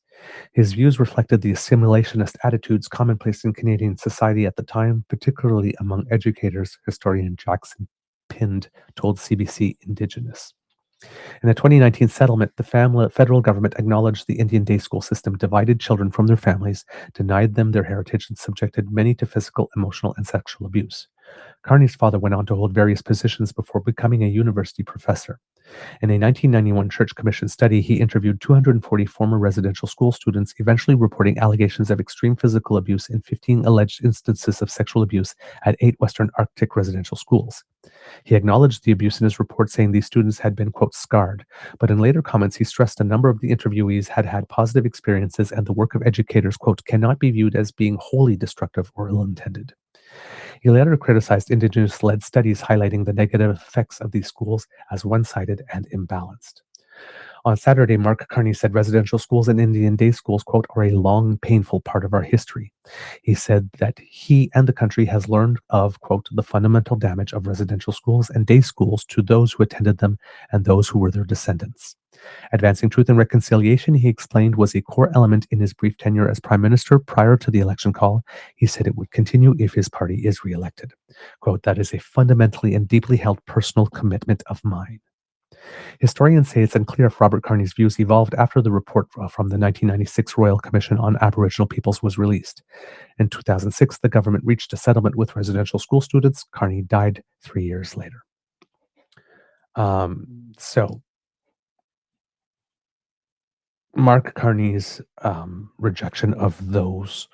B: His views reflected the assimilationist attitudes commonplace in Canadian society at the time, particularly among educators, historian Jackson Pind told CBC Indigenous. In a 2019 settlement, the federal government acknowledged the Indian day school system divided children from their families, denied them their heritage, and subjected many to physical, emotional, and sexual abuse. Carney's father went on to hold various positions before becoming a university professor. In a 1991 Church Commission study, he interviewed 240 former residential school students, eventually reporting allegations of extreme physical abuse and 15 alleged instances of sexual abuse at 8 Western Arctic residential schools. He acknowledged the abuse in his report, saying these students had been, quote, scarred. But in later comments, he stressed a number of the interviewees had had positive experiences and the work of educators, quote, cannot be viewed as being wholly destructive or ill-intended. He later criticized Indigenous-led studies highlighting the negative effects of these schools as one-sided and imbalanced. On Saturday, Mark Carney said residential schools and Indian day schools, quote, are a long, painful part of our history. He said that he and the country has learned of, quote, the fundamental damage of residential schools and day schools to those who attended them and those who were their descendants. Advancing truth and reconciliation, he explained, was a core element in his brief tenure as Prime Minister prior to the election call. He said it would continue if his party is reelected. Quote, that is a fundamentally and deeply held personal commitment of mine. Historians say it's unclear if Robert Carney's views evolved after the report from the 1996 Royal Commission on Aboriginal Peoples was released. In 2006, the government reached a settlement with residential school students. Carney died 3 years later. So Mark Carney's rejection of those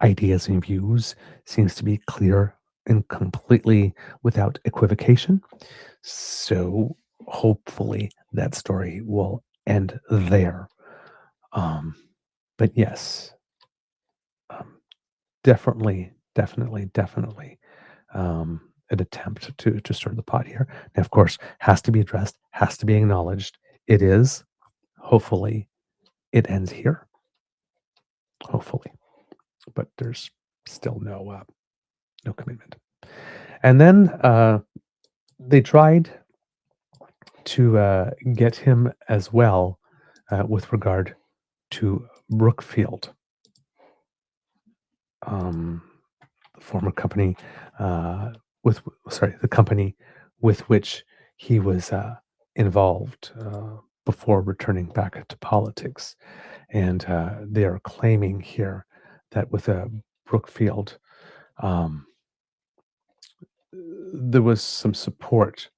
B: ideas and views seems to be clear and completely without equivocation. So hopefully that story will end there. But yes, definitely an attempt to stir the pot here. And of course, has to be addressed, has to be acknowledged. It is. Hopefully it ends here. Hopefully. But there's still no commitment. And then they tried to get him as well with regard to Brookfield, the former company the company with which he was involved before returning back to politics. And they are claiming here that with Brookfield, there was some support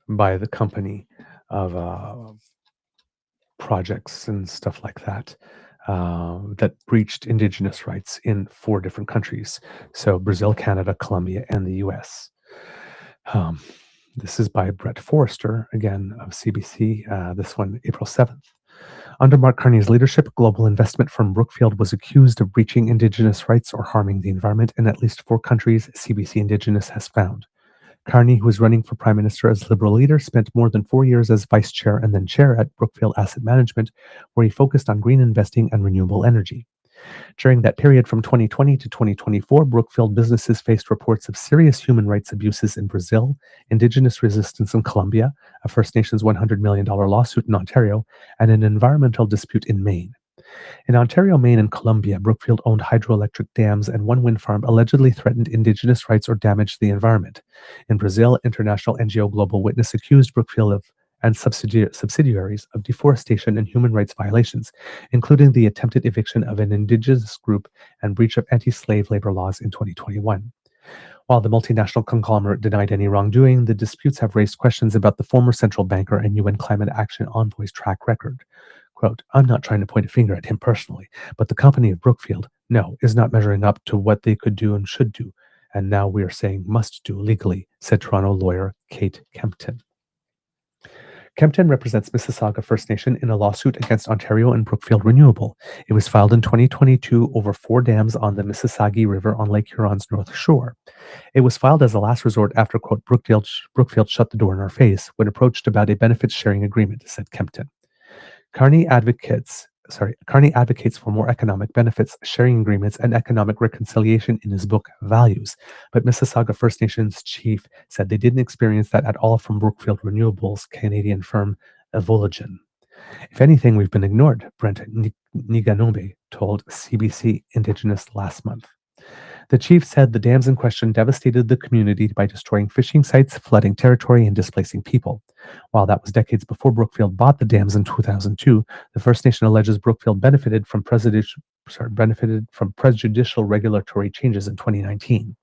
B: by the company of projects and stuff like that that breached Indigenous rights in 4 different countries. So Brazil, Canada, Colombia, and the US. This is by Brett Forrester, again, of CBC, this one, April 7th. Under Mark Carney's leadership, global investment firm Brookfield was accused of breaching Indigenous rights or harming the environment in at least 4 countries, CBC Indigenous has found. Carney, who was running for Prime Minister as Liberal leader, spent more than 4 years as Vice Chair and then Chair at Brookfield Asset Management, where he focused on green investing and renewable energy. During that period from 2020 to 2024, Brookfield businesses faced reports of serious human rights abuses in Brazil, Indigenous resistance in Colombia, a First Nations $100 million lawsuit in Ontario, and an environmental dispute in Maine. In Ontario, Maine, and Colombia, Brookfield owned hydroelectric dams and one wind farm allegedly threatened Indigenous rights or damaged the environment. In Brazil, international NGO Global Witness accused Brookfield and subsidiaries of deforestation and human rights violations, including the attempted eviction of an Indigenous group and breach of anti-slave labor laws in 2021. While the multinational conglomerate denied any wrongdoing, the disputes have raised questions about the former central banker and UN climate action envoy's track record. Quote, I'm not trying to point a finger at him personally, but the company of Brookfield, no, is not measuring up to what they could do and should do, and now we are saying must do legally, said Toronto lawyer Kate Kempton. Kempton represents Mississauga First Nation in a lawsuit against Ontario and Brookfield Renewable. It was filed in 2022 over 4 dams on the Mississauga River on Lake Huron's north shore. It was filed as a last resort after, quote, Brookfield shut the door in our face when approached about a benefits sharing agreement, said Kempton. Carney advocates for more economic benefits, sharing agreements, and economic reconciliation in his book, Values. But Mississauga First Nations chief said they didn't experience that at all from Brookfield Renewable's Canadian firm, Evologen. If anything, we've been ignored, Brent Niganombe told CBC Indigenous last month. The chief said the dams in question devastated the community by destroying fishing sites, flooding territory, and displacing people. While that was decades before Brookfield bought the dams in 2002, the First Nation alleges Brookfield benefited from prejudicial regulatory changes in 2019.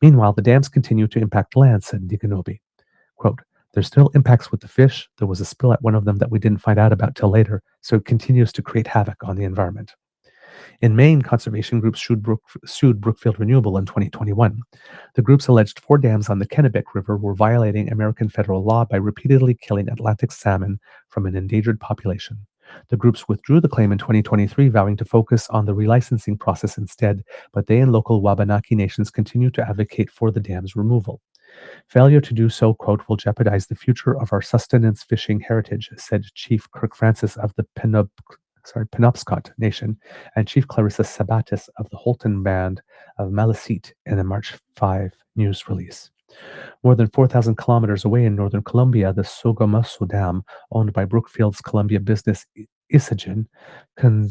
B: Meanwhile, the dams continue to impact land, said Diganobi. Quote, there's still impacts with the fish. There was a spill at one of them that we didn't find out about till later, so it continues to create havoc on the environment. In Maine, conservation groups sued Brookfield Renewable in 2021. The groups alleged 4 dams on the Kennebec River were violating American federal law by repeatedly killing Atlantic salmon from an endangered population. The groups withdrew the claim in 2023, vowing to focus on the relicensing process instead, but they and local Wabanaki nations continue to advocate for the dam's removal. Failure to do so, quote, will jeopardize the future of our sustenance fishing heritage, said Chief Kirk Francis of the Penobscot Nation and Chief Clarissa Sabatis of the Holton Band of Maliseet in a March 5 news release. More than 4,000 kilometers away in northern Colombia, the Sogamoso Dam, owned by Brookfield's Columbia business Isagen,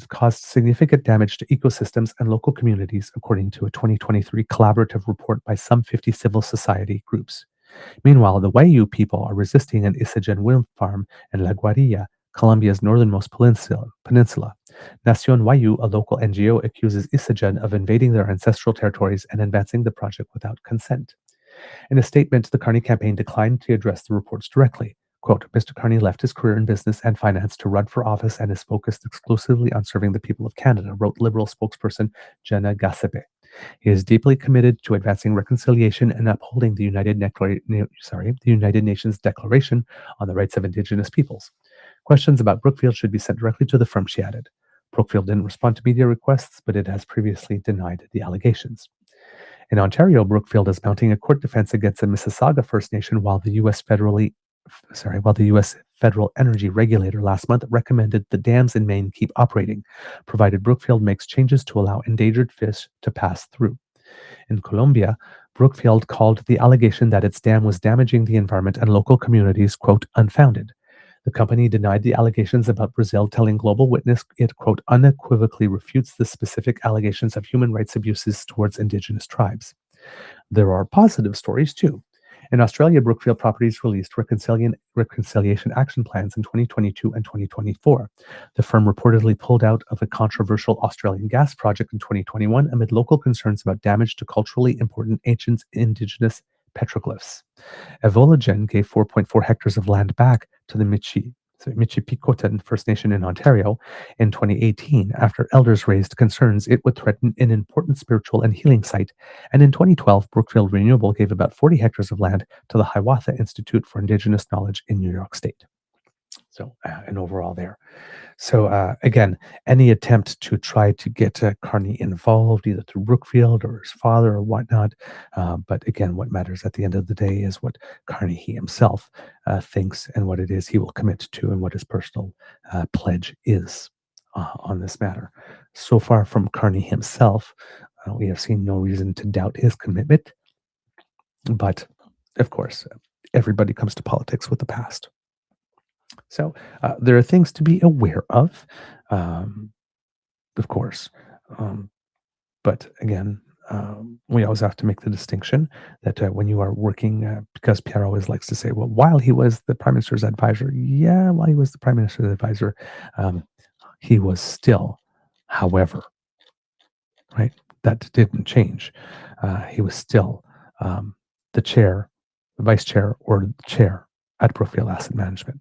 B: caused significant damage to ecosystems and local communities, according to a 2023 collaborative report by some 50 civil society groups. Meanwhile, the Wayuu people are resisting an Isagen wind farm in La Guarilla, Colombia's northernmost peninsula. Nación Wayuu, a local NGO, accuses Isagen of invading their ancestral territories and advancing the project without consent. In a statement, the Carney campaign declined to address the reports directly. Quote, Mr. Carney left his career in business and finance to run for office and is focused exclusively on serving the people of Canada, wrote Liberal spokesperson Jenna Gasepe. He is deeply committed to advancing reconciliation and upholding the United Nations Declaration on the Rights of Indigenous Peoples. Questions about Brookfield should be sent directly to the firm, she added. Brookfield didn't respond to media requests, but it has previously denied the allegations. In Ontario, Brookfield is mounting a court defense against the Mississauga First Nation while the U.S. Federal Energy Regulator last month recommended the dams in Maine keep operating, provided Brookfield makes changes to allow endangered fish to pass through. In Colombia, Brookfield called the allegation that its dam was damaging the environment and local communities, quote, unfounded. The company denied the allegations about Brazil, telling Global Witness it, quote, unequivocally refutes the specific allegations of human rights abuses towards Indigenous tribes. There are positive stories, too. In Australia, Brookfield Properties released reconciliation action plans in 2022 and 2024. The firm reportedly pulled out of a controversial Australian gas project in 2021 amid local concerns about damage to culturally important ancient Indigenous petroglyphs. Evologen gave 4.4 hectares of land back to the Michipicoten First Nation in Ontario in 2018 after elders raised concerns it would threaten an important spiritual and healing site. And in 2012, Brookfield Renewable gave about 40 hectares of land to the Hiawatha Institute for Indigenous Knowledge in New York State. So, and overall there. So, again, any attempt to try to get Carney involved, either through Brookfield or his father or whatnot. But again, what matters at the end of the day is what Carney he himself thinks and what it is he will commit to and what his personal pledge is on this matter. So far from Carney himself, we have seen no reason to doubt his commitment. But, of course, everybody comes to politics with the past. So there are things to be aware of course. But again, we always have to make the distinction that when you are working, because Pierre always likes to say, well, while he was the Prime Minister's advisor, while he was the Prime Minister's advisor, he was still, however, right? that didn't change. He was still the chair, the vice chair, or the chair at Brookfield Asset Management.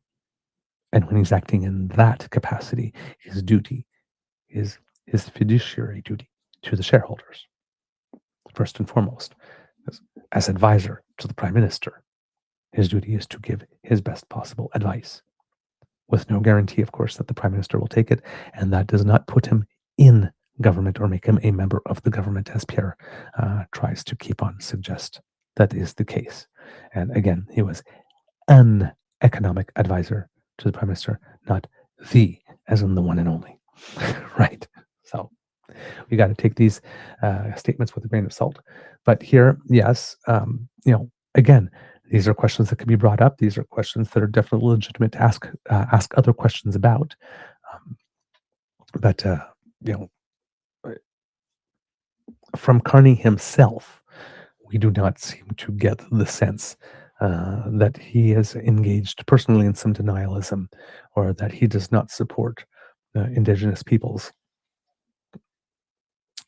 B: And when he's acting in that capacity, his duty is his fiduciary duty to the shareholders, first and foremost. As advisor to the Prime Minister, his duty is to give his best possible advice, with no guarantee, of course, that the Prime Minister will take it, and that does not put him in government or make him a member of the government, as Pierre tries to keep on suggest that is the case. And again, he was an economic advisor to the Prime Minister, not the, as in the one and only, right? So we got to take these statements with a grain of salt. But here, yes, again, these are questions that can be brought up. These are questions that are definitely legitimate to ask other questions about. But from Carney himself, we do not seem to get the sense that he is engaged personally in some denialism, or that he does not support Indigenous peoples.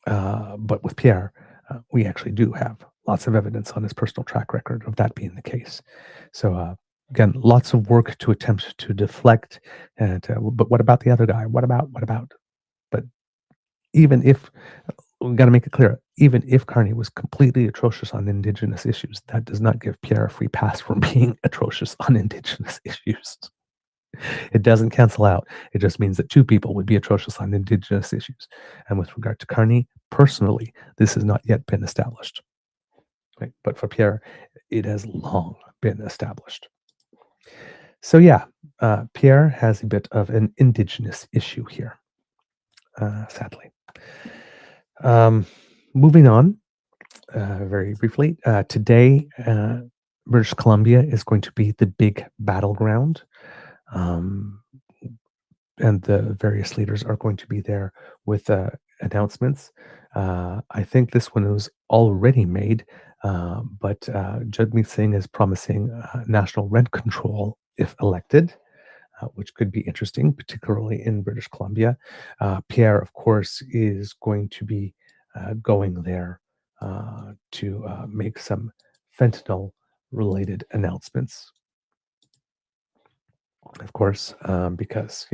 B: But with Pierre, we actually do have lots of evidence on his personal track record of that being the case. So again, lots of work to attempt to deflect. And but what about the other guy? What about? But even if, we got to make it clear, even if Carney was completely atrocious on Indigenous issues, that does not give Pierre a free pass from being atrocious on Indigenous issues. It doesn't cancel out. It just means that two people would be atrocious on Indigenous issues. And with regard to Carney, personally, this has not yet been established. Right? But for Pierre, it has long been established. So yeah, Pierre has a bit of an Indigenous issue here, sadly. Moving on, very briefly, today, British Columbia is going to be the big battleground. And the various leaders are going to be there with announcements. I think this one was already made, but Jagmeet Singh is promising national rent control if elected, which could be interesting, particularly in British Columbia. Pierre, of course, is going to be going there to make some fentanyl-related announcements. Of course, because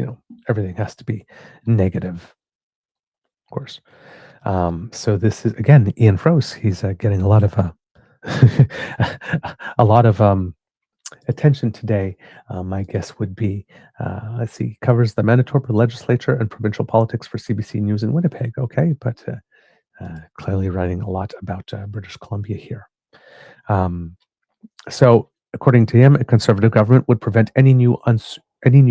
B: everything has to be negative, of course. So this is again Ian Froese. He's getting a lot of attention today. My guess would be, let's see, covers the Manitoba legislature and provincial politics for CBC News in Winnipeg. Okay, but clearly writing a lot about British Columbia here. So, according to him, a Conservative government would prevent any new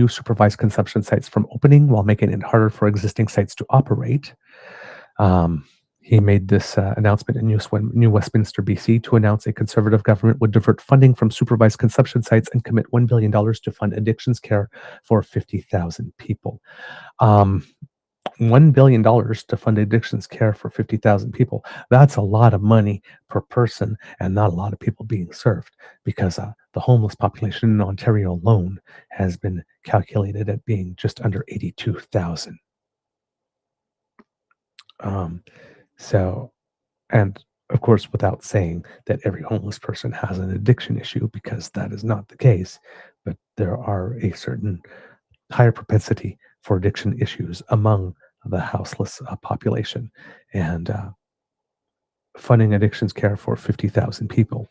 B: supervised consumption sites from opening, while making it harder for existing sites to operate. He made this announcement in New Westminster, BC, to announce a Conservative government would divert funding from supervised consumption sites and commit $1 billion to fund addictions care for 50,000 people. $1 billion to fund addictions care for 50,000 people. That's a lot of money per person, and not a lot of people being served, because the homeless population in Ontario alone has been calculated at being just under 82,000. So, and of course, without saying that every homeless person has an addiction issue, because that is not the case, but there are a certain higher propensity for addiction issues among the houseless population, and funding addictions care for 50,000 people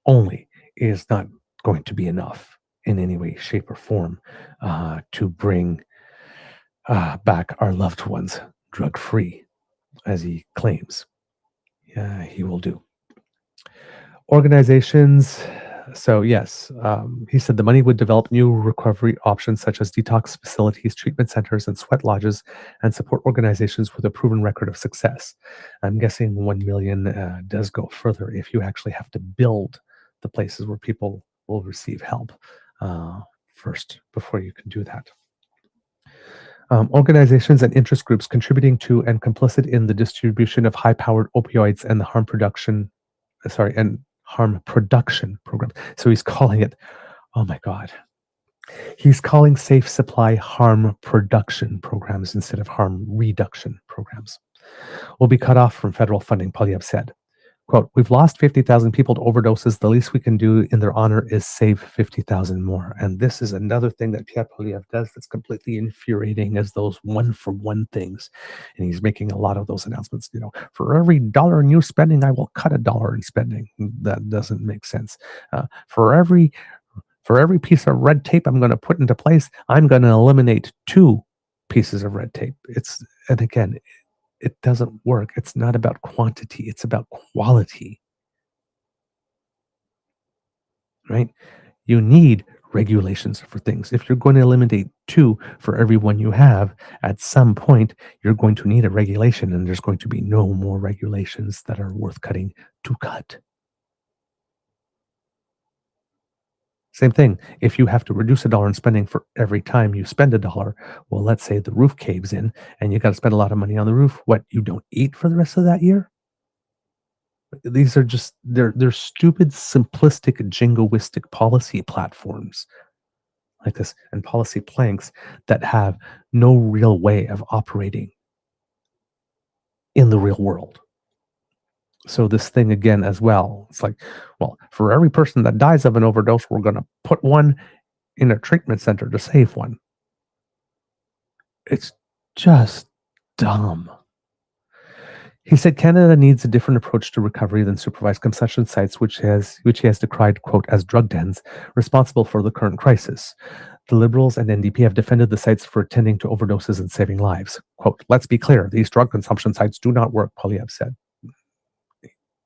B: only is not going to be enough in any way, shape, or form to bring back our loved ones drug-free, as he claims he will do. Organizations. So yes, he said the money would develop new recovery options such as detox facilities, treatment centers, and sweat lodges, and support organizations with a proven record of success. I'm guessing 1 million does go further if you actually have to build the places where people will receive help first before you can do that. Organizations and interest groups contributing to and complicit in the distribution of high-powered opioids and the harm production programs. So he's calling it, oh my God, He's calling safe supply harm production programs instead of harm reduction programs. Will be cut off from federal funding, Poilièvre said. Quote, we've lost 50,000 people to overdoses. The least we can do in their honor is save 50,000 more. And this is another thing that Pierre Poilièvre does that's completely infuriating, as those one-for-one things. And he's making a lot of those announcements. You know, for every dollar in new spending, I will cut $1 in spending. That doesn't make sense. For every piece of red tape I'm going to put into place, I'm going to eliminate 2 pieces of red tape. And again, it doesn't work. It's not about quantity. It's about quality, right? You need regulations for things. If you're going to eliminate 2 for every one you have, at some point, you're going to need a regulation, and there's going to be no more regulations that are worth cutting to cut. Same thing. If you have to reduce $1 in spending for every time you spend $1, well, let's say the roof caves in and you got to spend a lot of money on the roof. What, you don't eat for the rest of that year? These are just, they're stupid, simplistic, jingoistic policy platforms like this and policy planks that have no real way of operating in the real world. So this thing again as well, it's like, well, for every person that dies of an overdose, we're going to put one in a treatment center to save one. It's just dumb. He said Canada needs a different approach to recovery than supervised consumption sites, which he has decried, quote, as drug dens responsible for the current crisis. The Liberals and NDP have defended the sites for attending to overdoses and saving lives. Quote, let's be clear, these drug consumption sites do not work, Poilièvre said.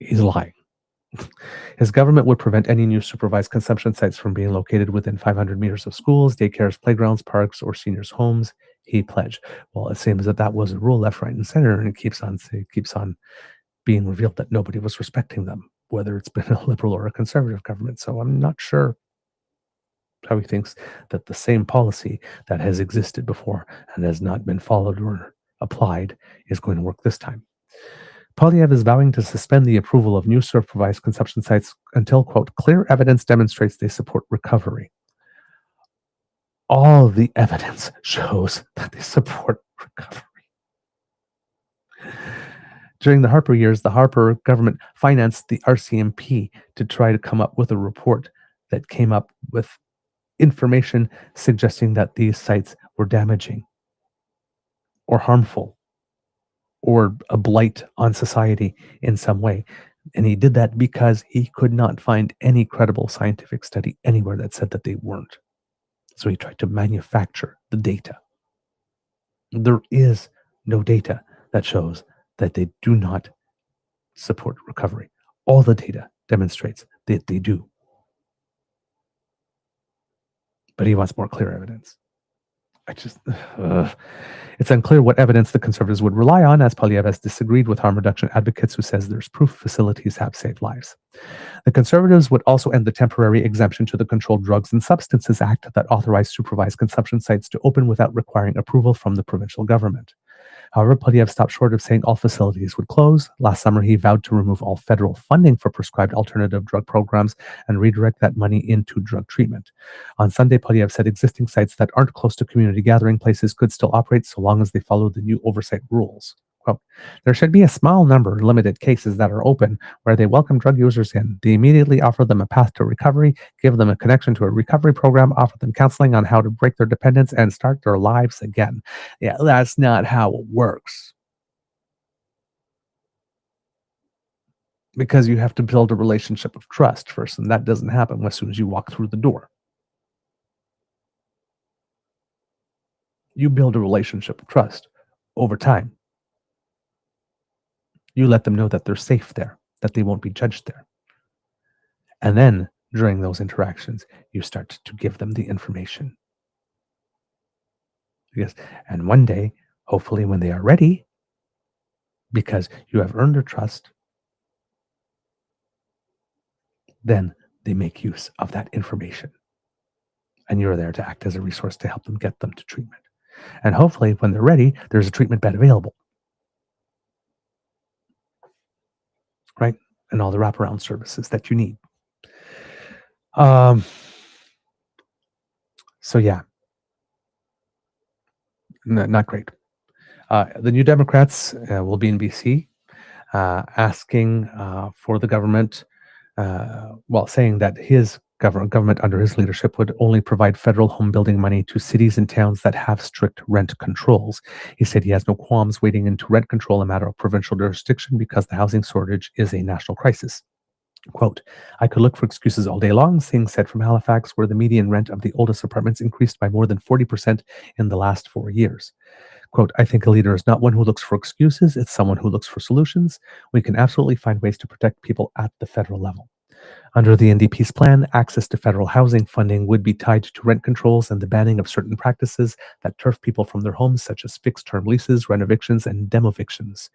B: He's lying. His government would prevent any new supervised consumption sites from being located within 500 meters of schools, daycares, playgrounds, parks, or seniors' homes, he pledged. Well, it seems that was a rule left, right, and center, and it keeps on being revealed that nobody was respecting them, whether it's been a liberal or a conservative government. So I'm not sure how he thinks that the same policy that has existed before and has not been followed or applied is going to work this time. Poilièvre is vowing to suspend the approval of new supervised consumption sites until, quote, clear evidence demonstrates they support recovery. All the evidence shows that they support recovery. During the Harper years, the Harper government financed the RCMP to try to come up with a report that came up with information suggesting that these sites were damaging or harmful or a blight on society in some way. And he did that because he could not find any credible scientific study anywhere that said that they weren't. So he tried to manufacture the data. There is no data that shows that they do not support recovery. All the data demonstrates that they do. But he wants more clear evidence. It's unclear what evidence the Conservatives would rely on, as Poilièvre has disagreed with harm reduction advocates who says there's proof facilities have saved lives. The Conservatives would also end the temporary exemption to the Controlled Drugs and Substances Act that authorized supervised consumption sites to open without requiring approval from the provincial government. However, Poilièvre stopped short of saying all facilities would close. Last summer, he vowed to remove all federal funding for prescribed alternative drug programs and redirect that money into drug treatment. On Sunday, Poilièvre said existing sites that aren't close to community gathering places could still operate so long as they follow the new oversight rules. Quote, there should be a small number of limited cases that are open where they welcome drug users in. They immediately offer them a path to recovery, give them a connection to a recovery program, offer them counseling on how to break their dependence and start their lives again. Yeah, that's not how it works. Because you have to build a relationship of trust first, and that doesn't happen as soon as you walk through the door. You build a relationship of trust over time. You let them know that they're safe there, that they won't be judged there. And then, during those interactions, you start to give them the information. Yes. And one day, hopefully when they are ready, because you have earned their trust, then they make use of that information. And you're there to act as a resource to help them get them to treatment. And hopefully, when they're ready, there's a treatment bed available. Right? And all the wraparound services that you need. So yeah, not great. The New Democrats will be in BC, asking for the government, saying that his government under his leadership would only provide federal home building money to cities and towns that have strict rent controls. He said he has no qualms wading into rent control a matter of provincial jurisdiction because the housing shortage is a national crisis. Quote, I could look for excuses all day long, Singh said from Halifax, where the median rent of the oldest apartments increased by more than 40% in the last 4 years. Quote, I think a leader is not one who looks for excuses, it's someone who looks for solutions. We can absolutely find ways to protect people at the federal level. Under the NDP's plan, access to federal housing funding would be tied to rent controls and the banning of certain practices that turf people from their homes, such as fixed-term leases, renovictions, and demovictions.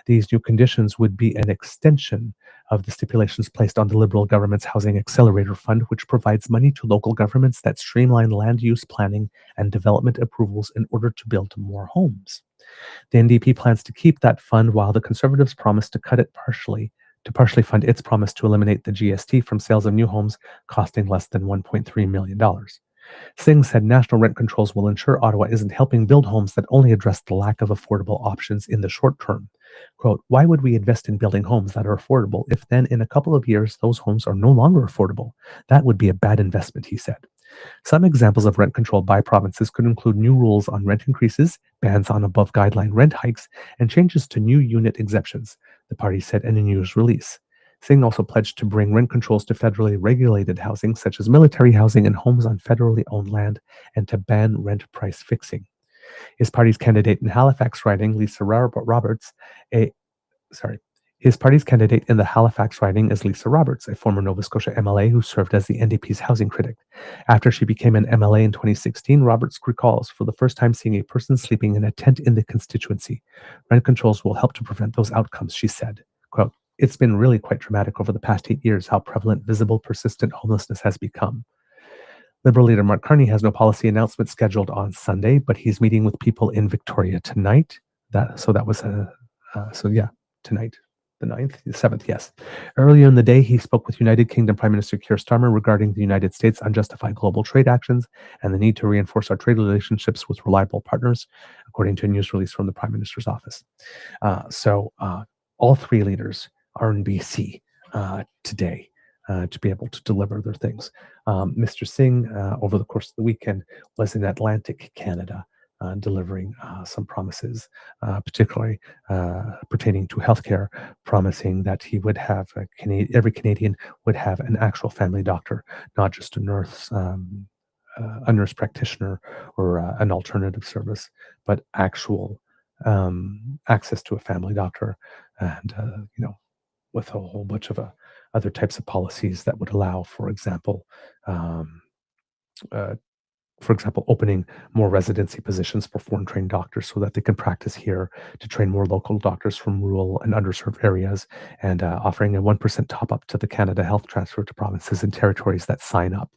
B: These new conditions would be an extension of the stipulations placed on the Liberal government's Housing Accelerator Fund, which provides money to local governments that streamline land use planning and development approvals in order to build more homes. The NDP plans to keep that fund while the Conservatives promise to cut it partially fund its promise to eliminate the GST from sales of new homes costing less than $1.3 million. Singh said national rent controls will ensure Ottawa isn't helping build homes that only address the lack of affordable options in the short term. Quote, why would we invest in building homes that are affordable if then in a couple of years those homes are no longer affordable? That would be a bad investment, he said. Some examples of rent control by provinces could include new rules on rent increases, bans on above guideline rent hikes, and changes to new unit exemptions, the party said in a news release. Singh also pledged to bring rent controls to federally regulated housing, such as military housing and homes on federally owned land, and to ban rent price fixing. His party's candidate in Halifax riding, His party's candidate in the Halifax riding is Lisa Roberts, a former Nova Scotia MLA who served as the NDP's housing critic. After she became an MLA in 2016, Roberts recalls for the first time seeing a person sleeping in a tent in the constituency. Rent controls will help to prevent those outcomes, she said. Quote, it's been really quite dramatic over the past 8 years how prevalent, visible, persistent homelessness has become. Liberal leader Mark Carney has no policy announcement scheduled on Sunday, but he's meeting with people in Victoria tonight. Tonight. The 9th, the 7th, yes. Earlier in the day, he spoke with United Kingdom Prime Minister Keir Starmer regarding the United States' unjustified global trade actions and the need to reinforce our trade relationships with reliable partners, according to a news release from the Prime Minister's office. All three leaders are in BC today to be able to deliver their things. Mr. Singh, over the course of the weekend, was in Atlantic Canada, delivering some promises, particularly pertaining to healthcare, promising that he would have every Canadian would have an actual family doctor, not just a nurse practitioner or an alternative service, but actual access to a family doctor, and with a whole bunch of other types of policies that would allow, for example, opening more residency positions for foreign trained doctors so that they can practice here, to train more local doctors from rural and underserved areas, and offering a 1% top up to the Canada Health Transfer to provinces and territories that sign up.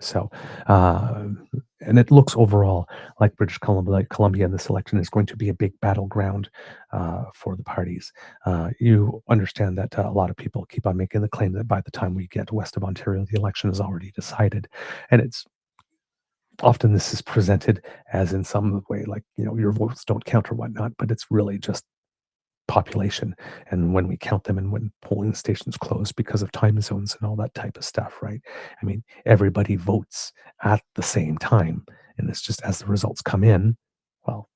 B: So, and it looks overall like British Columbia in this election is going to be a big battleground for the parties. You understand that a lot of people keep on making the claim that by the time we get west of Ontario, the election is already decided. And it's often this is presented as in some way like, your votes don't count or whatnot, but it's really just population, and when we count them and when polling stations close because of time zones and all that type of stuff, right? I mean, everybody votes at the same time, and it's just as the results come in, well,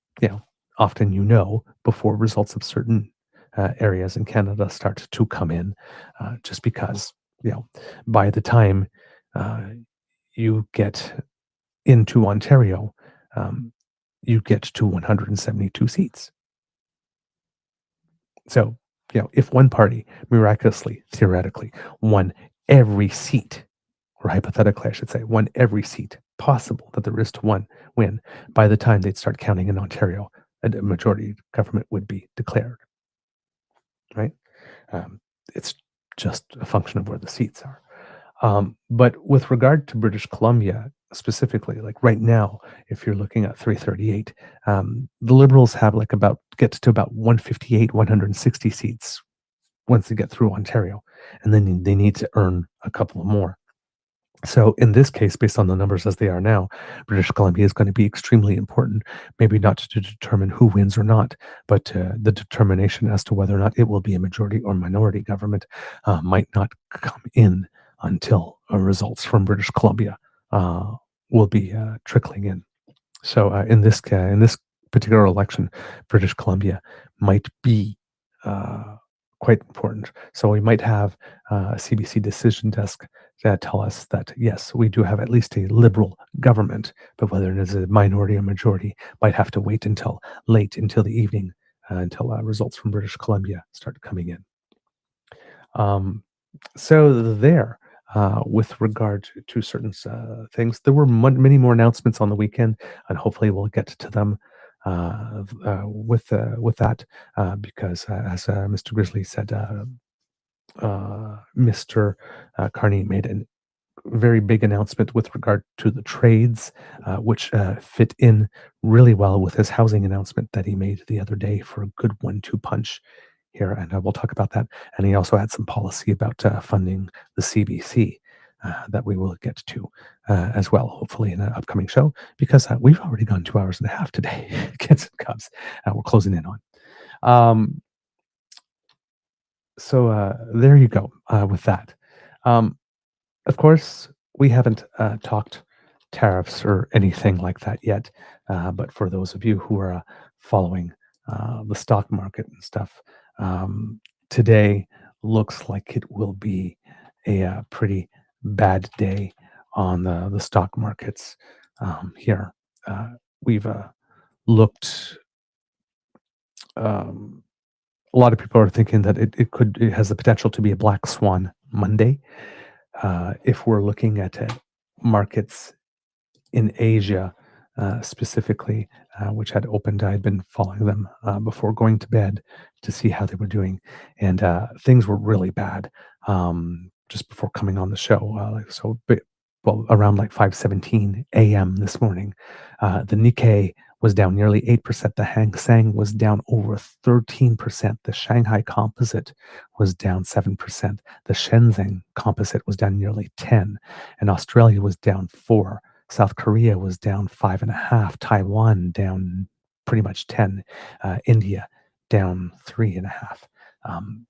B: often before results of certain areas in Canada start to come in, just because by the time you get into Ontario, you get to 172 seats. So, if one party miraculously, theoretically, won every seat, or hypothetically, I should say, won every seat possible that there is to win, by the time they'd start counting in Ontario, a majority government would be declared, right? It's just a function of where the seats are. But with regard to British Columbia, specifically, like right now, if you're looking at 338, the Liberals have get to about 158, 160 seats once they get through Ontario, and then they need to earn a couple of more. So in this case, based on the numbers as they are now, British Columbia is going to be extremely important, maybe not to determine who wins or not, but the determination as to whether or not it will be a majority or minority government might not come in until results from British Columbia will be trickling in. So in this particular election, British Columbia might be quite important. So we might have a CBC decision desk that tell us that yes, we do have at least a liberal government, but whether it is a minority or majority might have to wait until late until the evening until results from British Columbia start coming in. So there, with regard to certain things, there were many more announcements on the weekend, and hopefully we'll get to them with that, because as Mr. Grizzly said, Mr. Carney made a very big announcement with regard to the trades, which fit in really well with his housing announcement that he made the other day for a good 1-2 punch here, and we'll talk about that. And he also had some policy about funding the CBC that we will get to as well, hopefully in an upcoming show, because we've already gone 2 hours and a half today. Kids and Cubs, we're closing in on. So there you go with that. Of course, we haven't talked tariffs or anything like that yet, but for those of you who are following the stock market and stuff, today looks like it will be a pretty bad day on the stock markets here. We've looked. A lot of people are thinking that it has the potential to be a Black Swan Monday. If we're looking at markets in Asia specifically, which had opened, I had been following them before going to bed to see how they were doing, and things were really bad just before coming on the show. Around like 5:17 a.m. this morning, the Nikkei was down nearly 8%. The Hang Seng was down over 13%. The Shanghai Composite was down 7%. The Shenzhen Composite was down nearly 10%. And Australia was down 4%. South Korea was down 5.5%. Taiwan down pretty much 10%. India down 3.5%.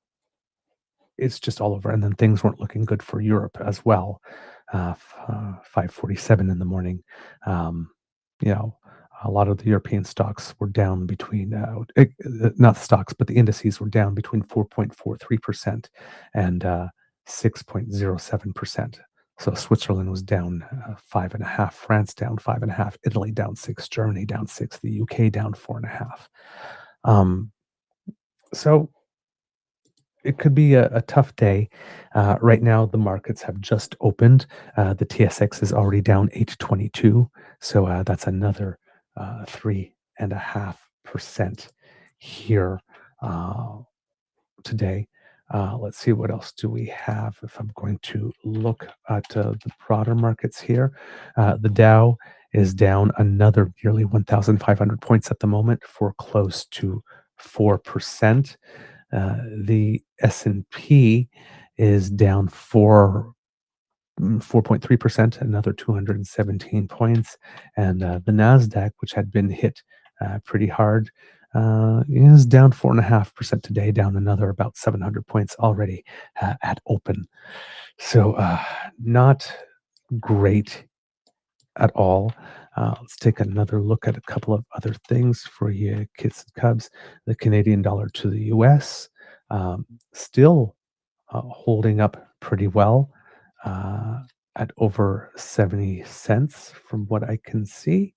B: It's just all over. And then things weren't looking good for Europe as well. 5:47 in the morning. A lot of the European stocks were down between, not stocks, but the indices were down between 4.43% and 6.07%. So Switzerland was down 5.5%, France down 5.5%, Italy down 6%, Germany down 6%, the UK down 4.5%. So it could be a tough day. Right now, the markets have just opened. The TSX is already down 822, so that's another 3.5% here today. Let's see, what else do we have? If I'm going to look at the broader markets here, the Dow is down another nearly 1,500 points at the moment for close to 4%. The S&P is down 4.3%, another 217 points, and the Nasdaq, which had been hit pretty hard, is down 4.5% today, down another about 700 points already at open. So not great at all. Let's take another look at a couple of other things for you kids and cubs. The Canadian dollar to the US still holding up pretty well at over 70 cents from what I can see.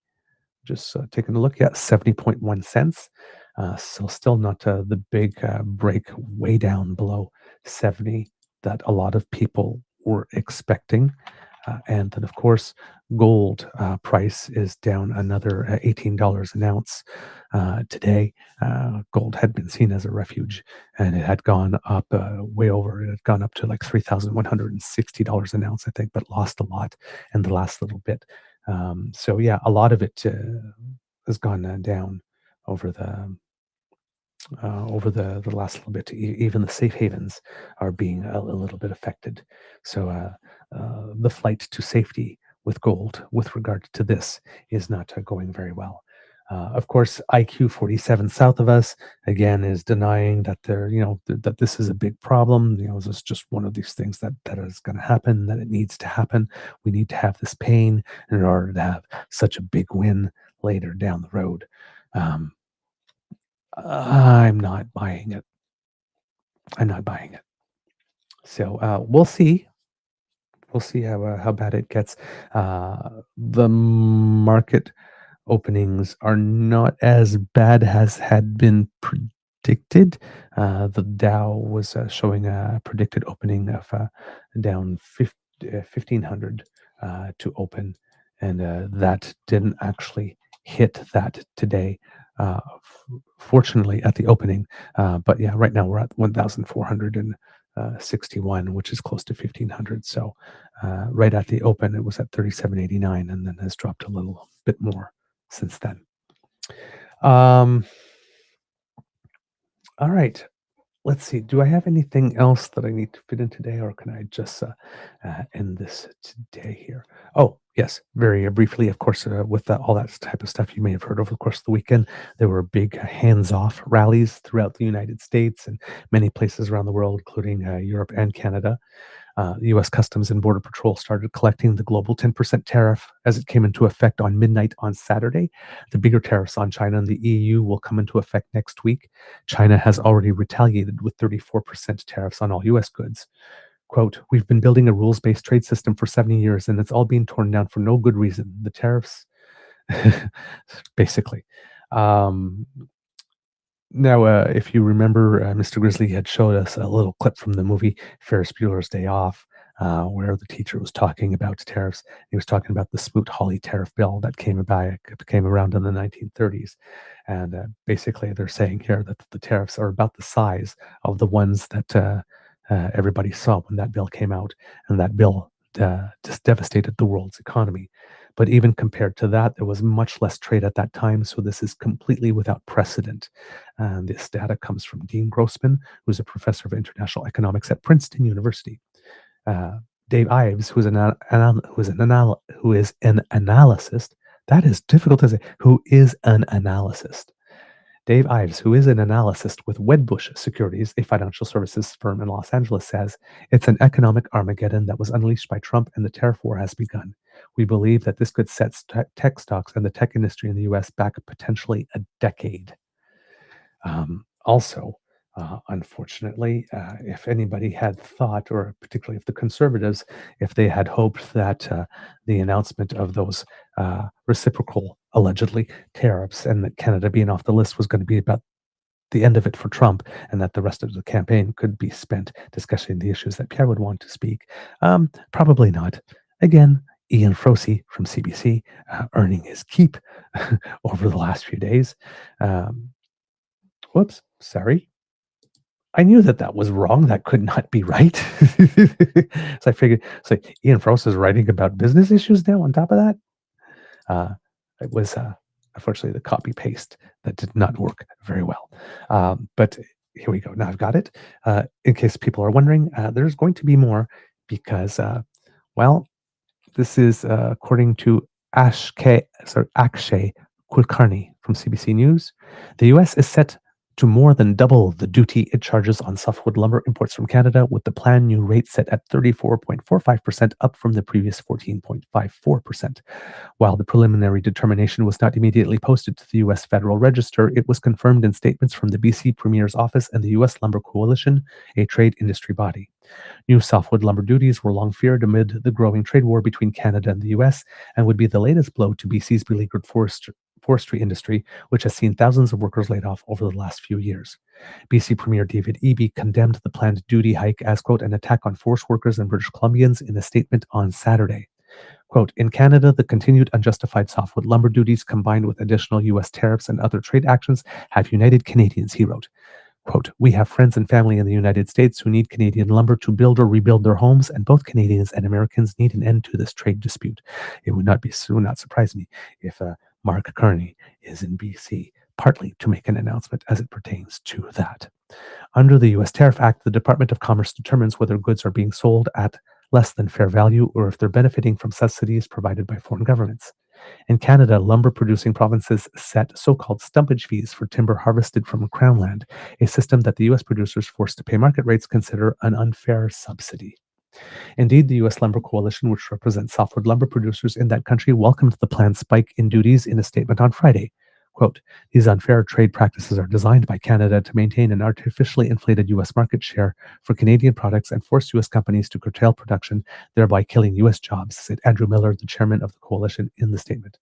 B: Just taking a look at 70.1 cents. So still not the big break way down below 70 that a lot of people were expecting. And then, of course, gold price is down another $18 an ounce today. Gold had been seen as a refuge, and it had gone up way over. It had gone up to like $3,160 an ounce, I think, but lost a lot in the last little bit. So yeah, a lot of it has gone down over the last little bit. Even the safe havens are being a little bit affected. So the flight to safety with gold with regard to this is not going very well. Of course, IQ 47 south of us again is denying that that this is a big problem. This is just one of these things that is going to happen, that it needs to happen. We need to have this pain in order to have such a big win later down the road. I'm not buying it. I'm not buying it. So we'll see. We'll see how bad it gets. The market openings are not as bad as had been predicted. The Dow was showing a predicted opening of down 1,500 to open, and that didn't actually hit that today. Fortunately, at the opening, but yeah, right now we're at 1,461, which is close to 1,500. So right at the open, it was at 37.89, and then has dropped a little bit more since then. All right. Let's see. Do I have anything else that I need to fit in today, or can I just end this today here? Oh, yes. Very briefly, of course, with all that type of stuff you may have heard over the course of the weekend, there were big hands-off rallies throughout the United States and many places around the world, including Europe and Canada. The U.S. Customs and Border Patrol started collecting the global 10% tariff as it came into effect on midnight on Saturday. The bigger tariffs on China and the EU will come into effect next week. China has already retaliated with 34% tariffs on all U.S. goods. Quote, "We've been building a rules-based trade system for 70 years, and it's all being torn down for no good reason. The tariffs," basically. Now, if you remember, Mr. Grizzly had showed us a little clip from the movie Ferris Bueller's Day Off, where the teacher was talking about tariffs. He was talking about the Smoot-Hawley tariff bill that came around in the 1930s. And basically, they're saying here that the tariffs are about the size of the ones that everybody saw when that bill came out. And that bill just devastated the world's economy. But even compared to that, there was much less trade at that time, so this is completely without precedent. And this data comes from Dean Grossman, who's a professor of international economics at Princeton University. Dave Ives, who is an analyst. That is difficult to say. Who is an analyst? Dave Ives, who is an analyst with Wedbush Securities, a financial services firm in Los Angeles, says, "It's an economic Armageddon that was unleashed by Trump, and the tariff war has begun. We believe that this could set tech stocks and the tech industry in the U.S. back potentially a decade." Also, unfortunately, if anybody had thought, or particularly if the conservatives, if they had hoped that the announcement of those reciprocal, allegedly, tariffs and that Canada being off the list was going to be about the end of it for Trump, and that the rest of the campaign could be spent discussing the issues that Pierre would want to speak, probably not. Again, Ian Froese from CBC earning his keep over the last few days. Whoops, sorry. I knew that was wrong. That could not be right. So I figured, Ian Froese is writing about business issues now on top of that. It was, unfortunately, the copy paste that did not work very well. But here we go. Now I've got it. In case people are wondering, there's going to be more because, this is according to Akshay Kulkarni from CBC News. The U.S. is set to more than double the duty it charges on softwood lumber imports from Canada, with the planned new rate set at 34.45%, up from the previous 14.54%. While the preliminary determination was not immediately posted to the U.S. Federal Register, it was confirmed in statements from the BC Premier's office and the U.S. Lumber Coalition, a trade industry body. New softwood lumber duties were long feared amid the growing trade war between Canada and the U.S. and would be the latest blow to BC's beleaguered forestry industry, which has seen thousands of workers laid off over the last few years. BC Premier David Eby condemned the planned duty hike as, quote, an attack on forest workers and British Columbians in a statement on Saturday. Quote, "In Canada, the continued unjustified softwood lumber duties combined with additional U.S. tariffs and other trade actions have united Canadians," he wrote. Quote, "We have friends and family in the United States who need Canadian lumber to build or rebuild their homes, and both Canadians and Americans need an end to this trade dispute. It would not surprise me if Mark Carney is in BC, partly to make an announcement as it pertains to that." Under the U.S. Tariff Act, the Department of Commerce determines whether goods are being sold at less than fair value, or if they're benefiting from subsidies provided by foreign governments. In Canada, lumber-producing provinces set so-called stumpage fees for timber harvested from Crown land, a system that the U.S. producers forced to pay market rates consider an unfair subsidy. Indeed, the U.S. Lumber Coalition, which represents softwood lumber producers in that country, welcomed the planned spike in duties in a statement on Friday. Quote, these unfair trade practices are designed by Canada to maintain an artificially inflated U.S. market share for Canadian products and force U.S. companies to curtail production, thereby killing U.S. jobs, said Andrew Miller, the chairman of the coalition, in the statement.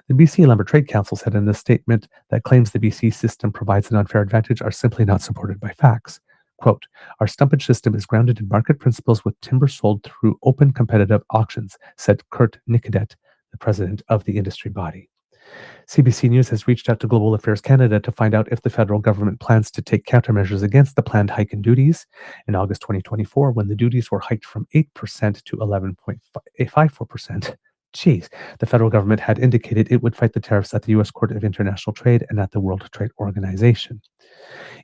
B: The BC Lumber Trade Council said in a statement that claims the BC system provides an unfair advantage are simply not supported by facts. Quote, our stumpage system is grounded in market principles with timber sold through open competitive auctions, said Kurt Nicodet, the president of the industry body. CBC News has reached out to Global Affairs Canada to find out if the federal government plans to take countermeasures against the planned hike in duties. In August 2024, when the duties were hiked from 8% to 11.54%, the federal government had indicated it would fight the tariffs at the U.S. Court of International Trade and at the World Trade Organization.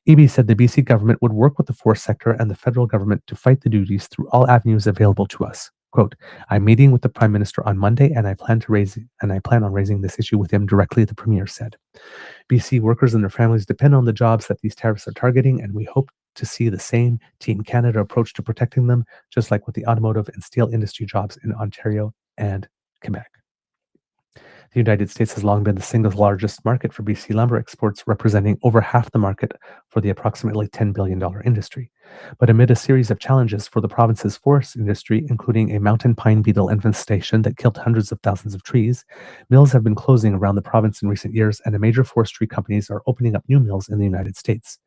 B: EB said the BC government would work with the forest sector and the federal government to fight the duties through all avenues available to us. Quote, I'm meeting with the Prime Minister on Monday and I plan on raising this issue with him directly, the Premier said. BC workers and their families depend on the jobs that these tariffs are targeting, and we hope to see the same Team Canada approach to protecting them, just like with the automotive and steel industry jobs in Ontario and Quebec. The United States has long been the single largest market for BC lumber exports, representing over half the market for the approximately $10 billion industry. But amid a series of challenges for the province's forest industry, including a mountain pine beetle infestation that killed hundreds of thousands of trees, mills have been closing around the province in recent years, and major forestry companies are opening up new mills in the United States.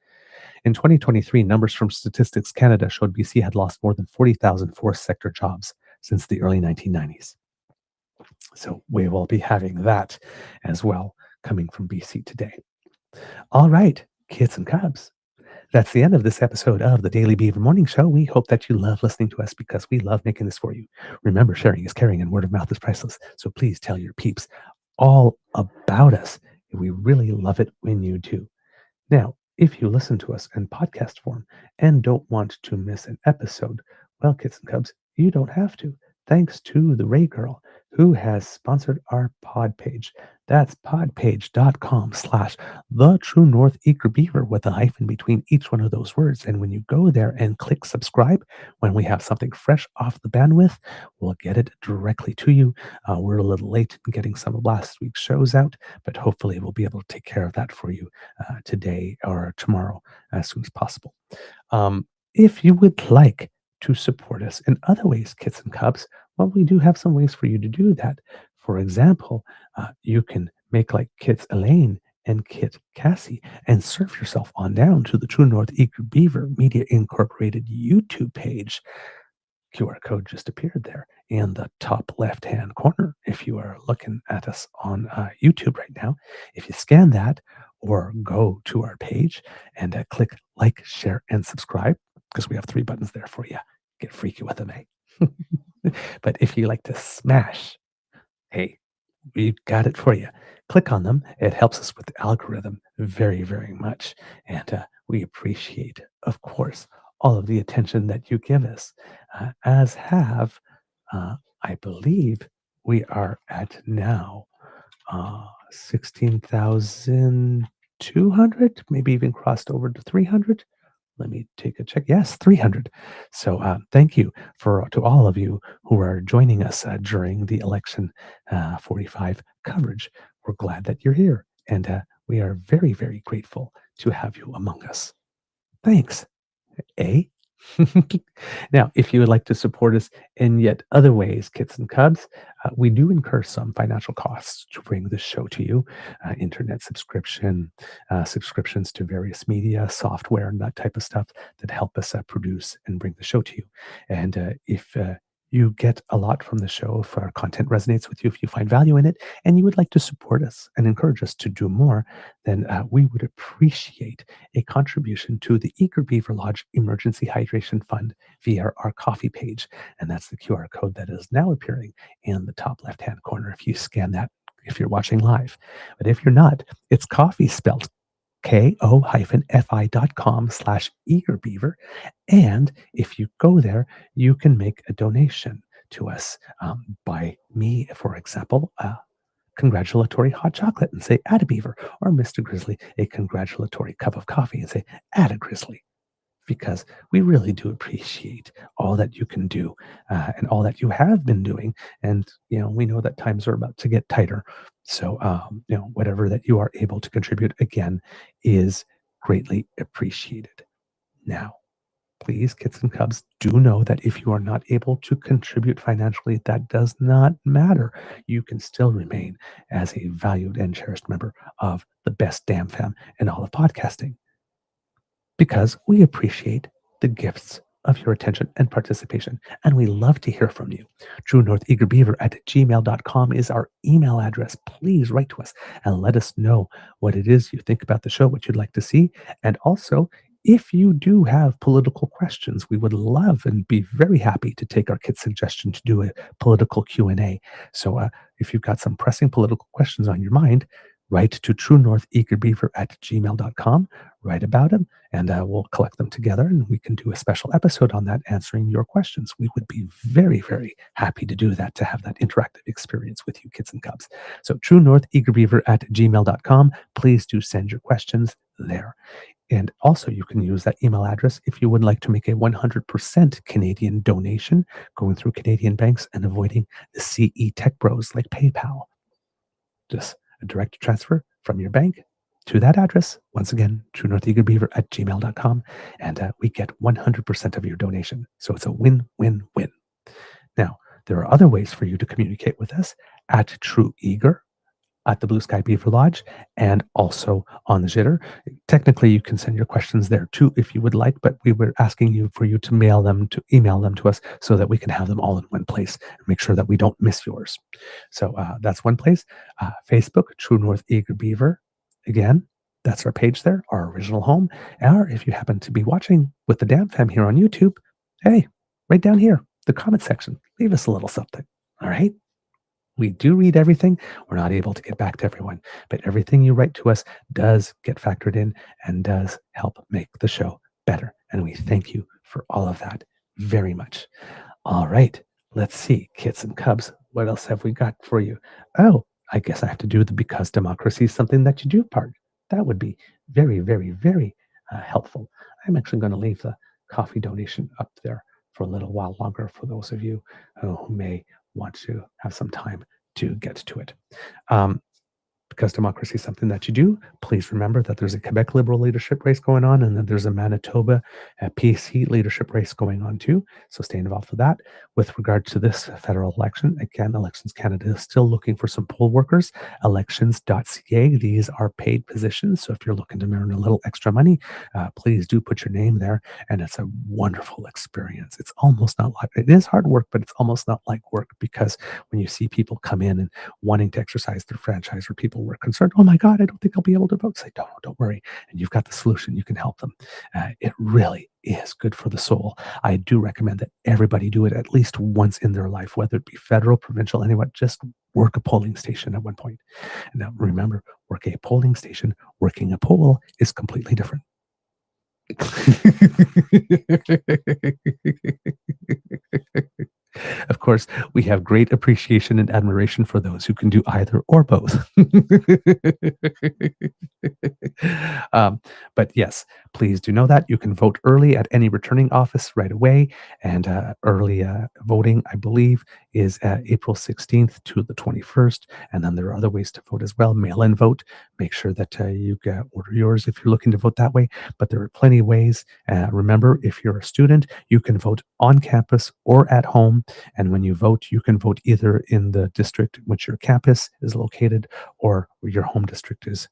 B: In 2023, numbers from Statistics Canada showed BC had lost more than 40,000 forest sector jobs since the early 1990s. So we will be having that as well coming from BC today. All right, kids and cubs. That's the end of this episode of the Daily Beaver Morning Show. We hope that you love listening to us because we love making this for you. Remember, sharing is caring and word of mouth is priceless. So please tell your peeps all about us. We really love it when you do. Now, if you listen to us in podcast form and don't want to miss an episode, well, kids and cubs, you don't have to. Thanks to the Ray Girl, who has sponsored our pod page. That's podpage.com/thetruenortheagerbeaver with a hyphen between each one of those words. And when you go there and click subscribe, when we have something fresh off the bandwidth, we'll get it directly to you. We're a little late in getting some of last week's shows out, but hopefully we'll be able to take care of that for you today or tomorrow as soon as possible. If you would like to support us in other ways, kids and cubs, well, we do have some ways for you to do that. For example, you can make like Kits Elaine and Kit Cassie and surf yourself on down to the True North Eager Beaver Media Incorporated YouTube page. QR code just appeared there in the top left-hand corner if you are looking at us on YouTube right now. If you scan that or go to our page and click like, share, and subscribe, because we have 3 buttons there for you. Get freaky with them, eh? But if you like to smash, hey, we've got it for you. Click on them. It helps us with the algorithm very, very much. And we appreciate, of course, all of the attention that you give us, as have, I believe, we are at now 16,200, maybe even crossed over to 300. Let me take a check. Yes, 300. So thank you to all of you who are joining us during the election 45 coverage. We're glad that you're here, and we are very, very grateful to have you among us. Thanks. Now, if you would like to support us in yet other ways, kits and cubs, we do incur some financial costs to bring this show to you. Internet subscription, subscriptions to various media, software, and that type of stuff that help us produce and bring the show to you. And if you get a lot from the show, if our content resonates with you, if you find value in it, and you would like to support us and encourage us to do more, then we would appreciate a contribution to the Eager Beaver Lodge Emergency Hydration Fund via our coffee page. And that's the QR code that is now appearing in the top left-hand corner if you scan that, if you're watching live. But if you're not, it's coffee spelled ko-fi.com/eagerbeaver. And if you go there, you can make a donation to us by me, for example, congratulatory hot chocolate and say, add a beaver, or Mr. Grizzly, a congratulatory cup of coffee and say, add a grizzly. Because we really do appreciate all that you can do and all that you have been doing. And, we know that times are about to get tighter. So, whatever that you are able to contribute, again, is greatly appreciated. Now, please, kits and cubs, do know that if you are not able to contribute financially, that does not matter. You can still remain as a valued and cherished member of the best damn fam in all of podcasting, because we appreciate the gifts of your attention and participation, and we love to hear from you. truenortheagerbeaver@gmail.com is our email address. Please write to us and let us know what it is you think about the show, what you'd like to see, and also, if you do have political questions, we would love and be very happy to take our kid's suggestion to do a political Q&A. So if you've got some pressing political questions on your mind, write to truenortheagerbeaver@gmail.com, write about them, and we'll collect them together, and we can do a special episode on that, answering your questions. We would be very, very happy to do that, to have that interactive experience with you, kids and cubs. So truenortheagerbeaver@gmail.com. Please do send your questions there. And also, you can use that email address if you would like to make a 100% Canadian donation, going through Canadian banks and avoiding the CE tech bros like PayPal. Just a direct transfer from your bank to that address. Once again, truenortheagerbeaver@gmail.com. And we get 100% of your donation. So it's a win-win-win. Now, there are other ways for you to communicate with us at TrueEager, at the Blue Sky Beaver Lodge, and also on the Jitter. Technically, you can send your questions there too if you would like, but we were asking you for you to email them to us so that we can have them all in one place and make sure that we don't miss yours. So that's one place. Facebook, True North Eager Beaver. Again, that's our page there, our original home. Or if you happen to be watching with the Damn Fam here on YouTube, hey, right down here, the comment section, leave us a little something. All right? We do read everything. We're not able to get back to everyone, but everything you write to us does get factored in and does help make the show better. And we thank you for all of that very much. All right, let's see, kits and cubs, what else have we got for you? Oh, I guess I have to do the because democracy is something that you do part. That would be very, very, very helpful. I'm actually going to leave the coffee donation up there for a little while longer for those of you who may want to have some time to get to it. Because democracy is something that you do, please remember that there's a Quebec Liberal leadership race going on, and then there's a Manitoba PC leadership race going on too. So stay involved with that. With regard to this federal election, again, Elections Canada is still looking for some poll workers. Elections.ca, these are paid positions. So if you're looking to earn a little extra money, please do put your name there. And it's a wonderful experience. It's almost not like, it is hard work, but it's almost not like work, because when you see people come in and wanting to exercise their franchise, or people were concerned, oh my God, I don't think I'll be able to vote. Say, don't worry. And you've got the solution. You can help them. It really is good for the soul. I do recommend that everybody do it at least once in their life, whether it be federal, provincial, anyone. Just work a polling station at one point. Now, remember, work a polling station, working a poll is completely different. Of course, we have great appreciation and admiration for those who can do either or both. But yes, please do know that you can vote early at any returning office right away. And early voting, I believe, is April 16th to the 21st. And then there are other ways to vote as well. Mail-in vote. Make sure that you order yours if you're looking to vote that way. But there are plenty of ways. Remember, if you're a student, you can vote on campus or at home. And when you vote, you can vote either in the district in which your campus is located or where your home district is.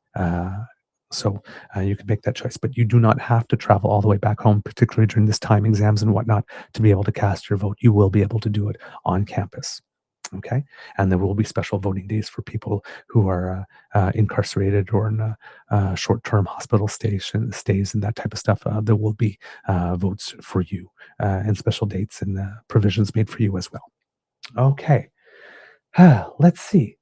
B: So you can make that choice, but you do not have to travel all the way back home, particularly during this time, exams and whatnot, to be able to cast your vote. You will be able to do it on campus. Okay. And there will be special voting days for people who are incarcerated or in short-term hospital stays and that type of stuff. There will be votes for you and special dates and provisions made for you as well. Okay. Let's see.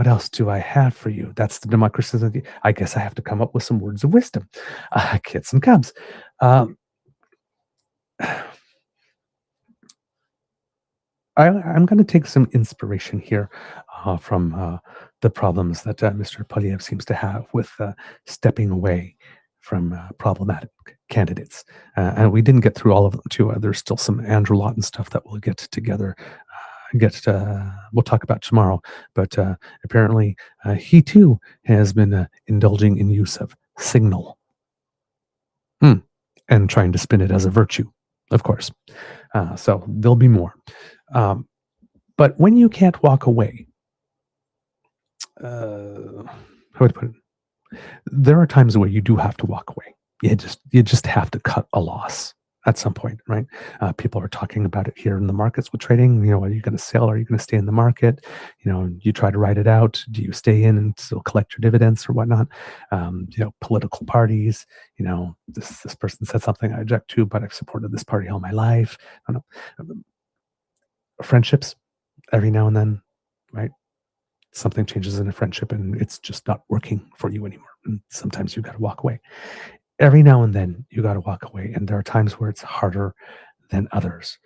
B: What else do I have for you? That's the democracy. I guess I have to come up with some words of wisdom. Kits and cubs. I'm going to take some inspiration here from the problems that Mr. Poilièvre seems to have with stepping away from problematic candidates. And we didn't get through all of them, too. There's still some Andrew Lawton stuff that we'll get together. We'll talk about tomorrow, but apparently he too has been indulging in use of signal and trying to spin it as a virtue, of course. So there'll be more. But when you can't walk away, how would I put it? There are times where you do have to walk away. You just have to cut a loss at some point, right? People are talking about it here in the markets with trading. Are you going to sell? Are you going to stay in the market? You try to ride it out. Do you stay in and still collect your dividends or whatnot? Political parties. This person said something I object to, but I've supported this party all my life. I don't know. Friendships, every now and then, right? Something changes in a friendship and it's just not working for you anymore. And sometimes you got to walk away. Every now and then you got to walk away. And there are times where it's harder than others.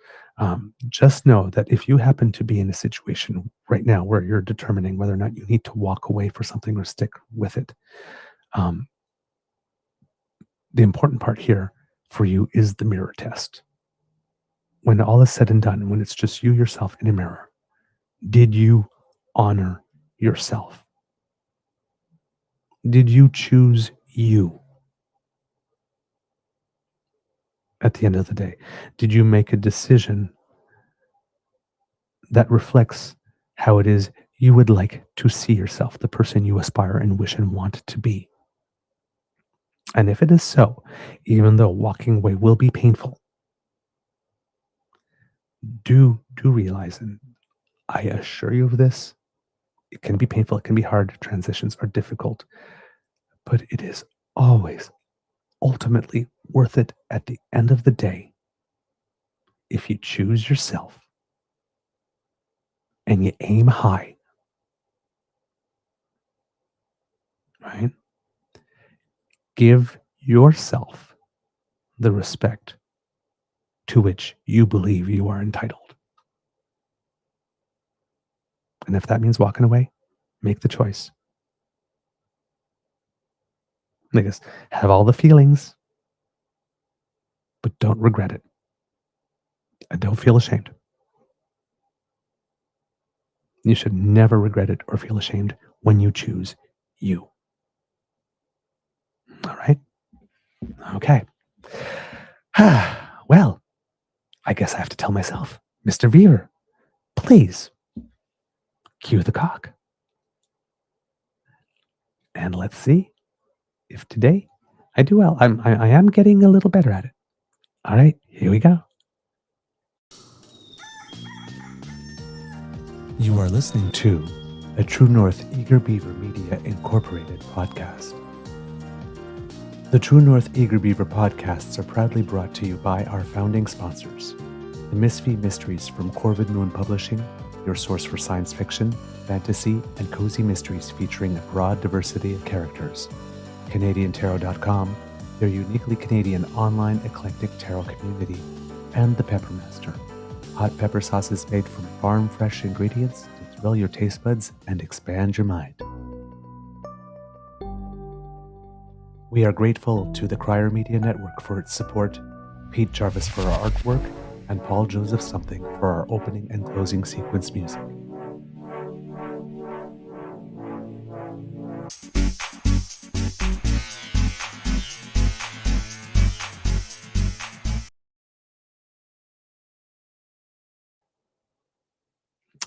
B: Just know that if you happen to be in a situation right now where you're determining whether or not you need to walk away for something or stick with it, the important part here for you is the mirror test. When all is said and done, when it's just you, yourself in a mirror, did you honor yourself? Did you choose you? At the end of the day, did you make a decision that reflects how it is you would like to see yourself, the person you aspire and wish and want to be? And if it is so, even though walking away will be painful, do realize, and I assure you of this, it can be painful, it can be hard, transitions are difficult, but it is always ultimately worth it at the end of the day if you choose yourself and you aim high, right? Give yourself the respect to which you believe you are entitled. And if that means walking away, make the choice. Have all the feelings, but don't regret it. And don't feel ashamed. You should never regret it or feel ashamed when you choose you. All right? Okay. Well, I guess I have to tell myself, Mr. Beaver, please cue the cock. And let's see if today I do well. I am getting a little better at it. All right, here we go. You are listening to a True North Eager Beaver Media Incorporated podcast. The True North Eager Beaver podcasts are proudly brought to you by our founding sponsors, the Misfit Mysteries from Corvid Moon Publishing, your source for science fiction, fantasy, and cozy mysteries featuring a broad diversity of characters. CanadianTarot.com, their uniquely Canadian online eclectic tarot community, and the Peppermaster, hot pepper sauces made from farm fresh ingredients to thrill your taste buds and expand your mind. We are grateful to the Crier Media Network for its support, Pete Jarvis for our artwork, and Paul Joseph Something for our opening and closing sequence music.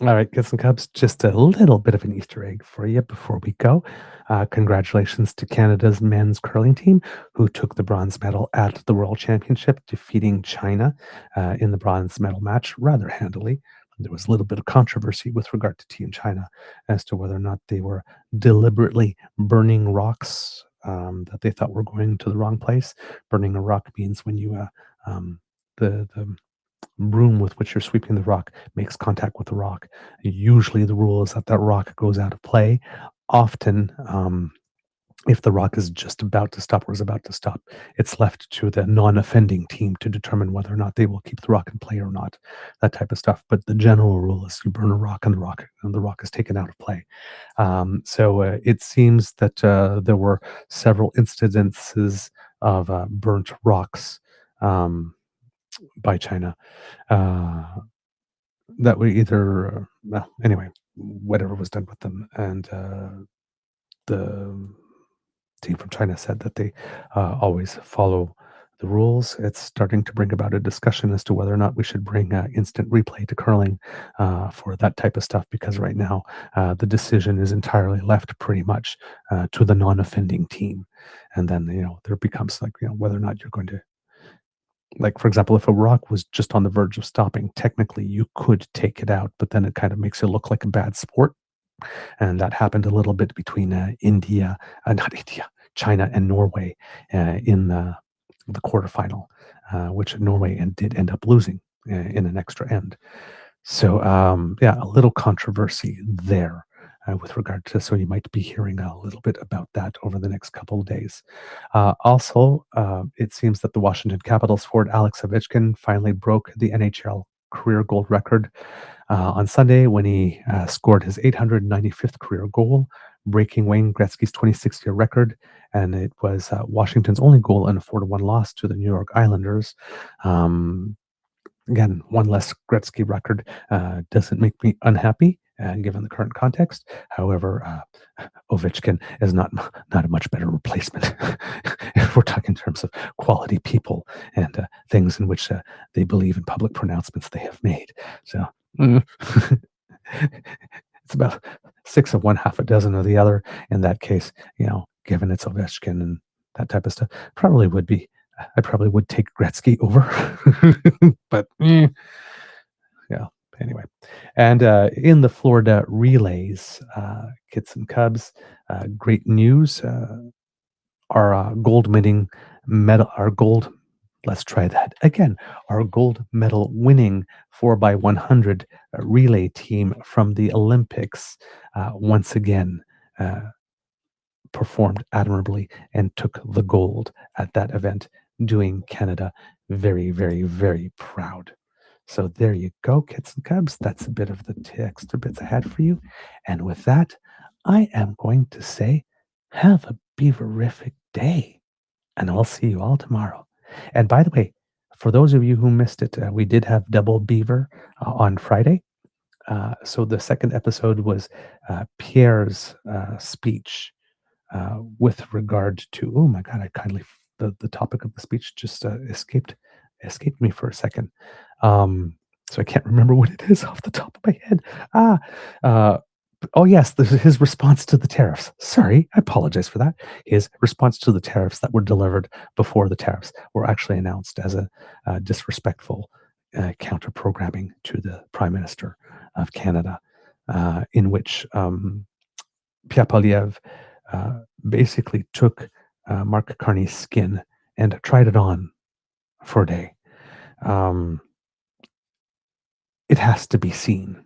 B: All right, Kids and Cubs, just a little bit of an Easter egg for you before we go. Congratulations to Canada's men's curling team, who took the bronze medal at the World Championship, defeating China in the bronze medal match rather handily. There was a little bit of controversy with regard to Team China as to whether or not they were deliberately burning rocks that they thought were going to the wrong place. Burning a rock means when you broom with which you're sweeping the rock makes contact with the rock. Usually the rule is that that rock goes out of play. Often, if the rock is just about to stop or is about to stop, it's left to the non-offending team to determine whether or not they will keep the rock in play or not, that type of stuff. But the general rule is you burn a rock and the rock is taken out of play. So it seems that there were several incidences of burnt rocks by China that were either, well, anyway, whatever was done with them. And the team from China said that they always follow the rules. It's starting to bring about a discussion as to whether or not we should bring instant replay to curling for that type of stuff, because right now the decision is entirely left pretty much to the non-offending team. And then, there becomes like, whether or not you're going to, like, for example, if a rock was just on the verge of stopping, technically you could take it out, but then it kind of makes it look like a bad sport. And that happened a little bit between China and Norway in the quarterfinal, which Norway did end up losing in an extra end. So, a little controversy there with regard to, so you might be hearing a little bit about that over the next couple of days. Also, it seems that the Washington Capitals forward Alex Ovechkin finally broke the NHL career goal record on Sunday when he scored his 895th career goal, breaking Wayne Gretzky's 26-year record, and it was Washington's only goal in a 4-1 loss to the New York Islanders. Again, one less Gretzky record doesn't make me unhappy, given the current context. However, Ovechkin is not a much better replacement if we're talking in terms of quality people and things in which they believe in public pronouncements they have made. So it's about 6 of one, half a dozen of the other. In that case, given it's Ovechkin and that type of stuff, I probably would take Gretzky over, but anyway. And in the Florida relays, Kits and Cubs, great news. Our gold medal, let's try that again. Our gold medal winning 4x100 relay team from the Olympics once again performed admirably and took the gold at that event, doing Canada very, very, very proud. So there you go, Kits and Cubs. That's a bit of the extra bits I had for you. And with that, I am going to say, have a beaverific day. And I'll see you all tomorrow. And by the way, for those of you who missed it, we did have Double Beaver on Friday. So the second episode was Pierre's speech with regard to, oh my God, the topic of the speech just escaped me for a second. So I can't remember what it is off the top of my head. Oh yes, his response to the tariffs. Sorry, I apologize for that. His response to the tariffs that were delivered before the tariffs were actually announced as a disrespectful counter-programming to the Prime Minister of Canada, in which Pierre Poilièvre basically took Mark Carney's skin and tried it on for a day. It has to be seen,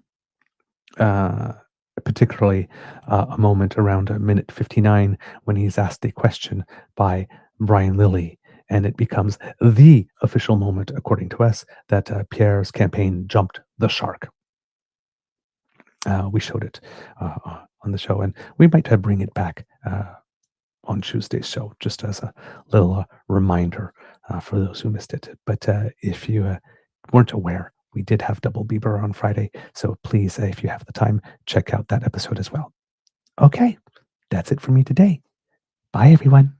B: particularly a moment around minute 59 when he's asked a question by Brian Lilley, and it becomes the official moment, according to us, that Pierre's campaign jumped the shark. We showed it on the show, and we might bring it back on Tuesday's show, just as a little reminder for those who missed it. But if you weren't aware, we did have Double Beaver on Friday, so please, if you have the time, check out that episode as well. Okay, that's it for me today. Bye, everyone.